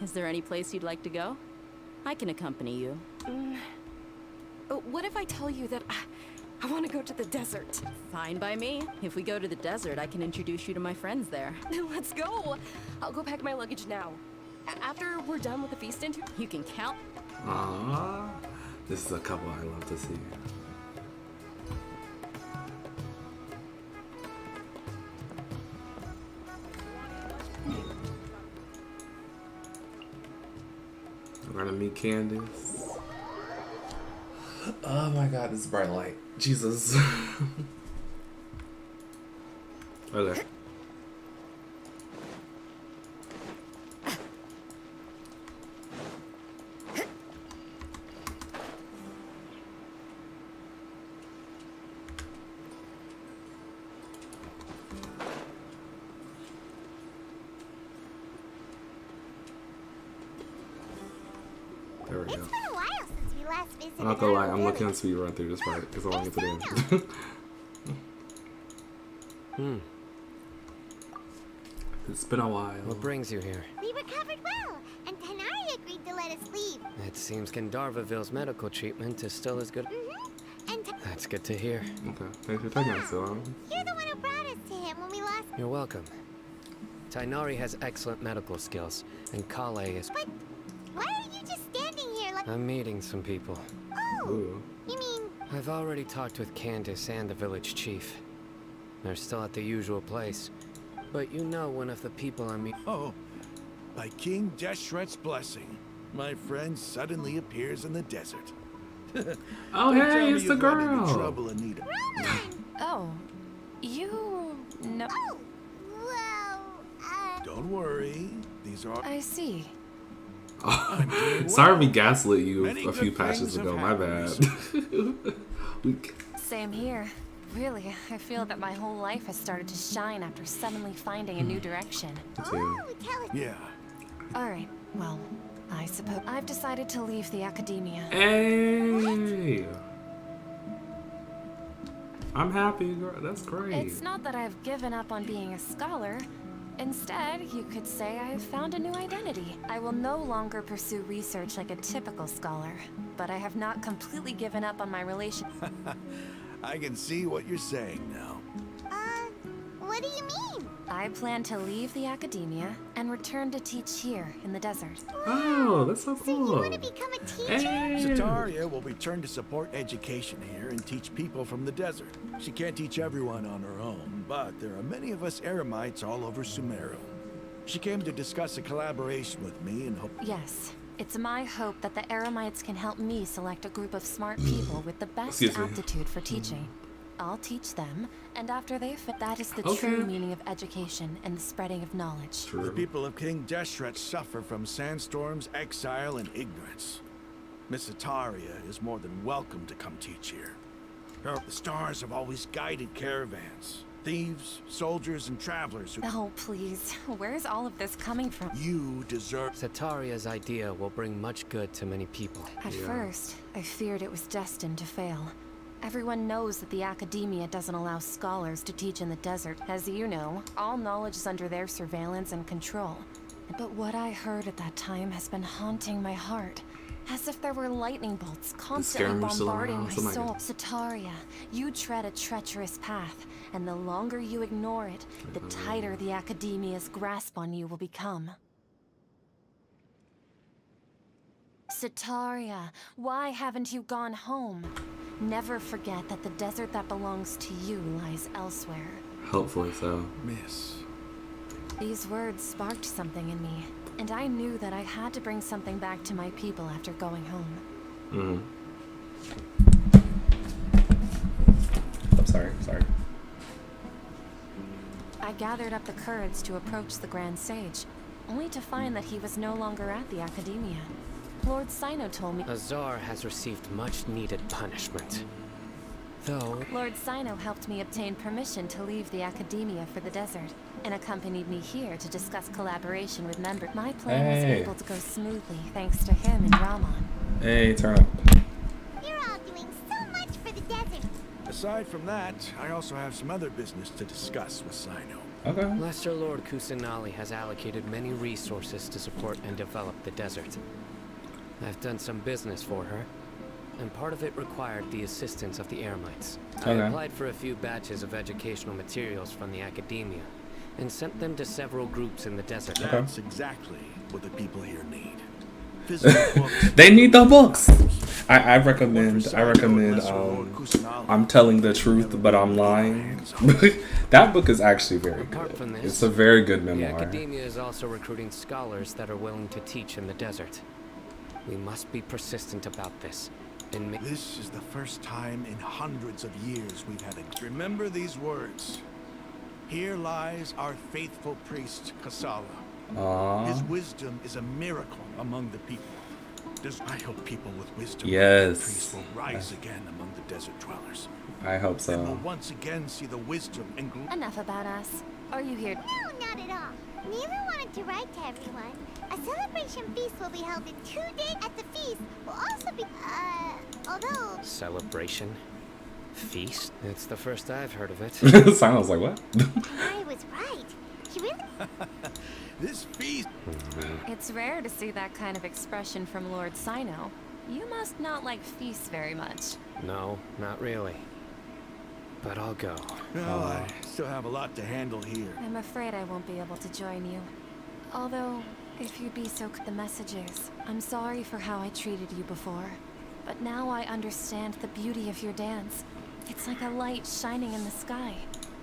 Is there any place you'd like to go? I can accompany you. What if I tell you that I want to go to the desert? Fine by me. If we go to the desert, I can introduce you to my friends there. Let's go! I'll go pack my luggage now. After we're done with the feast interview, you can count. Aww. This is a couple I love to see. We're gonna meet Candace. Oh my god, this is bright light. Jesus. Okay. There we go. It's been a while since we last visited. I'm not gonna lie, our I'm looking on village. speed run through this part because I want to get to the end. It's been a while. What brings you here? We recovered well, and Tanari agreed to let us leave. It seems Gandharvaville's medical treatment is still as good. And That's good to hear. Okay, thanks for taking us so long. you're the one who brought us to him when we lost. You're welcome. Tainari has excellent medical skills, and Kale is... But why are you just standing here like? I'm meeting some people. Oh, Ooh. you mean? I've already talked with Candace and the village chief. They're still at the usual place. But you know one of the people I meet... Oh, by King Deshret's blessing, my friend suddenly appears in the desert. Oh, Don't hey, tell me it's the you've run into girl. trouble, Anita. Oh, you know. Oh, well, Don't worry, these are. I see. Sorry we gaslit you Many a few good patches things ago. have My happened bad. Same here. Really, I feel that my whole life has started to shine after suddenly finding a new direction. Too. Yeah. Alright, well, I suppose I've decided to leave the academia. Hey! I'm happy, girl. That's great. It's not that I've given up on being a scholar. Instead, you could say I've found a new identity. I will no longer pursue research like a typical scholar, but I have not completely given up on my relation. I can see what you're saying now. What do you mean? I plan to leave the academia and return to teach here in the desert. Oh, that's so So cool. you want to become a teacher? Hey. Zataria will return to support education here and teach people from the desert. She can't teach everyone on her own, but there are many of us Eremites all over Sumeru. She came to discuss a collaboration with me and hope. Yes, it's my hope that the Eremites can help me select a group of smart people with the best Excuse me. aptitude for teaching. I'll teach them, and after they fit, that is the Okay. true meaning of education and the spreading of knowledge. The people of King Deshret suffer from sandstorms, exile, and ignorance. Miss Zataria is more than welcome to come teach here. The stars have always guided caravans, thieves, soldiers, and travelers who... Oh, please. Where's all of this coming from? You deserve... Sataria's idea will bring much good to many people. At first, I feared it was destined to fail. Everyone knows that the academia doesn't allow scholars to teach in the desert. As you know, all knowledge is under their surveillance and control. But what I heard at that time has been haunting my heart. As if there were lightning bolts constantly bombarding my soul. Sataria, you tread a treacherous path, and the longer you ignore it, the tighter the academia's grasp on you will become. Sataria, why haven't you gone home? Never forget that the desert that belongs to you lies elsewhere. Hopefully so. Miss. These words sparked something in me, and I knew that I had to bring something back to my people after going home. I'm sorry. I gathered up the courage to approach the Grand Sage, only to find that he was no longer at the Academia. Lord Sino told me Azar has received much needed punishment. Though... Lord Sino helped me obtain permission to leave the Academia for the desert, and accompanied me here to discuss collaboration with members. My plan was able to go smoothly thanks to him and Ramon. Hey, turn up. You're all doing so much for the desert. Aside from that, I also have some other business to discuss with Sino. Okay. Lesser Lord Kusanali has allocated many resources to support and develop the desert. I've done some business for her, and part of it required the assistance of the Eremites. I applied for a few batches of educational materials from the Academia, and sent them to several groups in the desert. That's exactly what the people here need. Physical books. They need the books. I recommend I'm telling the truth but I'm lying. That book is actually very good. It's a very good memoir. The Academia is also recruiting scholars that are willing to teach in the desert. We must be persistent about this. And this is the first time in hundreds of years we've had a... Remember these words. Here lies our faithful priest, Kasala. His wisdom is a miracle among the people. I hope people with wisdom like priests will rise again among the desert dwellers. I hope so. And will once again see the wisdom and Enough about us. Are you here? No, not at all. Neither wanted to write to everyone. A celebration feast will be held in 2 days. At the feast will also be, although... Celebration? Feast? It's the first I've heard of it. Sounds like what? I was right. She really... This feast... It's rare to see that kind of expression from Lord Sino. You must not like feasts very much. No, not really. But I'll go. No, I still have a lot to handle here. I'm afraid I won't be able to join you. Although, if you'd be so the messages. I'm sorry for how I treated you before. But now I understand the beauty of your dance. It's like a light shining in the sky.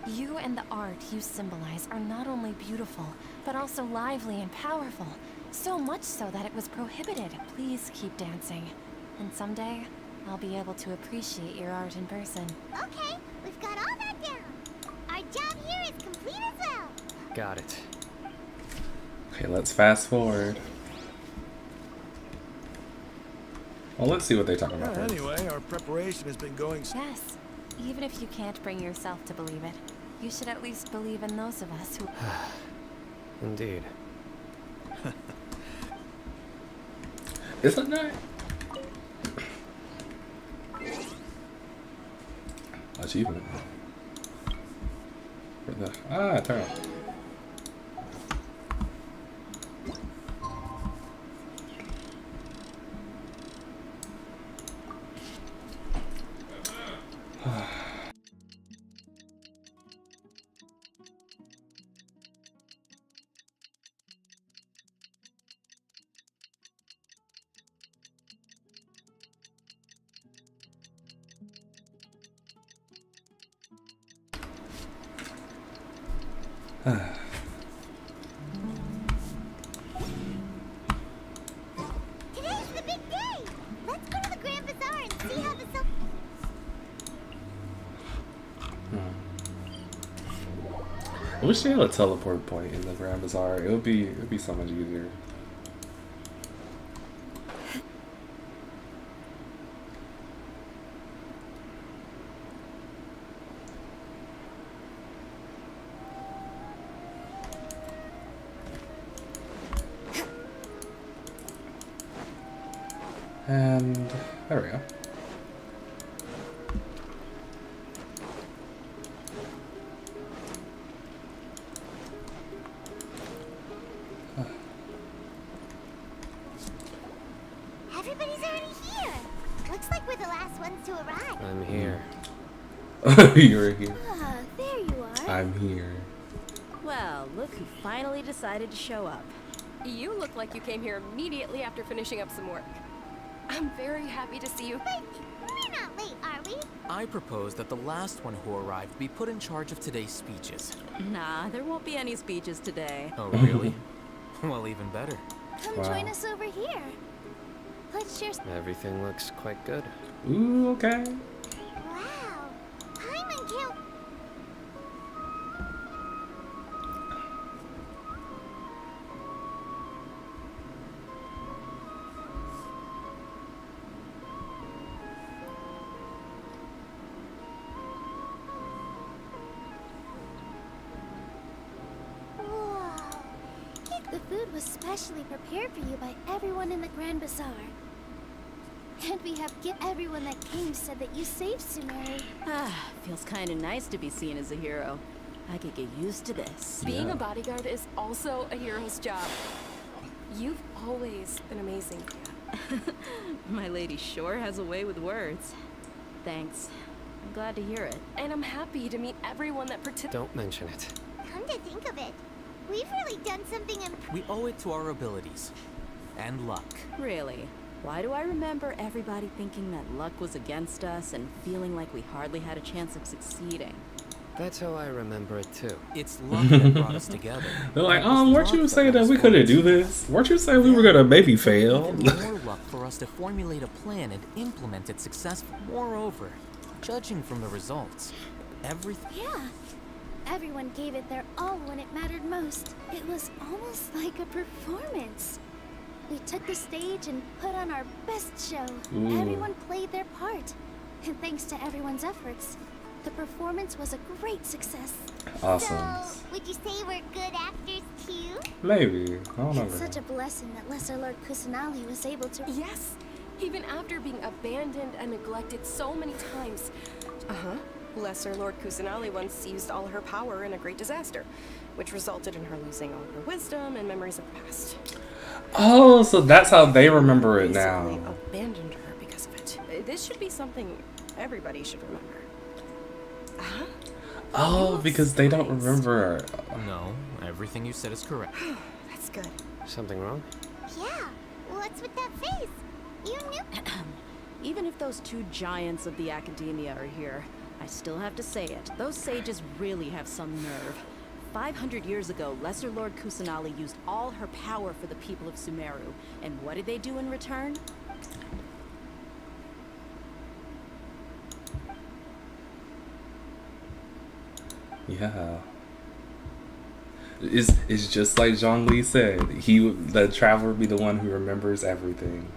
You and the art you symbolize are not only beautiful, but also lively and powerful. So much so that it was prohibited. Please keep dancing. And someday, I'll be able to appreciate your art in person. Okay, we've got all that down. Our job here is complete as well. Got it. Okay, let's fast forward. Well, let's see what they talk about first. Anyway, our preparation has been going... Yes. Even if you can't bring yourself to believe it, you should at least believe in those of us who... Indeed. Isn't that? Achievement. Where the... Ah, turn. Today's the big day. Let's go to the Grand Bazaar and see how the I wish they had a teleport point in the Grand Bazaar. It would be so much easier. And there we go. Everybody's already here. Looks like we're the last ones to arrive. I'm here. You're here. Ah, there you are. I'm here. Well, look who finally decided to show up. You look like you came here immediately after finishing up some work. I'm very happy to see you. But we're not late, are we? I propose that the last one who arrived be put in charge of today's speeches. Nah, there won't be any speeches today. Oh, really? Well, even better. Come join us over here. Let's share. Everything looks quite good. Ooh, okay. Wow. Paimon can't... The food was specially prepared for you by everyone in the Grand Bazaar. And we have everyone that came said that you saved Sumeru. Ah, feels kind of nice to be seen as a hero. I could get used to this. Being a bodyguard is also a hero's job. You've always been amazing. My lady sure has a way with words. Thanks. I'm glad to hear it. And I'm happy to meet everyone that participated. Don't mention it. Come to think of it, we've really done something We owe it to our abilities. And luck. Really? Why do I remember everybody thinking that luck was against us and feeling like we hardly had a chance of succeeding? That's how I remember it too. It's luck that brought us together. They're like, weren't you saying that we couldn't do this? Weren't you saying we were gonna maybe fail? Even more luck for us to formulate a plan and implement it successfully. Moreover, judging from the results, everything... Yeah. Everyone gave it their all when it mattered most. It was almost like a performance. We took the stage and put on our best show. Ooh. Everyone played their part. And thanks to everyone's efforts, the performance was a great success. Awesome. So, would you say we're good actors too? Maybe. I don't know. It's such a blessing that Lesser Lord Kusanali was able to... Yes, even after being abandoned and neglected so many times. Uh-huh. Lesser Lord Kusanali once used all her power in a great disaster, which resulted in her losing all her wisdom and memories of the past. Oh, so that's how they remember it now. Basically abandoned her because of it. This should be something everybody should remember. Uh-huh. Oh, because they don't remember. No, everything you said is correct. That's good. Something wrong? Yeah, what's with that face? You knew... Even if those two giants of the academia are here, I still have to say it. Those sages really have some nerve. 500 years ago, Lesser Lord Kusanali used all her power for the people of Sumeru. And what did they do in return? Yeah. It's just like Zhongli said. The traveler, be the one who remembers everything.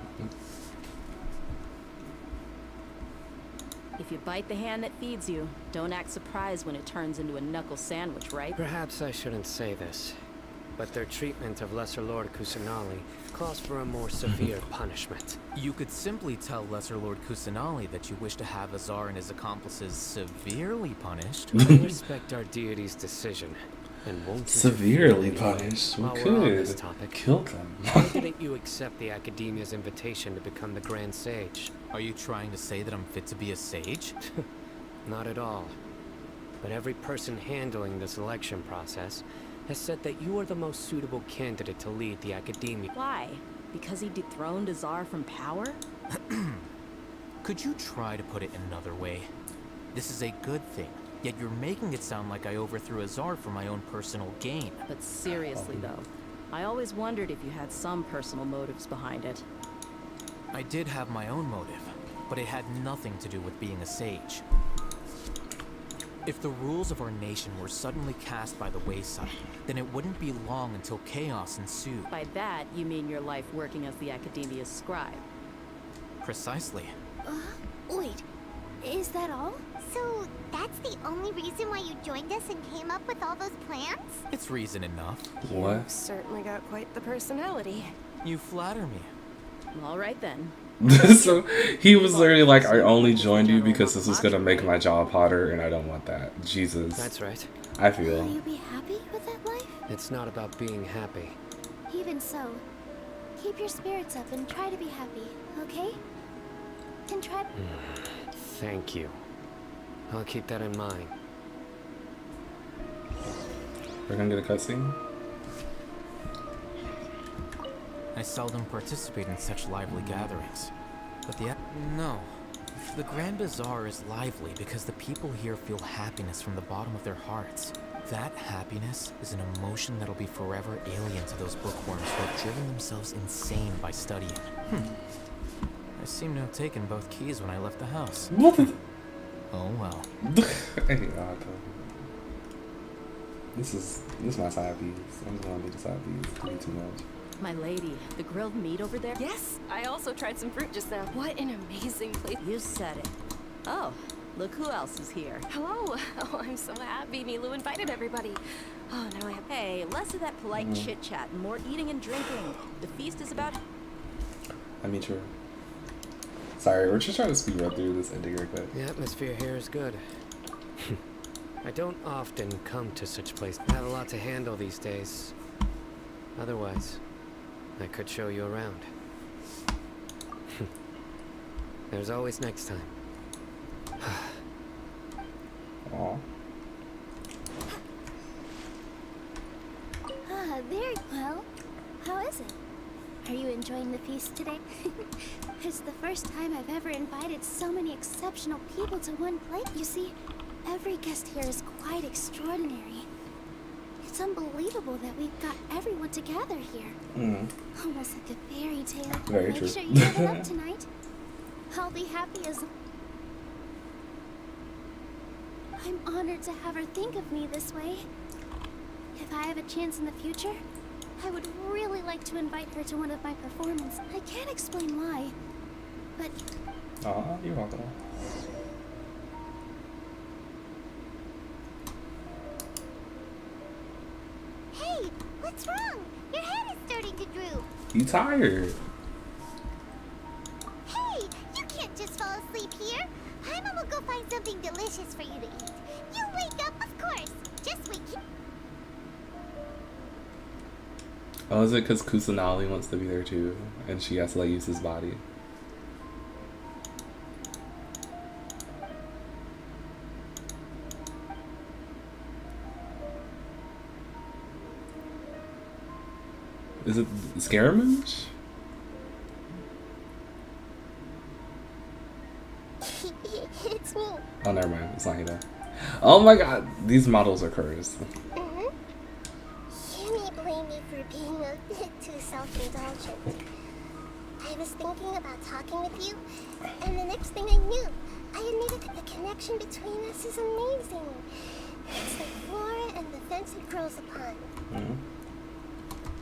If you bite the hand that feeds you, don't act surprised when it turns into a knuckle sandwich, right? Perhaps I shouldn't say this, but their treatment of Lesser Lord Kusanali calls for a more severe punishment. You could simply tell Lesser Lord Kusanali that you wish to have Azar and his accomplices severely punished. I respect our deity's decision, and won't severely punished. We While we're on this could topic, kill them. why didn't you accept the Academia's invitation to become the Grand Sage? Are you trying to say that I'm fit to be a sage? Not at all. But every person handling the selection process has said that you are the most suitable candidate to lead the Academia. Why? Because he dethroned Azar from power? Could you try to put it another way? This is a good thing, yet you're making it sound like I overthrew Azar for my own personal gain. But seriously though, I always wondered if you had some personal motives behind it. I did have my own motive, but it had nothing to do with being a sage. If the rules of our nation were suddenly cast by the wayside, then it wouldn't be long until chaos ensued. By that, you mean your life working as the Academia's scribe. Precisely. Wait, is that all? So, that's the only reason why you joined us and came up with all those plans? It's reason enough. What? You've certainly got quite the personality. You flatter me. All right then. So he was literally like, I only joined you because this was gonna make my job hotter, and I don't want that. Jesus. That's right. I feel. Will you be happy with that life? It's not about being happy. Even so, keep your spirits up and try to be happy, okay? And try... Thank you. I'll keep that in mind. We're gonna get a cutscene? I seldom participate in such lively gatherings. But no. The Grand Bazaar is lively because the people here feel happiness from the bottom of their hearts. That happiness is an emotion that'll be forever alien to those bookworms who have driven themselves insane by studying. I seem to have taken both keys when I left the house. What? Oh well. This is my side piece. I'm gonna be the side piece. It's gonna be too much. My lady, the grilled meat over there? Yes, I also tried some fruit just now. What an amazing place. You said it. Oh, look who else is here. Hello. Oh, I'm so happy Nilu invited everybody. Oh, now I have... Hey, less of that polite chit-chat and more eating and drinking. The feast is about... I mean, true. Sorry, we're just trying to speed run through this ending real quick. The atmosphere here is good. I don't often come to such places. I have a lot to handle these days. Otherwise, I could show you around. There's always next time. Aw. Very well. How is it? Are you enjoying the feast today? It's the first time I've ever invited so many exceptional people to one plate. You see, every guest here is quite extraordinary. It's unbelievable that we've got everyone together here. Almost like a fairy tale. Very Make true. sure you live it up tonight. I'll be happy as... I'm honored to have her think of me this way. If I have a chance in the future, I would really like to invite her to one of my performances. I can't explain why, but... Aw, you're welcome. Hey, what's You tired? Hey, you can't just fall asleep here. Paimon will go find something delicious for you to eat. You wake up, of course. Just wake. Oh, is it because Kusanali wants to be there too, and she has to like use his body? Is it Scaramouche? It's me. Oh, never mind. It's not Hida. Oh my god, these models are cursed. You may blame me for being a bit too self-indulgent. I was thinking about talking with you, and the next thing I knew, I admitted that the connection between us is amazing. It's like flora and the fence it grows upon.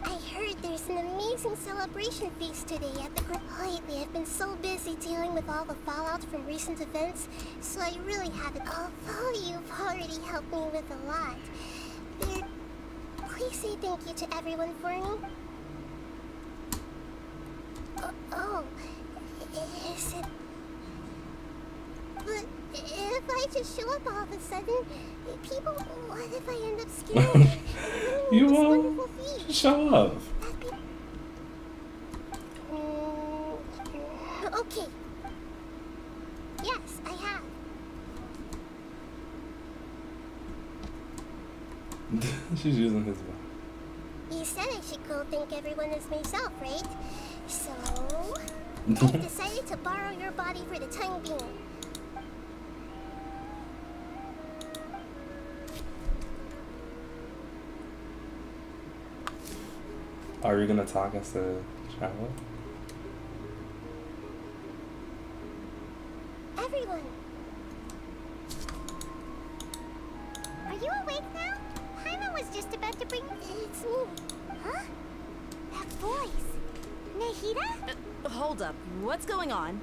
I heard there's an amazing celebration feast today at the group. Lately, I've been so busy dealing with all the fallout from recent events, so I really haven't. Although you've already helped me with a lot, please say thank you to everyone for me. Is it? But if I just show up all of a sudden, people, what if I end up scaring them? You won't show up. Okay. Yes, I have. She's using his body. You said I should go thank everyone as myself, right? So, I've decided to borrow your body for the time being. Are you gonna talk us to travel? Everyone. Are you awake now? Paimon was just about to bring. It's me. Huh? That voice. Nahida? Hold up. What's going on?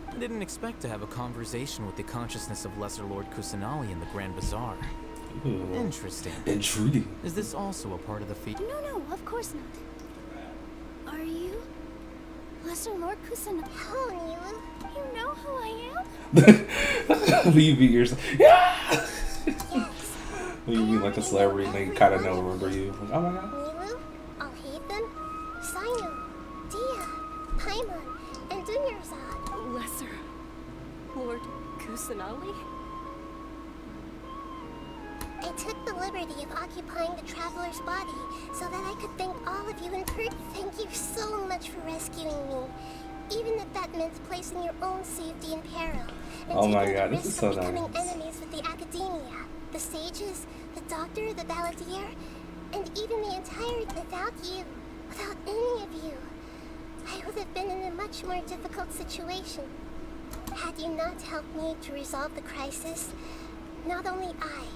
I didn't expect to have a conversation with the consciousness of Lesser Lord Kusanali in the Grand Bazaar. Ooh. Interesting. Intriguing. Is this also a part of the feat? No, of course not. Are you Lesser Lord Kusanali? Oh, Nilu. You know who I am? You beat yourself. Yeah! You mean like a celebrity and they kind of don't remember you. Like, oh my god. Nilu, Alhaitham, Sinu, Dia, Paimon, and Dunyarzad. Lesser Lord Kusanali? I took the liberty of occupying the traveler's body so that I could thank all of you in person. Thank you so much for rescuing me, even if that meant placing your own safety in peril. And Oh my taking god, the this is risk so of becoming nice. enemies with the academia, the sages, the doctor, the balladeer, and even the entire. Without you, without any of you, I would have been in a much more difficult situation. Had you not helped me to resolve the crisis, not only I,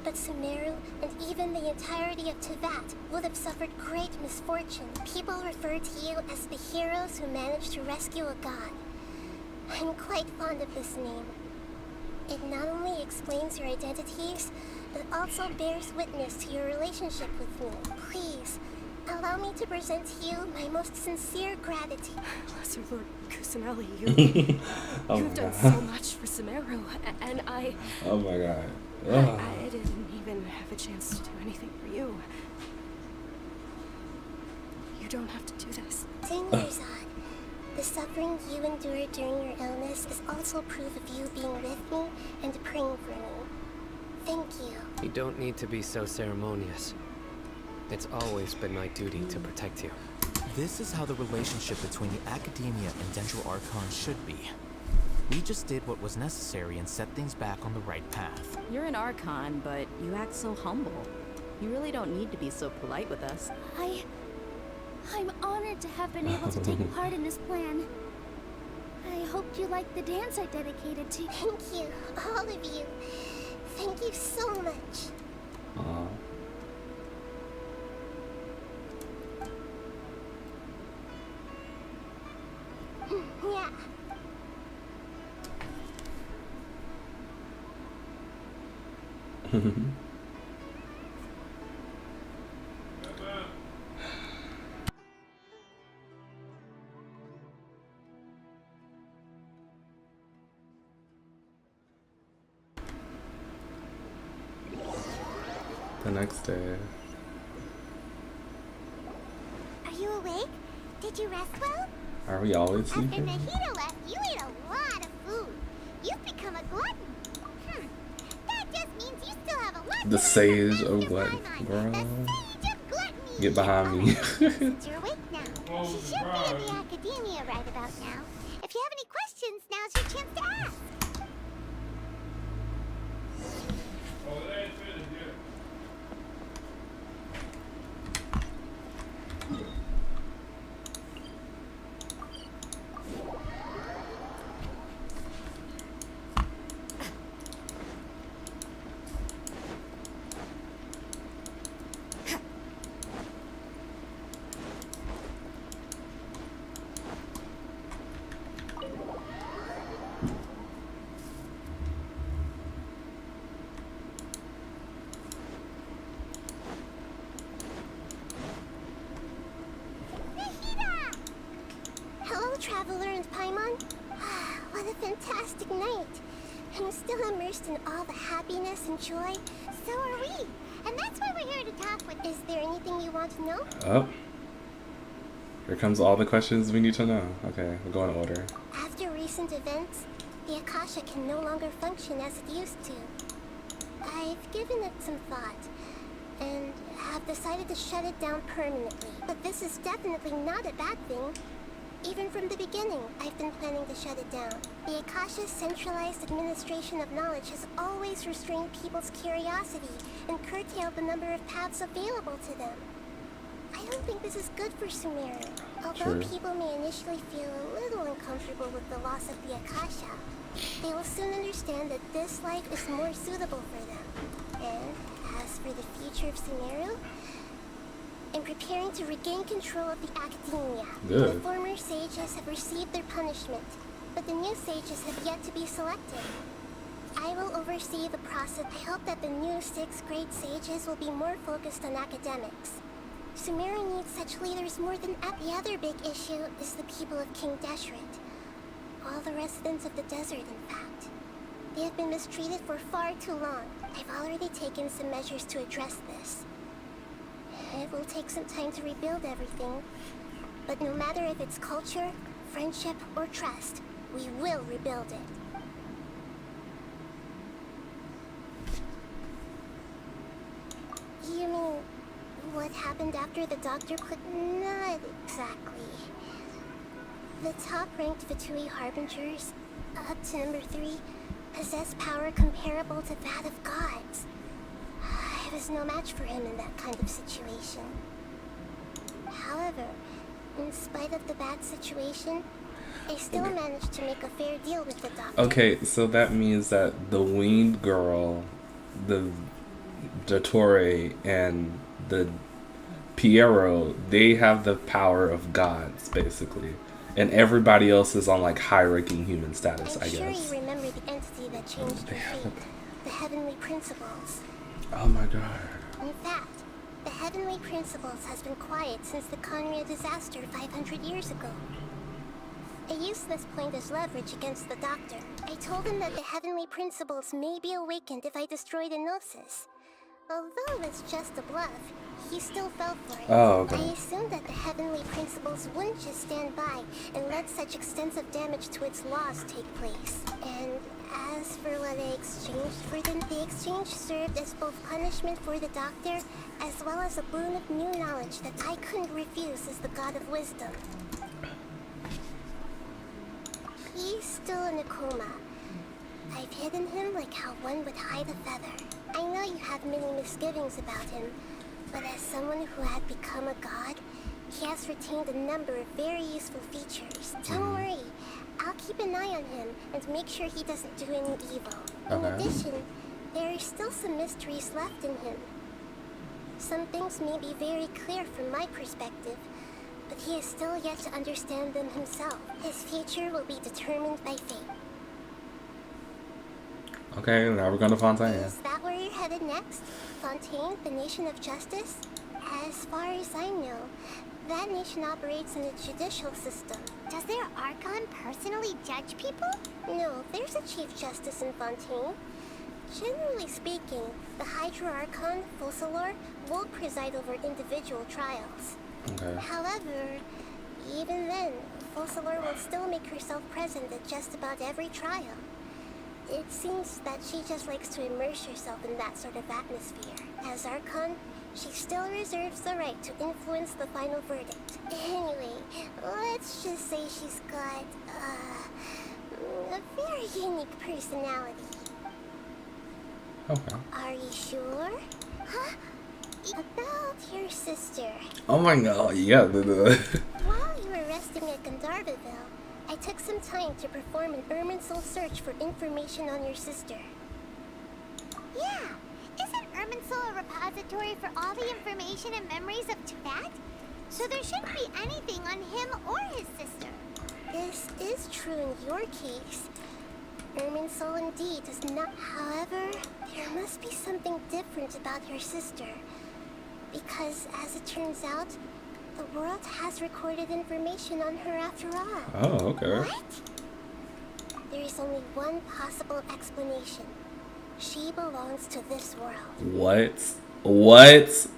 but Sumeru and even the entirety of Tevat would have suffered great misfortune. People refer to you as the heroes who managed to rescue a god. I'm quite fond of this name. It not only explains your identities, but also bears witness to your relationship with me. Please, allow me to present to you my most sincere gratitude. Lesser Lord Kusanali, you, Oh you've my done god. so much for Sumeru, and I Oh my god. Ugh. didn't even have a chance to do anything for you. You don't have to do this. Dunyarzad, the suffering you endured during your illness is also proof of you being with me and praying for me. Thank you. You don't need to be so ceremonious. It's always been my duty to protect you. This is how the relationship between the Academia and Dendro Archon should be. We just did what was necessary and set things back on the right path. You're an Archon, but you act so humble. You really don't need to be so polite with us. I'm honored to have been able to take part in this plan. I hoped you liked the dance I dedicated to. Thank you, all of you. Thank you so much. Aw. Yeah. The next day. Are you awake? Did you rest well? Are we always After sleeping? Nahida left, you ate a lot of food. You've become a glutton. That just means you still have a lot The to sage of gluttony, girl. Get behind me. Since you're awake now, you should be in the academia right about now. If you have any questions, now's your chance to ask. Hello, Traveler and Paimon. What a fantastic night. I'm still immersed in all the happiness and joy. So are we. And that's why we're here to talk with. Is there anything you want to know? Oh. Here comes all the questions we need to know. Okay, we'll go in order. After recent events, the Akasha can no longer function as it used to. I've given it some thought, and have decided to shut it down permanently. But this is definitely not a bad thing. Even from the beginning, I've been planning to shut it down. The Akasha's centralized administration of knowledge has always restrained people's curiosity and curtailed the number of paths available to them. I don't think this is good for Sumeru. Although people may initially feel a little uncomfortable with the loss of the Akasha, they will soon understand that this life is more suitable for them. And as for the future of Sumeru, I'm preparing to regain control of the academia. Good. The former sages have received their punishment, but the new sages have yet to be selected. I will oversee the process. I hope that the new 6th grade sages will be more focused on academics. Sumeru needs such leaders more than ever. The other big issue is the people of King Deshret. All the residents of the desert, in fact. They have been mistreated for far too long. I've already taken some measures to address this. It will take some time to rebuild everything, but no matter if it's culture, friendship, or trust, we will rebuild it. You mean what happened after the doctor quit? Not exactly. The top-ranked Vitui Harbingers, up to number 3, possess power comparable to that of gods. I was no match for him in that kind of situation. However, in spite of the bad situation, I still managed to make a fair deal with the doctor. Okay, so that means that the winged girl, the Dottore, and the Piero, they have the power of gods, basically. And everybody else is on, like, high-ranking human status, I guess. I'm sure you remember the entity that changed your fate. The Heavenly Principles. Oh my god. In fact, the Heavenly Principles has been quiet since the Conria disaster 500 years ago. I used this point as leverage against the doctor. I told him that the Heavenly Principles may be awakened if I destroy the Gnosis. Although it's just a bluff, he still fell for it. Oh, okay. I assumed that the Heavenly Principles wouldn't just stand by and let such extensive damage to its laws take place. And as for what I exchanged for them, the exchange served as both punishment for the doctor, as well as a boon of new knowledge that I couldn't refuse as the God of Wisdom. He's still in a coma. I've hidden him like how one would hide a feather. I know you have many misgivings about him, but as someone who had become a god, he has retained a number of very useful features. Don't worry, I'll keep an eye on him and make sure he doesn't do any evil. In addition, there are still some mysteries left in him. Some things may be very clear from my perspective, but he is still yet to understand them himself. His future will be determined by fate. Okay, now we're going to Fontaine. Is that where you're headed next? Fontaine, the nation of justice? As far as I know, that nation operates in a judicial system. Does their Archon personally judge people? No, there's a Chief Justice in Fontaine. Generally speaking, the Hydra Archon, Focalor, will preside over individual trials. Okay. However, even then, Focalor will still make herself present at just about every trial. It seems that she just likes to immerse herself in that sort of atmosphere. As Archon, she still reserves the right to influence the final verdict. Anyway, let's just say she's got, a very unique personality. Okay. Are you sure? Huh? About your sister. Oh my god, yeah. While you were resting at Gandharvaville, I took some time to perform an Irminsul search for information on your sister. Yeah, isn't Irminsul a repository for all the information and memories of Teyvat? So there shouldn't be anything on him or his sister. This is true in your case. Irminsul indeed does not. However, there must be something different about your sister. Because, as it turns out, the world has recorded information on her after all. Oh, okay. What? There is only one possible explanation. She belongs to this world. What? What?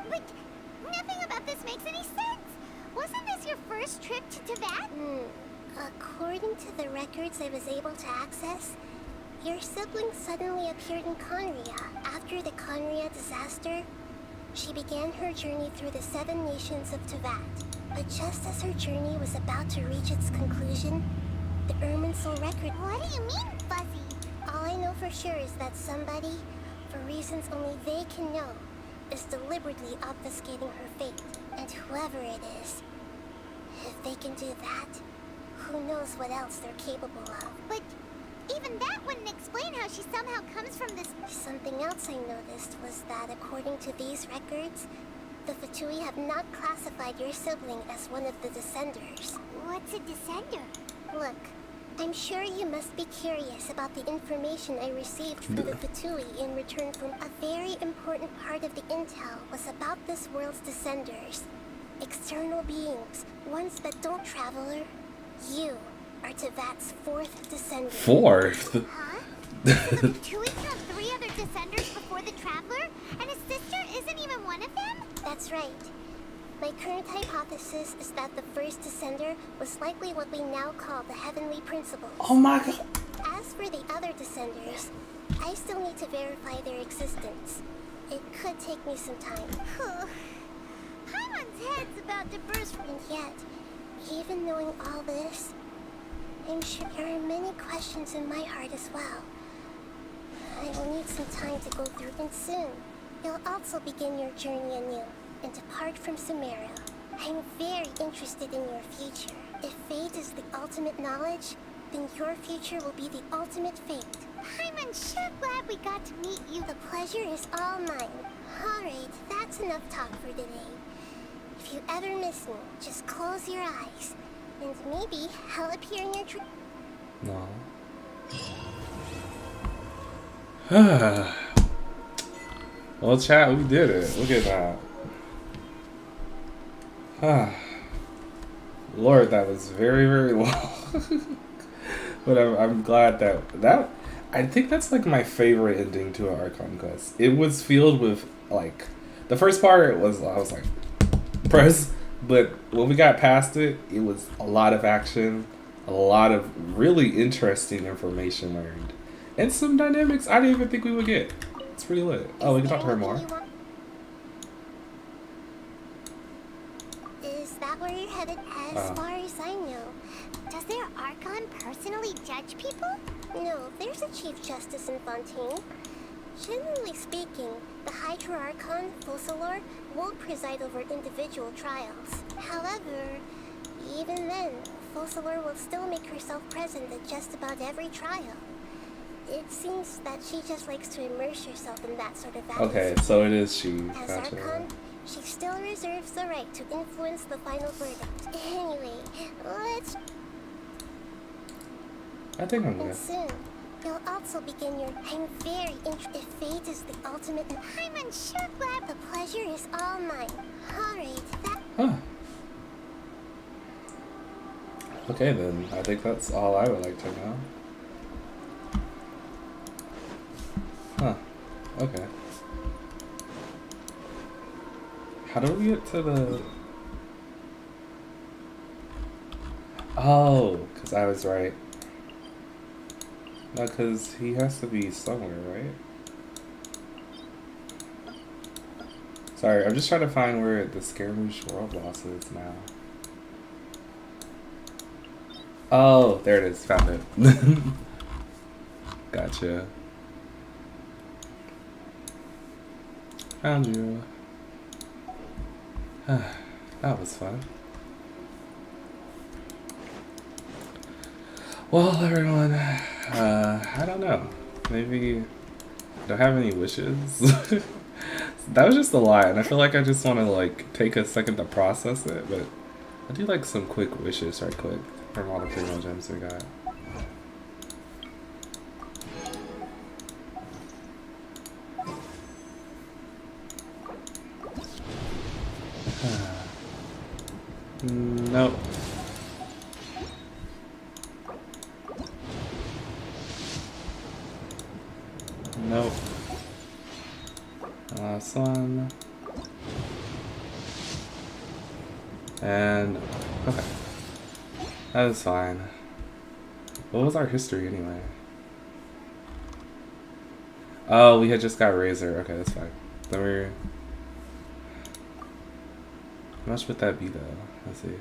But nothing about this makes any sense. Wasn't this your first trip to Teyvat? According to the records I was able to access, your sibling suddenly appeared in Conria. After the Conria disaster, she began her journey through the 7 nations of Teyvat. But just as her journey was about to reach its conclusion, the Irminsul record... What do you mean, Fuzzy? All I know for sure is that somebody, for reasons only they can know, is deliberately obfuscating her fate. And whoever it is, if they can do that, who knows what else they're capable of. But even that wouldn't explain how she somehow comes from this... Something else I noticed was that according to these records, the Fatui have not classified your sibling as one of the Descenders. What's a Descender? Look, I'm sure you must be curious about the information I received from the Fatui in return from a very important part of the intel was about this world's Descenders. External beings, ones that don't traveler. You are Teyvat's 4th Descender. 4th? Huh? So the Fatui killed 3 other Descenders before the Traveler? And his sister isn't even one of them? That's right. My current hypothesis is that the first Descender was likely what we now call the Heavenly Principles. Oh my god. As for the other Descenders, I still need to verify their existence. It could take me some time. Paimon's head's about to burst. And yet, even knowing all this, I'm sure there are many questions in my heart as well. I will need some time to go through, and soon, you'll also begin your journey anew and depart from Sumeru. I'm very interested in your future. If fate is the ultimate knowledge, then your future will be the ultimate fate. I'm sure glad we got to meet you. The pleasure is all mine. Alright, that's enough talk for today. If you ever miss me, just close your eyes. And maybe I'll appear in your dream. No. Well, chat, we did it. Look at that. Lord, that was very, very long. But I'm glad that I think that's like my favorite ending to an Archon quest. It was filled with like the first part I was like press, but when we got past it, it was a lot of action, a lot of really interesting information learned, and some dynamics I didn't even think we would get. It's pretty lit. Oh, we can talk to her more. Is that where you're headed? As far as I know. Does their Archon personally judge people? No, there's a Chief Justice in Fontaine. Generally speaking, the Hydra Archon, Focalor, won't preside over individual trials. However, even then, Focalor will still make herself present at just about every trial. It seems that she just likes to immerse herself in that sort of atmosphere. Okay, so it is she. As Gotcha. Archon, she still reserves the right to influence the final verdict. Anyway, let's... I think I'm And good. soon, you'll also begin your... I'm very interested. If fate It is the ultimate. I'm unsure glad the pleasure is all mine. Alright, that. Huh. Okay then, I think that's all I would like to know. Huh. Okay. How do we get to the... Oh, because I was right. No, because he has to be somewhere, right? Sorry, I'm just trying to find where the Scaramouche World Boss is now. Oh, there it is. Found it. Gotcha. Found you. That was fun. Well, everyone, I don't know. Maybe I don't have any wishes. That was just a lot, and I feel like I just want to like take a second to process it, but I do like some quick wishes right quick from all the primo gems we got. Nope. Nope. Last one. And okay. That is fine. What was our history anyway? Oh, we had just got Razor. Okay, that's fine. Then we're... How much would that be though? Let's see.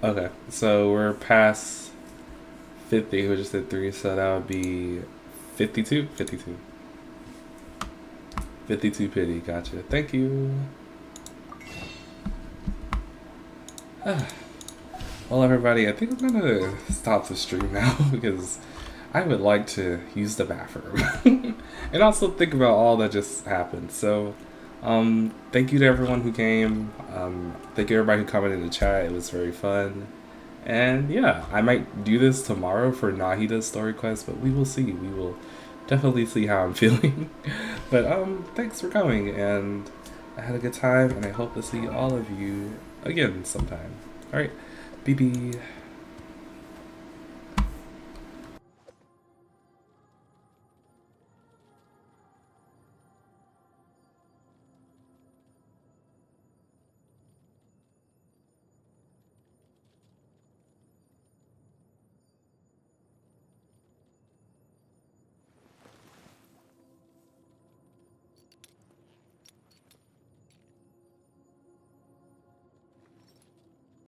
Okay, so we're past 50, we just did 3, so that would be 52? 52. 52 pity, gotcha. Thank you. Well, everybody, I think I'm gonna stop the stream now because I would like to use the bathroom and also think about all that just happened. So, thank you to everyone who came. Thank you everybody who commented in the chat. It was very fun. And yeah, I might do this tomorrow for Nahida's story quest, but we will see. We will definitely see how I'm feeling. But thanks for coming, and I had a good time, and I hope to see all of you again sometime. All right, BB.